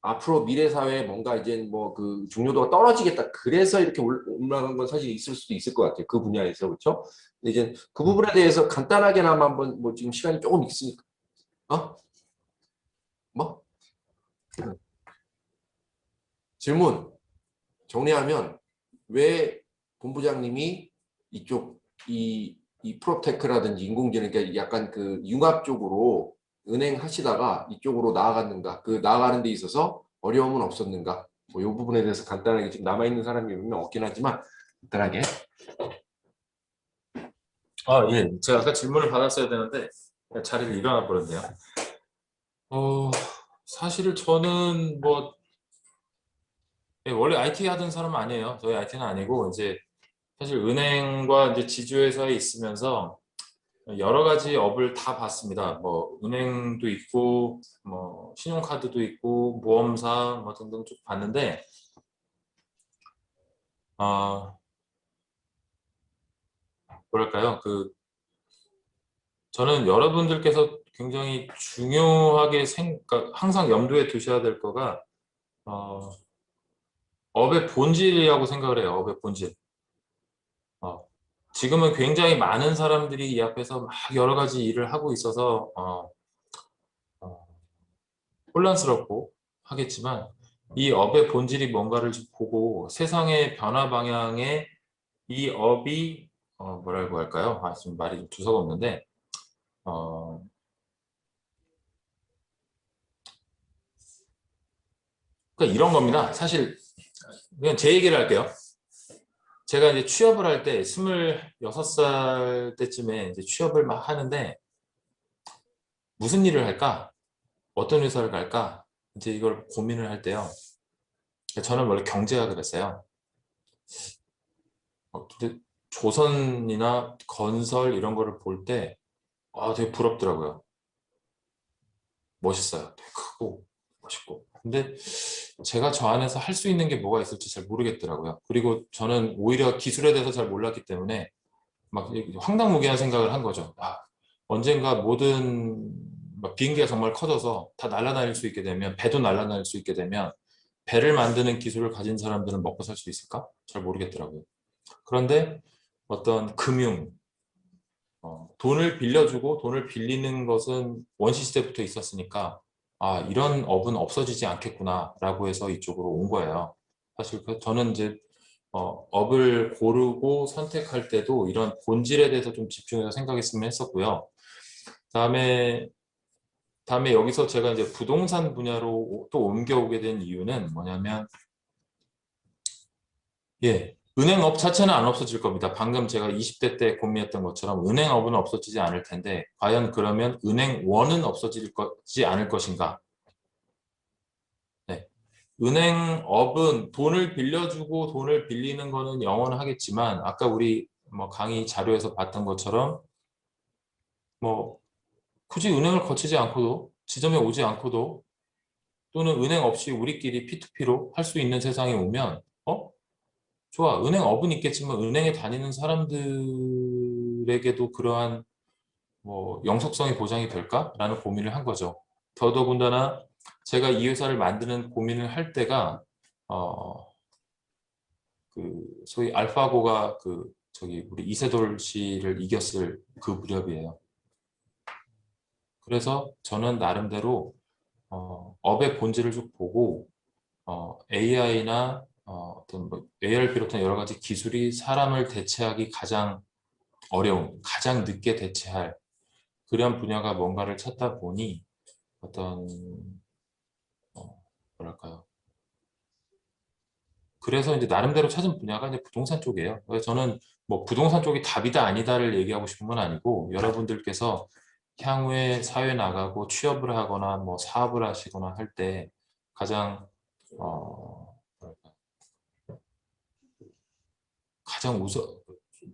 앞으로 미래 사회에 뭔가 이제 뭐 그 중요도가 떨어지겠다. 그래서 이렇게 올라간 건 사실 있을 수도 있을 것 같아요. 그 분야에서 그렇죠. 근데 이제 그 부분에 대해서 간단하게나마 한번 뭐 지금 시간이 조금 있으니까 뭐 질문 정리하면 왜 본부장님이 이쪽 이 프로테크라든지 인공지능 그러니까 약간 그 융합 쪽으로 은행 하시다가 이쪽으로 나아갔는가 그 나아가는 데 있어서 어려움은 없었는가 뭐 이 부분에 대해서 간단하게 지금 남아있는 사람이 몇 명 없긴 하지만 간단하게 예. 제가 아까 질문을 받았어야 되는데 자리를 일어나 버렸네요. 사실 저는 뭐 원래 IT 하던 사람은 아니에요. 저희 IT는 아니고 이제 사실 은행과 이제 지주회사에 있으면서 여러 가지 업을 다 봤습니다. 뭐 은행도 있고 뭐 신용카드도 있고 보험사 뭐 등등 쭉 봤는데 뭐랄까요? 저는 여러분들께서 굉장히 중요하게 그러니까 항상 염두에 두셔야 될 거가 업의 본질이라고 생각을 해요. 업의 본질. 지금은 굉장히 많은 사람들이 이 앞에서 막 여러 가지 일을 하고 있어서 혼란스럽고 하겠지만 이 업의 본질이 뭔가를 좀 보고 세상의 변화 방향에 이 업이 뭐라고 할까요? 지금 말이 좀 두서가 없는데 그러니까 이런 겁니다. 사실 그냥 제 얘기를 할게요. 제가 이제 취업을 할 때 26살 때쯤에 이제 취업을 막 하는데 무슨 일을 할까? 어떤 회사를 갈까? 이제 이걸 고민을 할 때요. 저는 원래 경제학을 했어요. 근데 조선이나 건설 이런 거를 볼 때 되게 부럽더라고요. 멋있어요. 되게 크고 멋있고. 근데 제가 저 안에서 할 수 있는 게 뭐가 있을지 잘 모르겠더라고요. 그리고 저는 오히려 기술에 대해서 잘 몰랐기 때문에 막 황당무계한 생각을 한 거죠. 언젠가 모든 비행기가 정말 커져서 다 날아다닐 수 있게 되면, 배도 날아다닐 수 있게 되면 배를 만드는 기술을 가진 사람들은 먹고 살 수 있을까? 잘 모르겠더라고요. 그런데 어떤 금융, 돈을 빌려주고 돈을 빌리는 것은 원시시대부터 있었으니까 이런 업은 없어지지 않겠구나 라고 해서 이쪽으로 온 거예요. 사실 저는 이제 업을 고르고 선택할 때도 이런 본질에 대해서 좀 집중해서 생각했으면 했었고요. 다음에 여기서 제가 이제 부동산 분야로 또 옮겨오게 된 이유는 뭐냐면 은행업 자체는 안 없어질 겁니다. 방금 제가 20대 때 고민했던 것처럼 은행업은 없어지지 않을 텐데 과연 그러면 은행원은 없어지지 않을 것인가? 은행업은 돈을 빌려주고 돈을 빌리는 거는 영원하겠지만 아까 우리 뭐 강의 자료에서 봤던 것처럼 뭐 굳이 은행을 거치지 않고도 지점에 오지 않고도 또는 은행 없이 우리끼리 P2P로 할 수 있는 세상에 오면 좋아. 은행업은 있겠지만 은행에 다니는 사람들에게도 그러한 뭐 영속성이 보장이 될까? 라는 고민을 한 거죠. 더더군다나 제가 이 회사를 만드는 고민을 할 때가 소위 알파고가 우리 이세돌 씨를 이겼을 그 무렵이에요. 그래서 저는 나름대로 업의 본질을 쭉 보고 AI나 어떤 AI를 비롯한 여러 가지 기술이 사람을 대체하기 가장 어려운, 가장 늦게 대체할 그런 분야가 뭔가를 찾다 보니 어떤 뭐랄까요? 그래서 이제 나름대로 찾은 분야가 이제 부동산 쪽이에요. 그래서 저는 뭐 부동산 쪽이 답이다 아니다를 얘기하고 싶은 건 아니고 여러분들께서 향후에 사회에 나가고 취업을 하거나 뭐 사업을 하시거나 할 때 가장 가장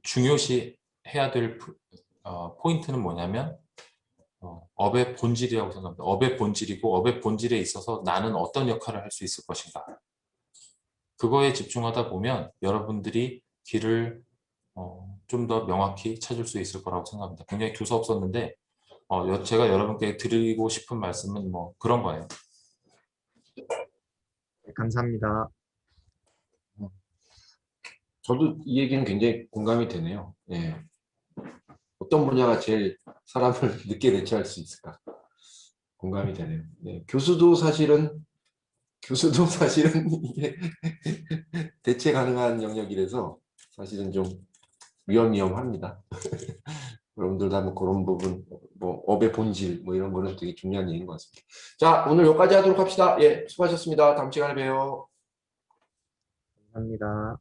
중요시 해야 될 포인트는 뭐냐면 업의 본질이라고 생각합니다. 업의 본질이고 업의 본질에 있어서 나는 어떤 역할을 할 수 있을 것인가. 그거에 집중하다 보면 여러분들이 길을 좀 더 명확히 찾을 수 있을 거라고 생각합니다. 굉장히 두서없었는데 제가 여러분께 드리고 싶은 말씀은 뭐 그런 거예요. 감사합니다. 저도 이 얘기는 굉장히 공감이 되네요. 어떤 분야가 제일 사람을 늦게 대체할 수 있을까? 공감이 되네요. 교수도 사실은 이게 대체 가능한 영역이라서 사실은 좀 위험합니다. 여러분들도 한번 그런 부분, 뭐 업의 본질, 뭐 이런 거는 되게 중요한 얘기인 것 같습니다. 자, 오늘 여기까지 하도록 합시다. 수고하셨습니다. 다음 시간에 봬요. 감사합니다.